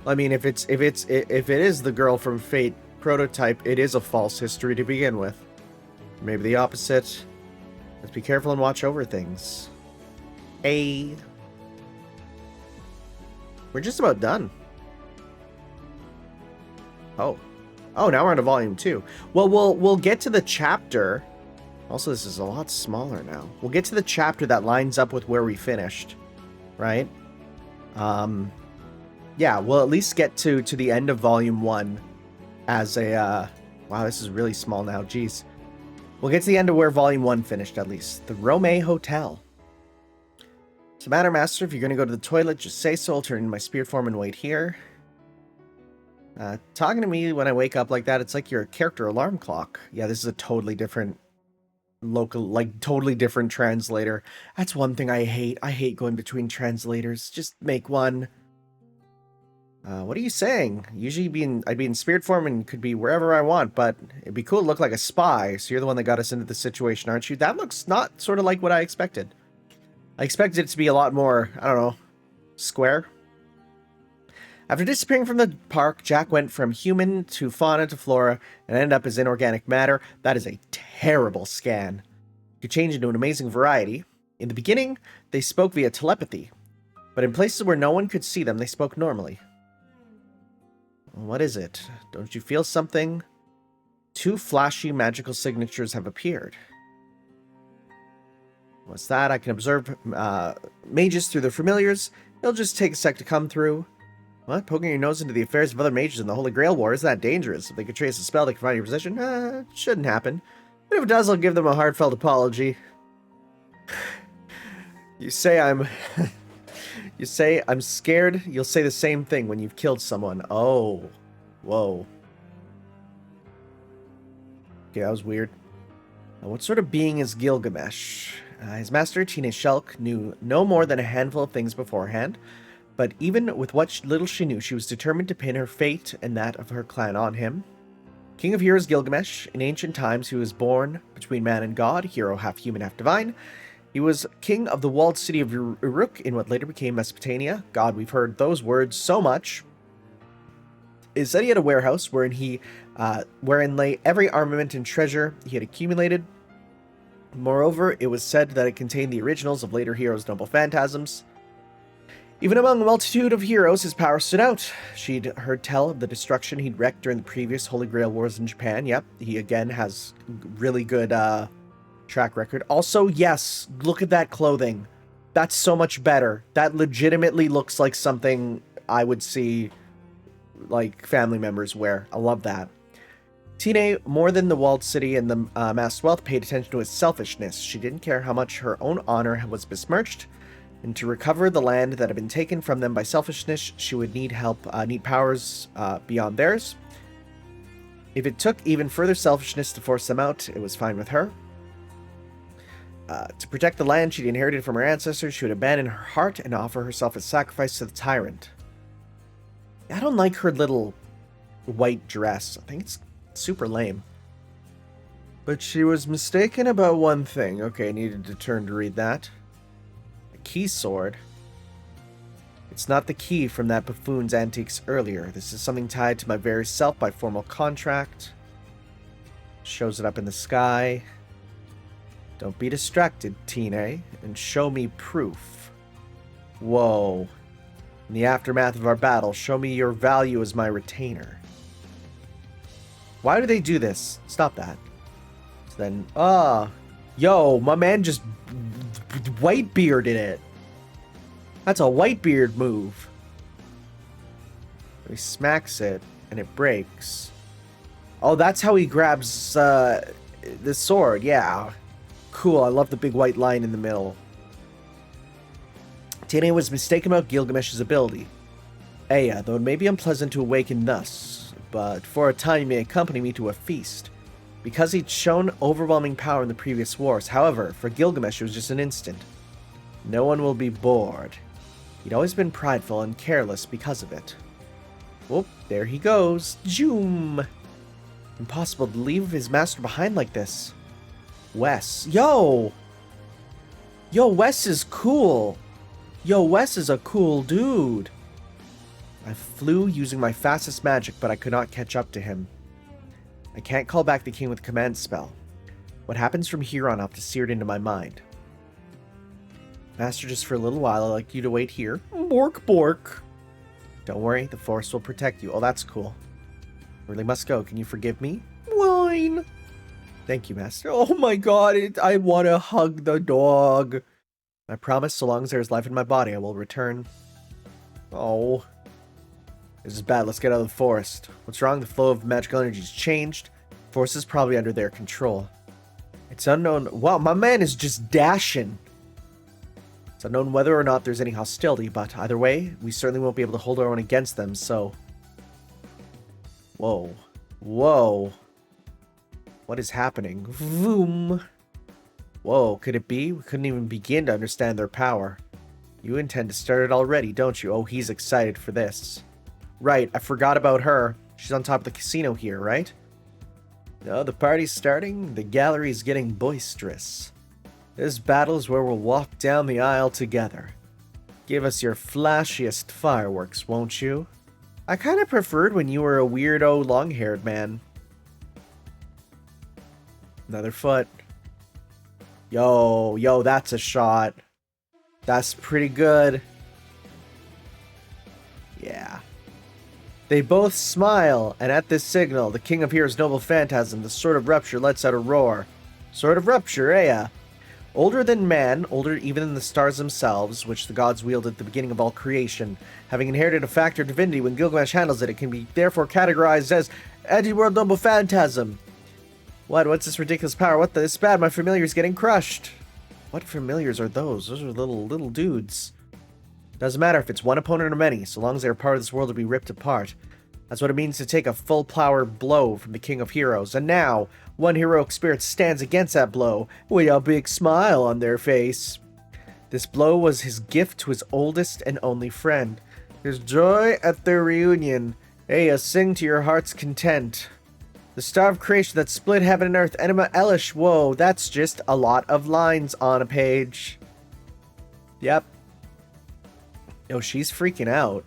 I mean, if it is the girl from Fate prototype, it is a false history to begin with. Maybe the opposite. Let's be careful and watch over things. We're just about done. Oh, now we're on to volume 2. Well, we'll get to the chapter. Also, this is a lot smaller now. We'll get to the chapter that lines up with where we finished, right? Yeah, we'll at least get to the end of volume 1 as a, wow, this is really small now, jeez. We'll get to the end of where volume 1 finished, at least. The Rome Hotel. What's the matter, Master? If you're going to go to the toilet, just say so. I'll turn in my spirit form and wait here. Talking to me when I wake up like that, it's like you're a character alarm clock. Yeah, this is a totally different totally different translator. That's one thing I hate. I hate going between translators. Just make one. What are you saying? Usually I'd be in spirit form and could be wherever I want, but it'd be cool to look like a spy, so you're the one that got us into this situation, aren't you? That looks not sort of like what I expected. I expected it to be a lot more, I don't know, square. After disappearing from the park, Jack went from human to fauna to flora and ended up as inorganic matter. That is a terrible scan. You could change into an amazing variety. In the beginning, they spoke via telepathy, but in places where no one could see them, they spoke normally. What is it? Don't you feel something? 2 flashy magical signatures have appeared. What's that? I can observe mages through their familiars. It'll just take a sec to come through. What? Poking your nose into the affairs of other mages in the Holy Grail War? Isn't that dangerous? If they could trace a spell, they can find your position? It shouldn't happen. But if it does, I'll give them a heartfelt apology. You say I'm scared, you'll say the same thing when you've killed someone. Oh. Whoa. Okay, that was weird. What sort of being is Gilgamesh? His master, Tina Shulk, knew no more than a handful of things beforehand, but even with what little she knew, she was determined to pin her fate and that of her clan on him. King of heroes Gilgamesh, in ancient times he was born between man and god, hero half human, half divine. He was king of the walled city of Uruk in what later became Mesopotamia. God, we've heard those words so much. It said he had a warehouse wherein lay every armament and treasure he had accumulated. Moreover, it was said that it contained the originals of later heroes' noble phantasms. Even among a multitude of heroes, his power stood out. She'd heard tell of the destruction he'd wreaked during the previous Holy Grail Wars in Japan. Yep, he again has really good track record. Also, yes, look at that clothing. That's so much better. That legitimately looks like something I would see like family members wear. I love that. Tine, more than the walled city and the mass wealth, paid attention to his selfishness. She didn't care how much her own honor was besmirched, and to recover the land that had been taken from them by selfishness, she would need help, need powers beyond theirs. If it took even further selfishness to force them out, it was fine with her. To protect the land she'd inherited from her ancestors, she would abandon her heart and offer herself as sacrifice to the tyrant. I don't like her little white dress. I think it's super lame. But she was mistaken about one thing. Okay, I needed to turn to read that. A key sword. It's not the key from that buffoon's antiques earlier. This is something tied to my very self by formal contract. Shows it up in the sky. Don't be distracted, Tine, and show me proof. Whoa. In the aftermath of our battle, show me your value as my retainer. Why do they do this? Stop that. So then, yo, my man just whitebearded it. That's a whitebeard move. He smacks it, and it breaks. Oh, that's how he grabs the sword, yeah. Cool, I love the big white line in the middle. Tine was mistaken about Gilgamesh's ability. Aya, though it may be unpleasant to awaken thus, but for a time you may accompany me to a feast. Because he'd shown overwhelming power in the previous wars, however, for Gilgamesh it was just an instant. No one will be bored. He'd always been prideful and careless because of it. Whoop, There he goes. Joom. Impossible to leave his master behind like this. Wes. Yo! Yo, Wes is cool. Yo, Wes is a cool dude. I flew using my fastest magic, but I could not catch up to him. I can't call back the king with a command spell. What happens from here on up is seared into my mind. Master, just for a little while, I'd like you to wait here. Bork, bork. Don't worry, the forest will protect you. Oh, that's cool. Really must go. Can you forgive me? Wine. Thank you, Master. Oh my god, I want to hug the dog. I promise, so long as there's life in my body, I will return. Oh. This is bad. Let's get out of the forest. What's wrong? The flow of magical energy's changed. The forest is probably under their control. It's unknown. Wow, my man is just dashing. It's unknown whether or not there's any hostility, but either way, we certainly won't be able to hold our own against them, so... Whoa. Whoa. What is happening? Vroom. Whoa, could it be? We couldn't even begin to understand their power. You intend to start it already, don't you? Oh, he's excited for this. Right, I forgot about her. She's on top of the casino here, right? No, the party's starting. The gallery's getting boisterous. This battle is where we'll walk down the aisle together. Give us your flashiest fireworks, won't you? I kind of preferred when you were a weirdo long-haired man. Another foot. Yo, that's a shot. That's pretty good. Yeah. They both smile, and at this signal, the King of Heroes' noble phantasm, the Sword of Rupture, lets out a roar. Sword of Rupture, eh? Older than man, older even than the stars themselves, which the gods wielded at the beginning of all creation. Having inherited a factor of divinity, when Gilgamesh handles it, it can be therefore categorized as anti-world noble phantasm. What's this ridiculous power? What the? It's bad, my familiar's getting crushed. What familiars are those? Those are little dudes. Doesn't matter if it's one opponent or many, so long as they're part of this world to be ripped apart. That's what it means to take a full power blow from the King of Heroes. And now, one heroic spirit stands against that blow with a big smile on their face. This blow was his gift to his oldest and only friend. There's joy at their reunion. Hey, sing to your heart's content. The star of creation that split heaven and earth, Enema Elish. Whoa, that's just a lot of lines on a page. Yep. Yo, she's freaking out.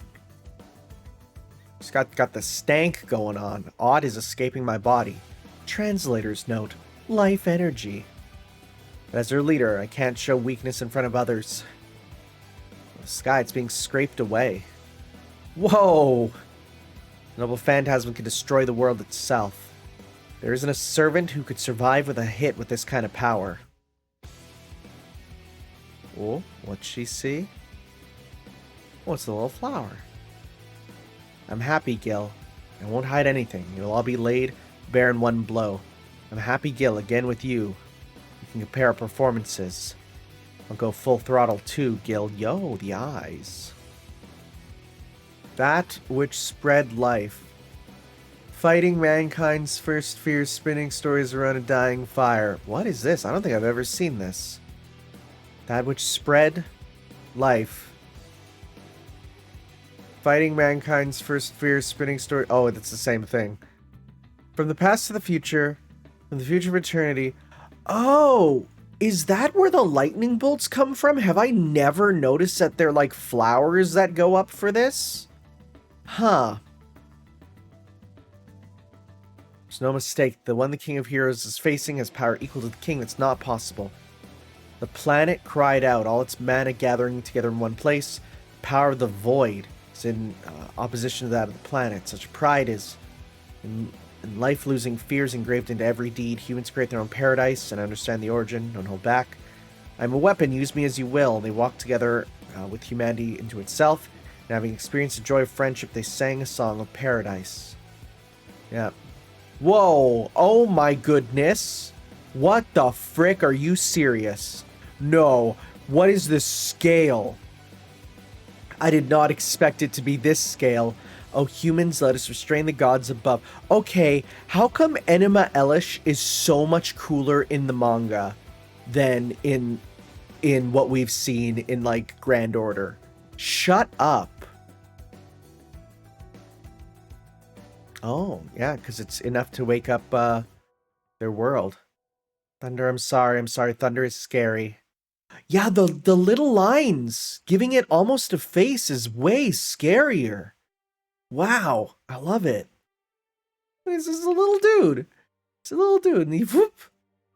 She's got the stank going on. Odd is escaping my body. Translator's note. Life energy. But as their leader, I can't show weakness in front of others. The sky, it's being scraped away. Whoa! The noble phantasm can destroy the world itself. There isn't a servant who could survive with a hit with this kind of power. Oh, what'd she see? What's the little flower? I'm happy, Gil. I won't hide anything. You'll all be laid bare in one blow. I'm happy, Gil, again with you. We can compare our performances. I'll go full throttle too, Gil. Yo, the eyes. That which spread life. Fighting mankind's first fears, spinning stories around a dying fire. What is this? I don't think I've ever seen this. That which spread life. Fighting mankind's first fears, spinning story. Oh, that's the same thing. From the past to the future, from the future of eternity. Oh, is that where the lightning bolts come from? Have I never noticed that they're like flowers that go up for this? Huh. There's no mistake. The one the King of Heroes is facing has power equal to the king. That's not possible. The planet cried out, all its mana gathering together in one place. The power of the void is in opposition to that of the planet. Such pride is in life-losing fears engraved into every deed. Humans create their own paradise and understand the origin. Don't hold back. I'm a weapon. Use me as you will. They walked together with humanity into itself. And having experienced the joy of friendship, they sang a song of paradise. Yeah. Whoa. Oh my goodness. What the frick? Are you serious? No. What is this scale? I did not expect it to be this scale. Oh, humans, let us restrain the gods above. Okay, how come Enema Elish is so much cooler in the manga than in what we've seen in, like, Grand Order? Shut up. Oh, yeah, because it's enough to wake up their world. Thunder, I'm sorry. I'm sorry. Thunder is scary. Yeah, the little lines, giving it almost a face is way scarier. Wow, I love it. This is a little dude. It's a little dude, and he whoop.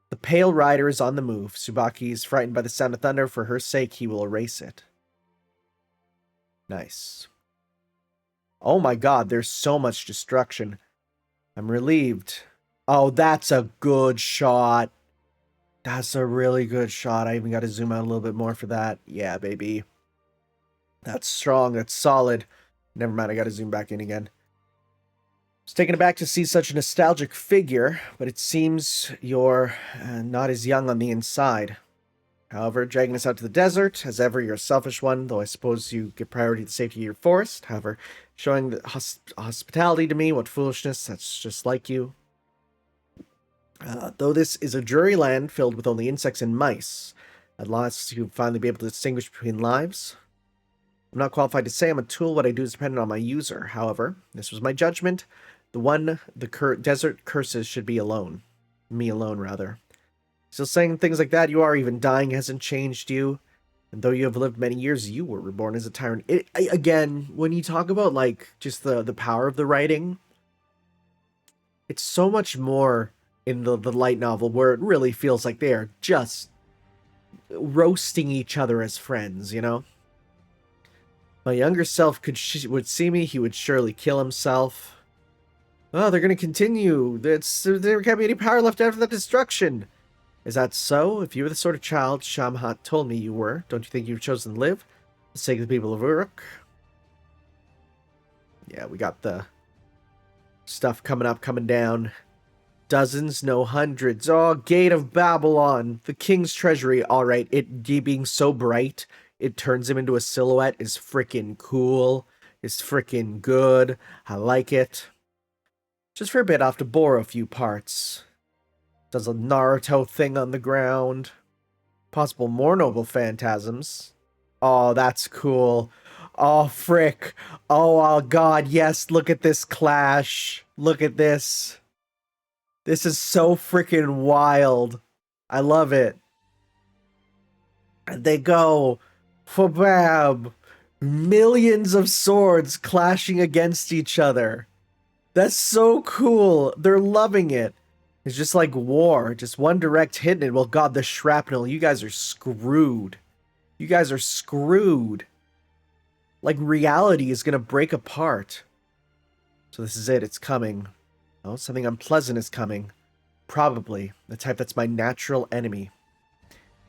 The pale rider is on the move. Tsubaki is frightened by the sound of thunder. For her sake, he will erase it. Nice. Oh my god, there's so much destruction. I'm relieved. Oh, that's a good shot. That's a really good shot. I even got to zoom out a little bit more for that. Yeah, baby. That's strong. That's solid. Never mind, I got to zoom back in again. I was taken aback to see such a nostalgic figure, but it seems you're not as young on the inside. However, dragging us out to the desert, as ever, you're a selfish one, though I suppose you give priority to the safety of your forest. However, showing the hospitality to me, what foolishness, that's just like you. Though this is a dreary land filled with only insects and mice, at last you finally be able to distinguish between lives. I'm not qualified to say I'm a tool. What I do is dependent on my user. However, this was my judgment. The desert curses should be alone. Me alone, rather. Still saying things like that, you are even dying hasn't changed you. And though you have lived many years, you were reborn as a tyrant. Again, when you talk about, like, just the power of the writing, it's so much more in the light novel where it really feels like they are just roasting each other as friends, you know? My younger self would see me, he would surely kill himself. Oh, they're going to continue. There can't be any power left after that destruction. Is that so? If you were the sort of child Shamhat told me you were, don't you think you've chosen to live? For the sake of the people of Uruk? Yeah, we got the stuff coming up, coming down. Dozens, no hundreds. Oh, Gate of Babylon. The king's treasury. Alright, it being so bright, it turns him into a silhouette is freaking cool. It's freaking good. I like it. Just for a bit, I have to borrow a few parts. Does a Naruto thing on the ground. Possible more noble phantasms. Oh, that's cool. Oh, frick. Oh, god, yes, look at this clash. Look at this. This is so freaking wild. I love it. And they go. Fabab. Millions of swords clashing against each other. That's so cool. They're loving it. It's just like war. Just one direct hit and, well, god, the shrapnel. You guys are screwed. You guys are screwed. Like, reality is going to break apart. So this is it. It's coming. Oh, something unpleasant is coming. Probably. The type that's my natural enemy.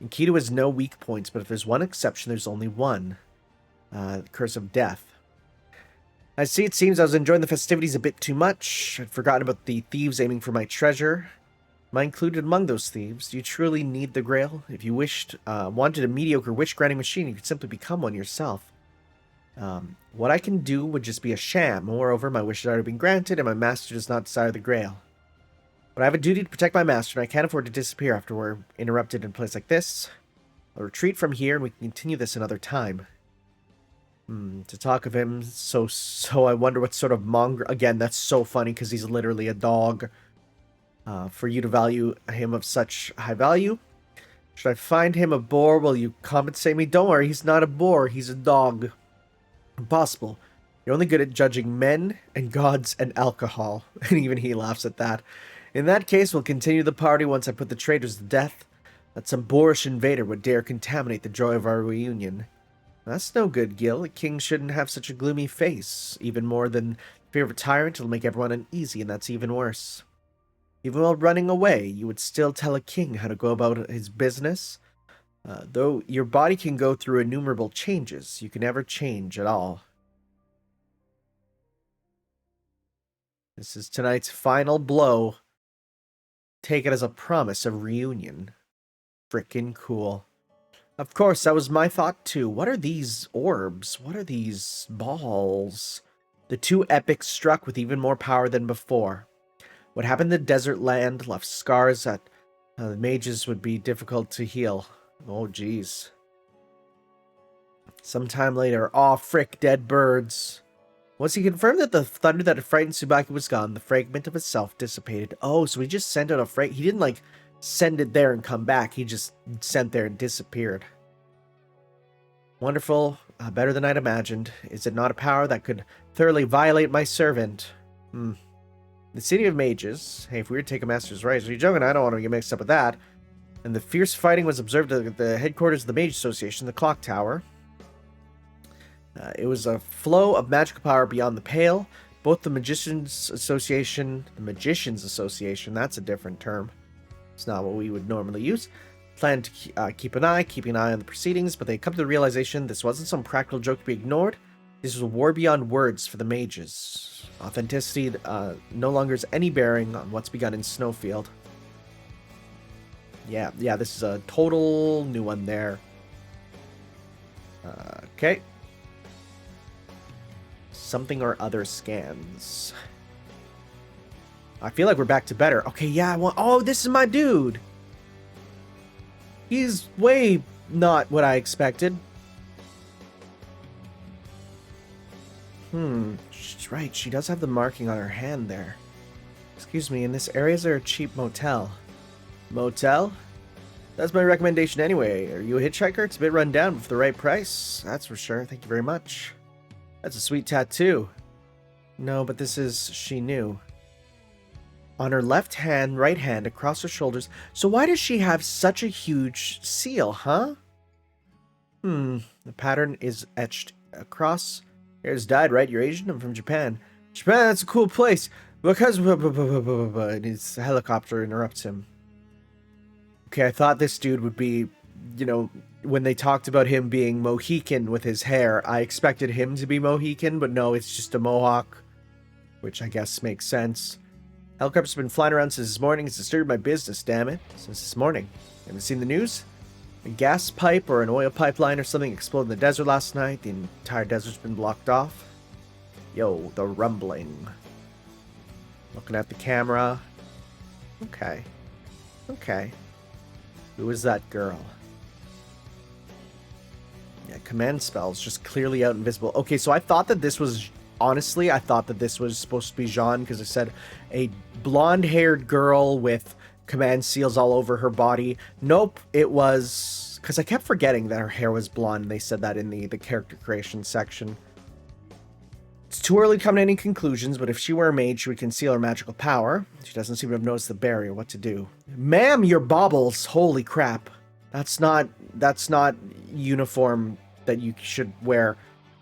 Enkidu has no weak points, but if there's one exception, there's only one. The Curse of Death. I see it seems I was enjoying the festivities a bit too much. I'd forgotten about the thieves aiming for my treasure. Am I included among those thieves? Do you truly need the Grail? If you wanted a mediocre wish-granting machine, you could simply become one yourself. What I can do would just be a sham. Moreover, my wish has already been granted, and my master does not desire the Grail. But I have a duty to protect my master, and I can't afford to disappear after we're interrupted in a place like this. I'll retreat from here, and we can continue this another time. To talk of him, so I wonder what sort of manga... Again, that's so funny, because he's literally a dog. For you to value him of such high value. Should I find him a boar? Will you compensate me? Don't worry, he's not a boar, he's a dog. Impossible. You're only good at judging men and gods and alcohol. And even he laughs at that. In that case, we'll continue the party once I put the traitors to death. That some boorish invader would dare contaminate the joy of our reunion. That's no good, Gil. A king shouldn't have such a gloomy face. Even more than fear of a tyrant, it'll make everyone uneasy, and that's even worse. Even while running away, you would still tell a king how to go about his business. Though your body can go through innumerable changes, you can never change at all. This is tonight's final blow. Take it as a promise of reunion. Frickin' cool. Of course, that was my thought too. What are these orbs? What are these balls? The two epics struck with even more power than before. What happened in the desert land left scars that the mages would be difficult to heal. Oh, jeez. Sometime later, aw, frick, dead birds. Once he confirmed that the thunder that had frightened Tsubaki was gone, the fragment of itself dissipated. Oh, so he just sent out a fragment. He didn't, like, send it there and come back. He just sent there and disappeared. Wonderful. Better than I'd imagined. Is it not a power that could thoroughly violate my servant? The City of Mages. Hey, if we were to take a Master's Rights, are you joking? I don't want to get mixed up with that. And the fierce fighting was observed at the headquarters of the Mage Association, the Clock Tower. It was a flow of magical power beyond the pale. Both the Magicians Association, that's a different term. It's not what we would normally use, planned to keeping an eye on the proceedings, but they come to the realization this wasn't some practical joke to be ignored. This was a war beyond words for the mages. Authenticity no longer has any bearing on what's begun in Snowfield. Yeah, this is a total new one there. Okay. Something or other scans. I feel like we're back to better. Okay, yeah, oh, this is my dude. He's way not what I expected. She's right. She does have the marking on her hand there. Excuse me, in this area is there a cheap motel? Motel? That's my recommendation anyway. Are you a hitchhiker? It's a bit run down, but for the right price. That's for sure. Thank you very much. That's a sweet tattoo. No, but this is... she knew. On her left hand, right hand, across her shoulders. So why does she have such a huge seal, huh? The pattern is etched across. Hair's dyed, right? You're Asian? I'm from Japan. Japan, that's a cool place. Because... and his helicopter interrupts him. Okay, I thought this dude would be, you know, when they talked about him being Mohican with his hair, I expected him to be Mohican, but no, it's just a mohawk, which I guess makes sense. Helicopter's been flying around since this morning. It's disturbed my business, damn it. Since this morning. Haven't seen the news? A gas pipe or an oil pipeline or something exploded in the desert last night. The entire desert's been blocked off. Yo, the rumbling. Looking at the camera. Okay. Okay. Who is that girl? Yeah, command spells just clearly out invisible. Okay, so I thought that this was... honestly, I thought that this was supposed to be Jean because it said a blonde-haired girl with command seals all over her body. Nope, it was... because I kept forgetting that her hair was blonde. They said that in the character creation section. It's too early to come to any conclusions, but if she were a mage, she would conceal her magical power. She doesn't seem to have noticed the barrier. What to do? Ma'am, your baubles. Holy crap. That's not uniform that you should wear.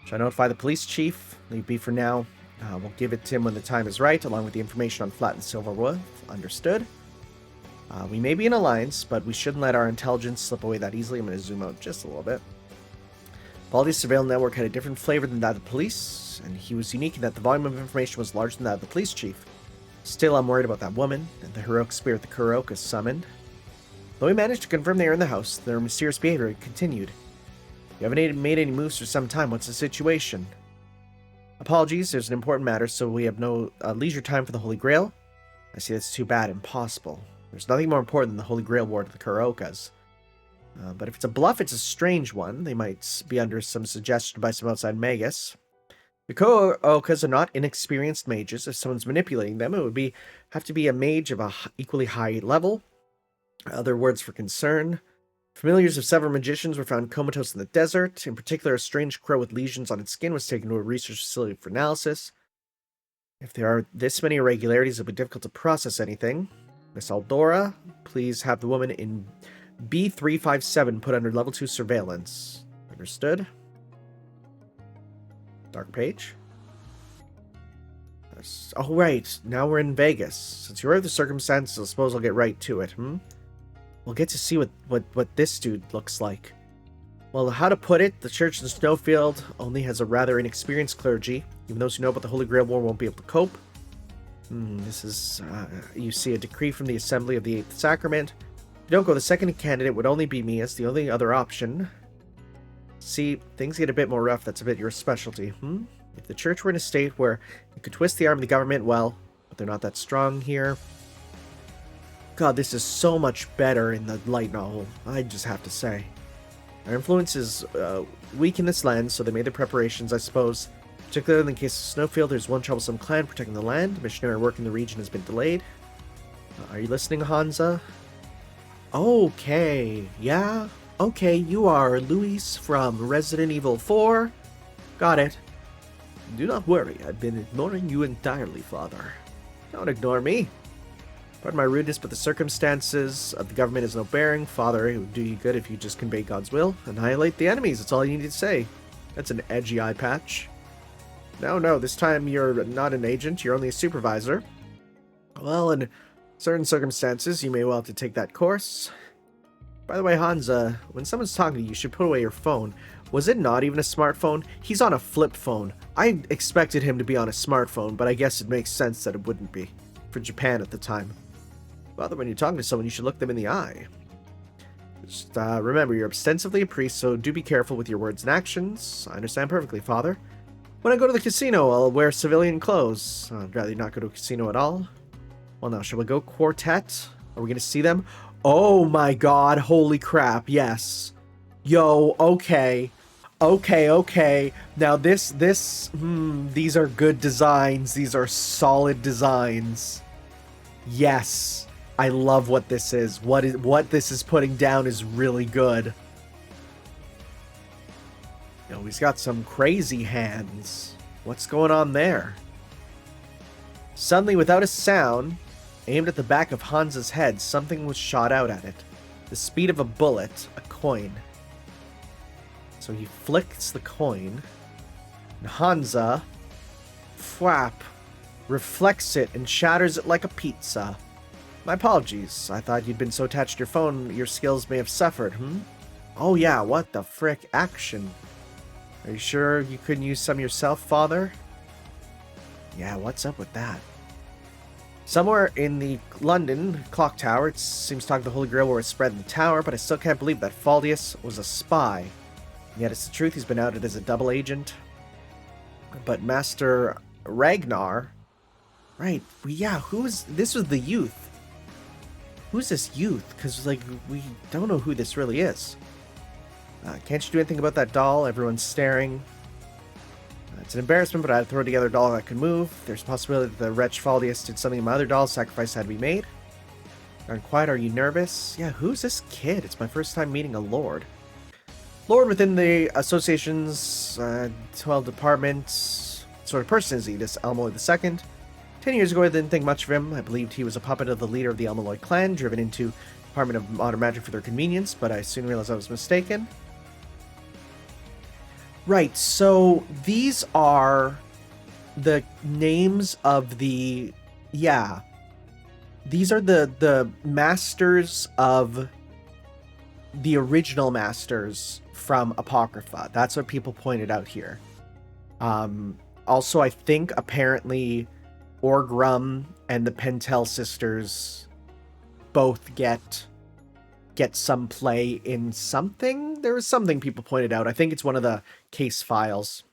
Should I notify the police chief? Leave be for now. We'll give it to him when the time is right, along with the information on Flat and Silverwood. Understood. We may be in alliance, but we shouldn't let our intelligence slip away that easily. I'm going to zoom out just a little bit. Baldi's surveillance network had a different flavor than that of the police, and he was unique in that the volume of information was larger than that of the police chief. Still, I'm worried about that woman, and the heroic spirit the Kuroka summoned. Though we managed to confirm they are in the house, their mysterious behavior continued. You haven't made any moves for some time. What's the situation? Apologies, there's an important matter, so we have no leisure time for the Holy Grail. I see that's too bad, impossible. There's nothing more important than the Holy Grail Ward of the Kurokas. But if it's a bluff, it's a strange one. They might be under some suggestion by some outside magus. The Kurokas are not inexperienced mages. If someone's manipulating them, it would have to be a mage of a equally high level. Other words for concern. Familiars of several magicians were found comatose in the desert. In particular, a strange crow with lesions on its skin was taken to a research facility for analysis. If there are this many irregularities, it'll be difficult to process anything. Miss Aldora, please have the woman in B357 put under level 2 surveillance. Understood. Dark page. Oh, right. Now we're in Vegas. Since you're aware of the circumstances, I suppose I'll get right to it, We'll get to see what this dude looks like. Well, how to put it, the church in Snowfield only has a rather inexperienced clergy. Even those who know about the Holy Grail War won't be able to cope. This is, you see, a decree from the Assembly of the Eighth Sacrament. If you don't go, the second candidate would only be me as the only other option. See, things get a bit more rough. That's a bit your specialty, If the church were in a state where it could twist the arm of the government, well, but they're not that strong here. God, this is so much better in the light novel, I just have to say. Our influence is weak in this land, so they made the preparations, I suppose, Particularly in the case of Snowfield, there's one troublesome clan protecting the land. Missionary work in the region has been delayed. Are you listening, Hansa? Okay, yeah. Okay, you are Luis from Resident Evil 4. Got it. Do not worry, I've been ignoring you entirely, Father. Don't ignore me. Pardon my rudeness, but the circumstances of the government is no bearing. Father, it would do you good if you just convey God's will. Annihilate the enemies, that's all you need to say. That's an edgy eye patch. No, this time you're not an agent, you're only a supervisor. Well, in certain circumstances, you may well have to take that course. By the way, Hansa, when someone's talking to you, you should put away your phone. Was it not even a smartphone? He's on a flip phone. I expected him to be on a smartphone, but I guess it makes sense that it wouldn't be. For Japan at the time. Father, when you're talking to someone, you should look them in the eye. Just remember, you're ostensibly a priest, so do be careful with your words and actions. I understand perfectly, Father. When I go to the casino, I'll wear civilian clothes. I'd rather not go to a casino at all. Well, now, shall we go quartet? Are we going to see them? Oh my god, holy crap, yes. Yo, okay. Okay. Now these are good designs. These are solid designs. Yes. I love what this is. What this is putting down is really good. You know, he's got some crazy hands. What's going on there? Suddenly, without a sound, aimed at the back of Hansa's head, something was shot out at it. The speed of a bullet, a coin. So he flicks the coin, and Hansa, flap, reflects it and shatters it like a pizza. My apologies. I thought you'd been so attached to your phone, your skills may have suffered, Oh yeah, what the frick? Action. Are you sure you couldn't use some yourself, Father? Yeah, what's up with that? Somewhere in the London clock tower, it seems talk the Holy Grail were spread in the tower, but I still can't believe that Faldius was a spy. And yet it's the truth, he's been outed as a double agent. But Master Ragnar... Right, yeah, this was the youth. Who's this youth? Because, like, we don't know who this really is. Can't you do anything about that doll? Everyone's staring. It's an embarrassment, but I had to throw together a doll that could move. There's a possibility that the wretch Faldius did something to my other dolls. Sacrifice had to be made. Darn quiet, are you nervous? Yeah, who's this kid? It's my first time meeting a lord. Lord within the association's 12 departments. What sort of person is he, this Elmaloy II? 10 years ago, I didn't think much of him. I believed he was a puppet of the leader of the Elmaloy clan, driven into the Department of Modern Magic for their convenience, but I soon realized I was mistaken. Right, so these are the names of the... Yeah. These are the masters of the original masters from Apocrypha. That's what people pointed out here. Also, I think apparently Orgrum and the Pentel sisters both get some play in something. There was something people pointed out. I think it's one of the case files.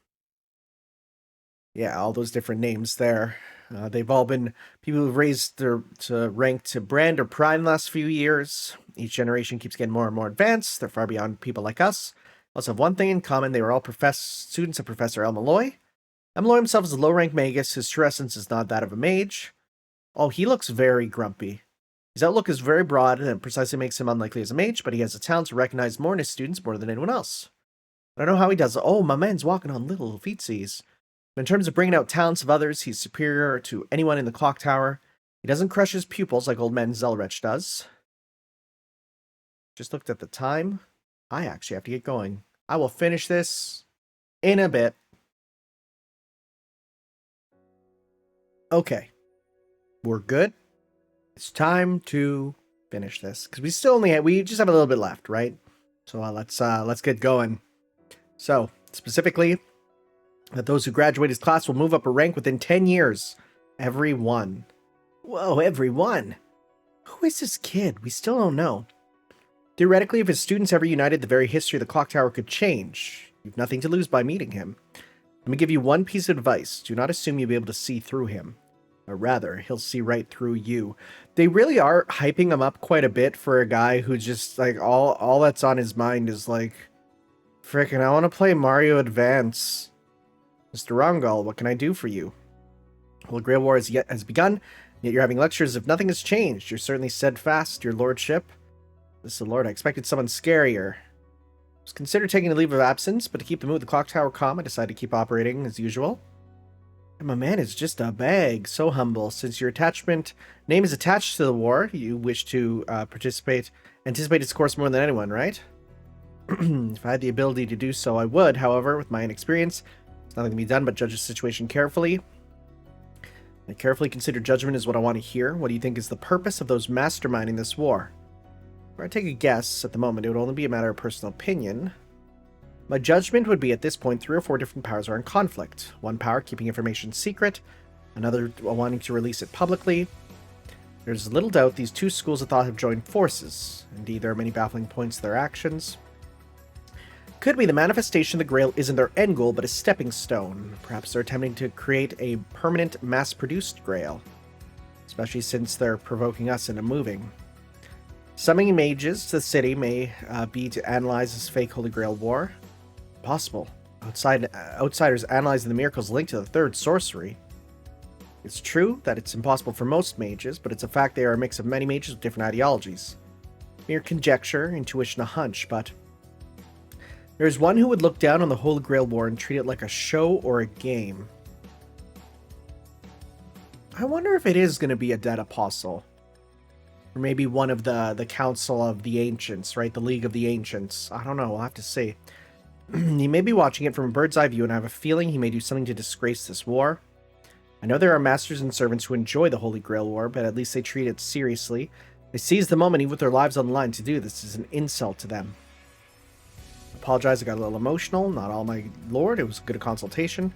Yeah, all those different names there. They've all been people who've raised their rank to brand or pride in the last few years. Each generation keeps getting more and more advanced. They're far beyond people like us. Also have one thing in common. They were all students of Professor Elmaloy. Elmaloy himself is a low-rank magus. His true essence is not that of a mage. Oh, he looks very grumpy. His outlook is very broad, and it precisely makes him unlikely as a mage, but he has a talent to recognize more in his students more than anyone else. I don't know how he does it. Oh, my man's walking on little feetsies. But in terms of bringing out talents of others, he's superior to anyone in the clock tower. He doesn't crush his pupils like old man Zelrech does. Just looked at the time. I actually have to get going. I will finish this in a bit. Okay. We're good. It's time to finish this because we just have a little bit left, right? So let's get going. So specifically, that those who graduate his class will move up a rank within 10 years. Every one. Whoa, every one. Who is this kid? We still don't know. Theoretically, if his students ever united, the very history of the clock tower could change. You've nothing to lose by meeting him. Let me give you one piece of advice. Do not assume you'll be able to see through him. Or rather, he'll see right through you. They really are hyping him up quite a bit for a guy who just, like, all that's on his mind is, like, frickin', I want to play Mario Advance. Mr. Rongal, what can I do for you? Well, the Grail War has begun, yet you're having lectures if nothing has changed. You're certainly steadfast, your lordship. This is the Lord, I expected someone scarier. I was considered taking a leave of absence, but to keep the mood of the clock tower calm, I decided to keep operating as usual. And my man is just a bag, so humble. Since your name is attached to the war, you wish to anticipate its course more than anyone, right? If I had the ability to do so, I would. However, with my inexperience, there's nothing to be done but judge the situation carefully. And carefully considered judgment is what I want to hear. What do you think is the purpose of those masterminding this war? If I take a guess, at the moment, it would only be a matter of personal opinion. My judgment would be at this point 3 or 4 different powers are in conflict. One power keeping information secret, another wanting to release it publicly. There's little doubt these 2 schools of thought have joined forces. Indeed, there are many baffling points to their actions. Could be the manifestation of the Grail isn't their end goal, but a stepping stone. Perhaps they're attempting to create a permanent, mass-produced Grail. Especially since they're provoking us into moving. Summoning mages to the city may be to analyze this fake Holy Grail war. Possible. Outsiders analyzing the miracles linked to the 3rd sorcery. It's true that it's impossible for most mages, but it's a fact they are a mix of many mages with different ideologies. Mere conjecture, intuition, a hunch, but there's one who would look down on the Holy Grail War and treat it like a show or a game. I wonder if it is going to be a dead apostle. Or maybe one of the Council of the Ancients, right? The League of the Ancients. I don't know, we'll have to see. He may be watching it from a bird's eye view, and I have a feeling he may do something to disgrace this war. I know there are masters and servants who enjoy the Holy Grail War, but at least they treat it seriously. They seize the moment, even with their lives on the line. To do this is an insult to them. I apologize, I got a little emotional. Not all, my lord. It was a good consultation.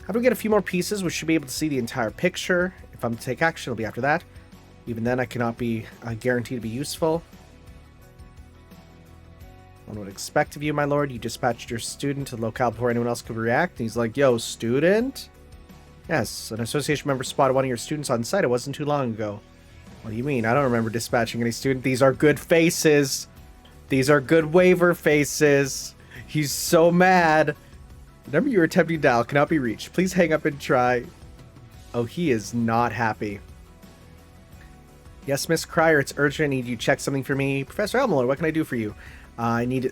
How do we get a few more pieces? We should be able to see the entire picture. If I'm to take action, it'll be after that. Even then, I cannot be guaranteed to be useful. One would expect of you, my lord. You dispatched your student to the locale before anyone else could react. And he's like, yo, student? Yes, an association member spotted one of your students on site. It wasn't too long ago. What do you mean? I don't remember dispatching any student. These are good faces. These are good waiver faces. He's so mad. The number you were attempting to dial cannot be reached. Please hang up and try. Oh, he is not happy. Yes, Miss Cryer, it's urgent. I need you to check something for me. Professor Elmore, what can I do for you? I need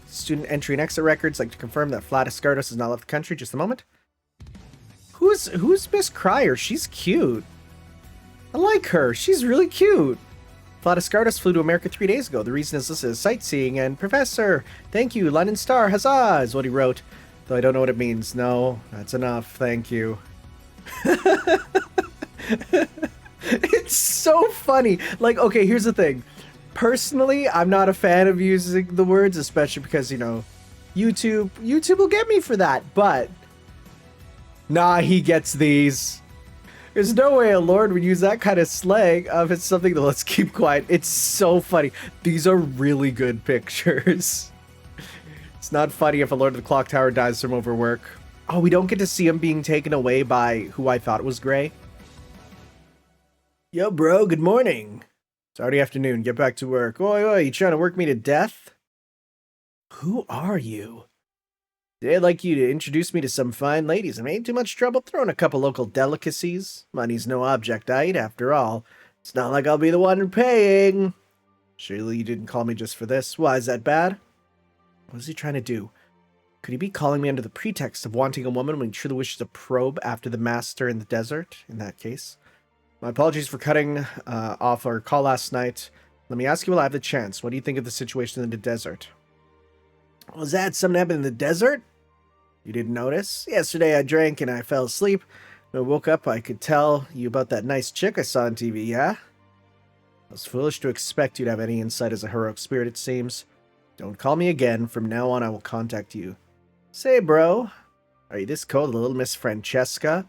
student entry and exit records. I'd like to confirm that Flatus Gardos has not left the country. Just a moment. Who's Miss Cryer? She's cute. I like her. She's really cute. Flatus Gardos flew to America 3 days ago. The reason is listed as sightseeing. And Professor, thank you. London Star, huzzah, is what he wrote. Though I don't know what it means. No, that's enough. Thank you. It's so funny. Like, okay, here's the thing. Personally, I'm not a fan of using the words, especially because, you know, YouTube will get me for that. But, nah, he gets these. There's no way a lord would use that kind of slang. It's something that, let's keep quiet. It's so funny. These are really good pictures. It's not funny if a Lord of the Clock Tower dies from overwork. Oh, we don't get to see him being taken away by who I thought was Gray. Yo, bro, good morning. It's already afternoon. Get back to work. Oi, you trying to work me to death? Who are you? Today I'd like you to introduce me to some fine ladies. I made too much trouble throwing a couple local delicacies. Money's no object, right? After all, it's not like I'll be the one paying. Surely you didn't call me just for this. Why, is that bad? What is he trying to do? Could he be calling me under the pretext of wanting a woman when he truly wishes to probe after the master in the desert? In that case, my apologies for cutting off our call last night. Let me ask you while I have the chance. What do you think of the situation in the desert? Was that something happened in the desert? You didn't notice? Yesterday I drank and I fell asleep. When I woke up, I could tell you about that nice chick I saw on TV, yeah? I was foolish to expect you to have any insight as a heroic spirit, it seems. Don't call me again. From now on, I will contact you. Say, bro, are you this cold, little Miss Francesca?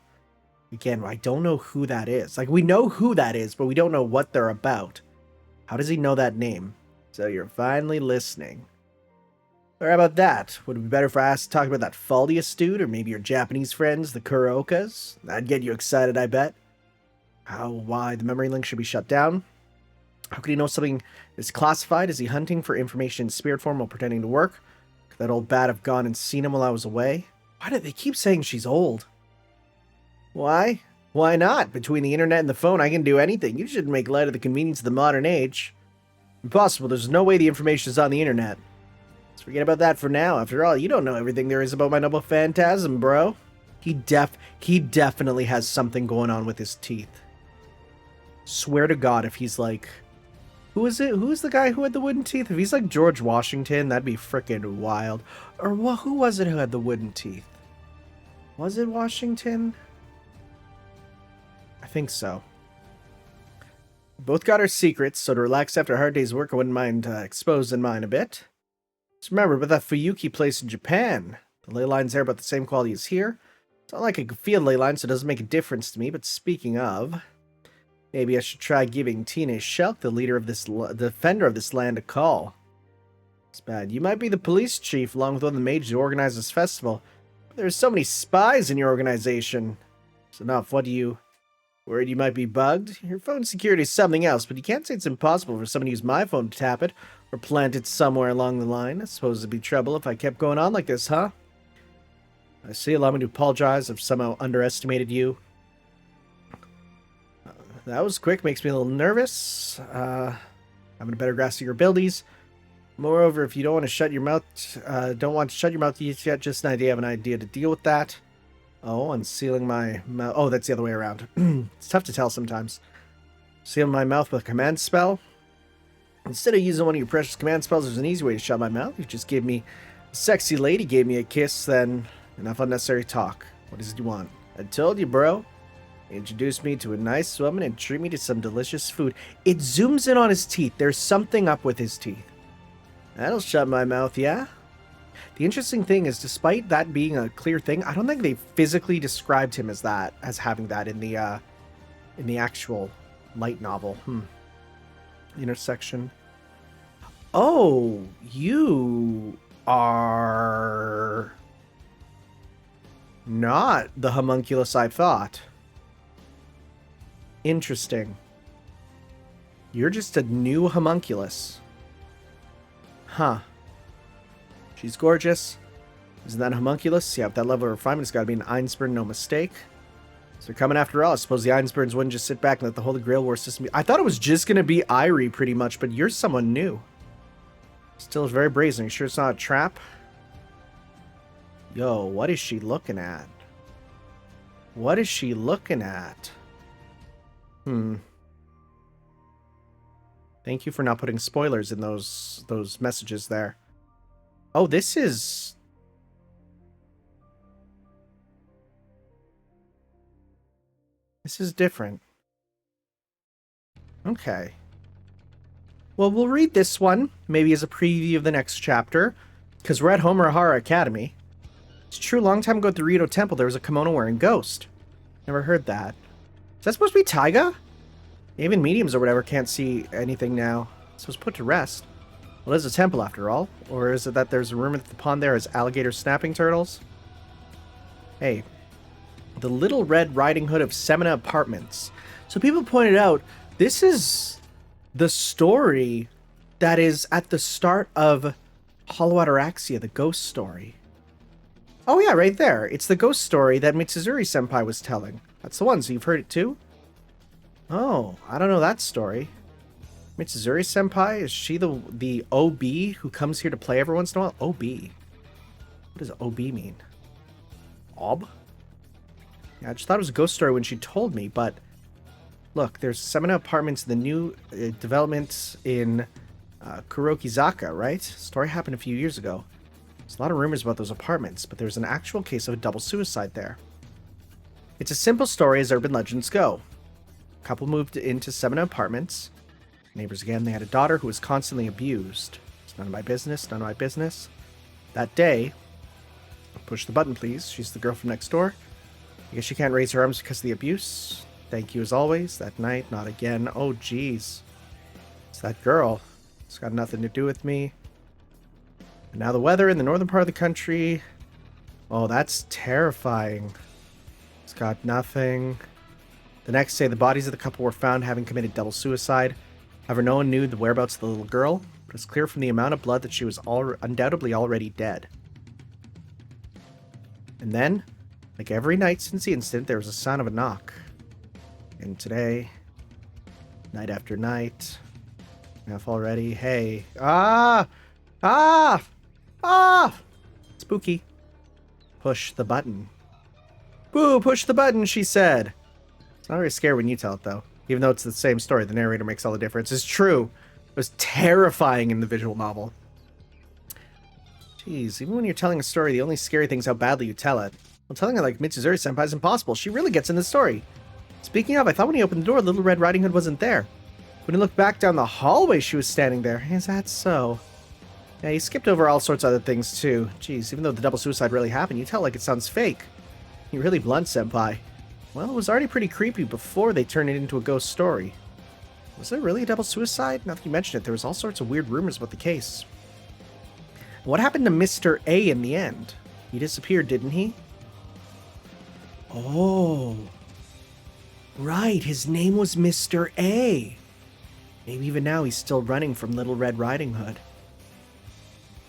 Again, I don't know who that is. Like, we know who that is, but we don't know what they're about. How does he know that name? So you're finally listening. Or how about that? Would it be better if I asked to talk about that Faldius dude, or maybe your Japanese friends, the Kurokas? That'd get you excited, I bet. Why the memory link should be shut down? How could he know something is classified? Is he hunting for information in spirit form while pretending to work? Could that old bat have gone and seen him while I was away? Why do they keep saying she's old? Why? Why not? Between the internet and the phone, I can do anything. You shouldn't make light of the convenience of the modern age. Impossible. There's no way the information is on the internet. Let's forget about that for now. After all, you don't know everything there is about my noble phantasm, bro. He definitely has something going on with his teeth. Swear to God, if he's like... Who is it? Who's the guy who had the wooden teeth? If he's like George Washington, that'd be frickin' wild. Or who was it who had the wooden teeth? Was it Washington? I think so. Both got our secrets, so to relax after a hard day's work, I wouldn't mind exposing mine a bit. Just remember about that Fuyuki place in Japan. The ley lines there about the same quality as here. It's not like I can feel ley lines, so it doesn't make a difference to me, but speaking of... Maybe I should try giving Tina Shelk, the leader of this, defender of this land, a call. It's bad. You might be the police chief, along with one of the mages who organize this festival. But there's so many spies in your organization. It's enough. What do you... Worried you might be bugged? Your phone security is something else, but you can't say it's impossible for someone to use my phone to tap it, or plant it somewhere along the line. I suppose it'd be trouble if I kept going on like this, huh? I see. Allow me to apologize if somehow underestimated you. That was quick, makes me a little nervous. Having a better grasp of your abilities. Moreover, if you don't want to shut your mouth, yet, just an idea, have an idea to deal with that. Oh, unsealing my mouth. Oh, that's the other way around. It's tough to tell sometimes. Seal my mouth with a command spell. Instead of using one of your precious command spells, there's an easy way to shut my mouth. You just gave me a sexy lady, gave me a kiss, then enough unnecessary talk. What is it you want? I told you, bro. Introduce me to a nice woman and treat me to some delicious food. It zooms in on his teeth. There's something up with his teeth. That'll shut my mouth, yeah? The interesting thing is, despite that being a clear thing, I don't think they physically described him as that, as having that in the actual light novel. Intersection. Oh, you are not the homunculus I thought. Interesting. You're just a new homunculus. Huh. She's gorgeous. Isn't that a homunculus? Yeah, with that level of refinement, it's got to be an Einsburn, no mistake. So they're coming after all. I suppose the Einsburns wouldn't just sit back and let the Holy Grail War system be... I thought it was just going to be Irie, pretty much, but you're someone new. Still very brazen. You sure it's not a trap? Yo, what is she looking at? What is she looking at? Thank you for not putting spoilers in those messages there. Oh, this is... This is different. Okay. Well, we'll read this one, maybe as a preview of the next chapter, because we're at Homerahara Academy. It's true, a long time ago at the Rito Temple, there was a kimono-wearing ghost. Never heard that. Is that supposed to be Taiga? Even mediums or whatever can't see anything now. So it was put to rest. Well, it is a temple after all. Or is it that there's a rumor that the pond there has alligator snapping turtles? Hey. The Little Red Riding Hood of Semina Apartments. So people pointed out, this is the story that is at the start of Hollow Ataraxia, the ghost story. Oh yeah, right there. It's the ghost story that Mitsuzuri-senpai was telling. That's the one, so you've heard it too? Oh, I don't know that story. Mitsuzuri-senpai, is she the OB who comes here to play every once in a while? OB. What does OB mean? Ob? Yeah, I just thought it was a ghost story when she told me, but... Look, there's Semina Apartments, the new development in Kurokizaka, right? Story happened a few years ago. There's a lot of rumors about those apartments, but there's an actual case of a double suicide there. It's a simple story as urban legends go. A couple moved into Semina Apartments. Neighbors again, they had a daughter who was constantly abused. It's none of my business, none of my business. That day... Push the button, please. She's the girl from next door. I guess she can't raise her arms because of the abuse. Thank you as always. That night, not again. Oh, jeez. It's that girl. It's got nothing to do with me. And now the weather in the northern part of the country. Oh, that's terrifying. It's got nothing. The next day, the bodies of the couple were found having committed double suicide. However, no one knew the whereabouts of the little girl, but it's clear from the amount of blood that she was undoubtedly already dead. And then, like every night since the incident, there was a sound of a knock. And today, night after night, enough already. Hey. Ah! Ah! Ah! Spooky. Push the button. Boo, push the button, she said. It's not very scary when you tell it, though. Even though it's the same story, the narrator makes all the difference. It's true. It was terrifying in the visual novel. Jeez, even when you're telling a story, the only scary thing is how badly you tell it. Well, telling it like Mitsuzuri-senpai is impossible. She really gets in the story. Speaking of, I thought when he opened the door, Little Red Riding Hood wasn't there. When he looked back down the hallway, she was standing there. Is that so? Yeah, he skipped over all sorts of other things, too. Jeez, even though the double suicide really happened, you tell like it sounds fake. You're really blunt, senpai. Well, it was already pretty creepy before they turned it into a ghost story. Was there really a double suicide? Now that you mention it, there was all sorts of weird rumors about the case. What happened to Mr. A in the end? He disappeared, didn't he? Oh. Right, his name was Mr. A. Maybe even now he's still running from Little Red Riding Hood.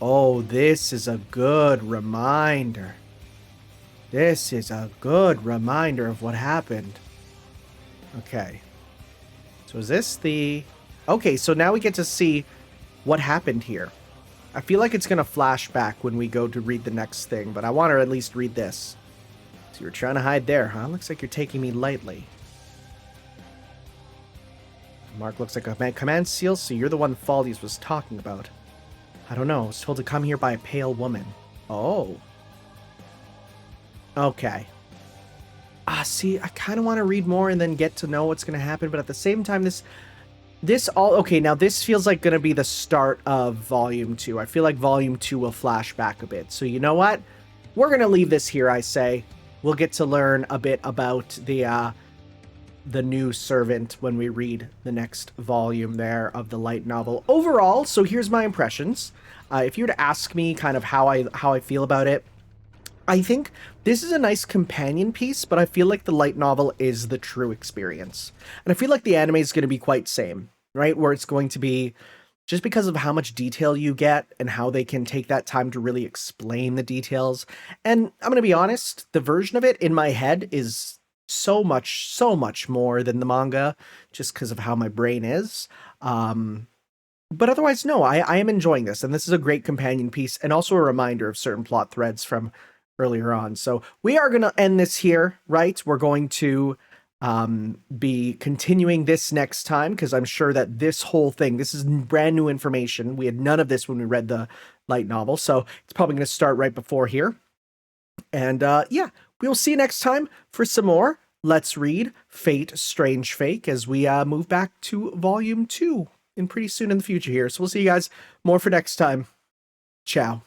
Oh, this is a good reminder. This is a good reminder of what happened. Okay. So is this the... Okay, so now we get to see what happened here. I feel like it's going to flash back when we go to read the next thing, but I want to at least read this. So you're trying to hide there, huh? Looks like you're taking me lightly. Mark looks like a command seal, so you're the one Faldies was talking about. I don't know. I was told to come here by a pale woman. Oh. Okay. See, I kind of want to read more and then get to know what's going to happen, but at the same time, this all... Okay, now this feels like going to be the start of Volume 2. I feel like Volume 2 will flash back a bit. So you know what? We're going to leave this here, I say. We'll get to learn a bit about the new servant when we read the next volume there of the light novel. Overall, so here's my impressions. If you were to ask me kind of how I feel about it, I think this is a nice companion piece, but I feel like the light novel is the true experience. And I feel like the anime is going to be quite same, right? Where it's going to be, just because of how much detail you get and how they can take that time to really explain the details. And I'm going to be honest, the version of it in my head is so much more than the manga, just because of how my brain is. But otherwise, no, I am enjoying this. And this is a great companion piece and also a reminder of certain plot threads from earlier on. So we are going to end this here, right? We're going to be continuing this next time, because I'm sure that this whole thing, this is brand new information. We had none of this when we read the light novel, so it's probably going to start right before here. And yeah, we will see you next time for some more Let's Read Fate Strange Fake as we move back to Volume 2 in pretty soon in the future here. So we'll see you guys more for next time. Ciao.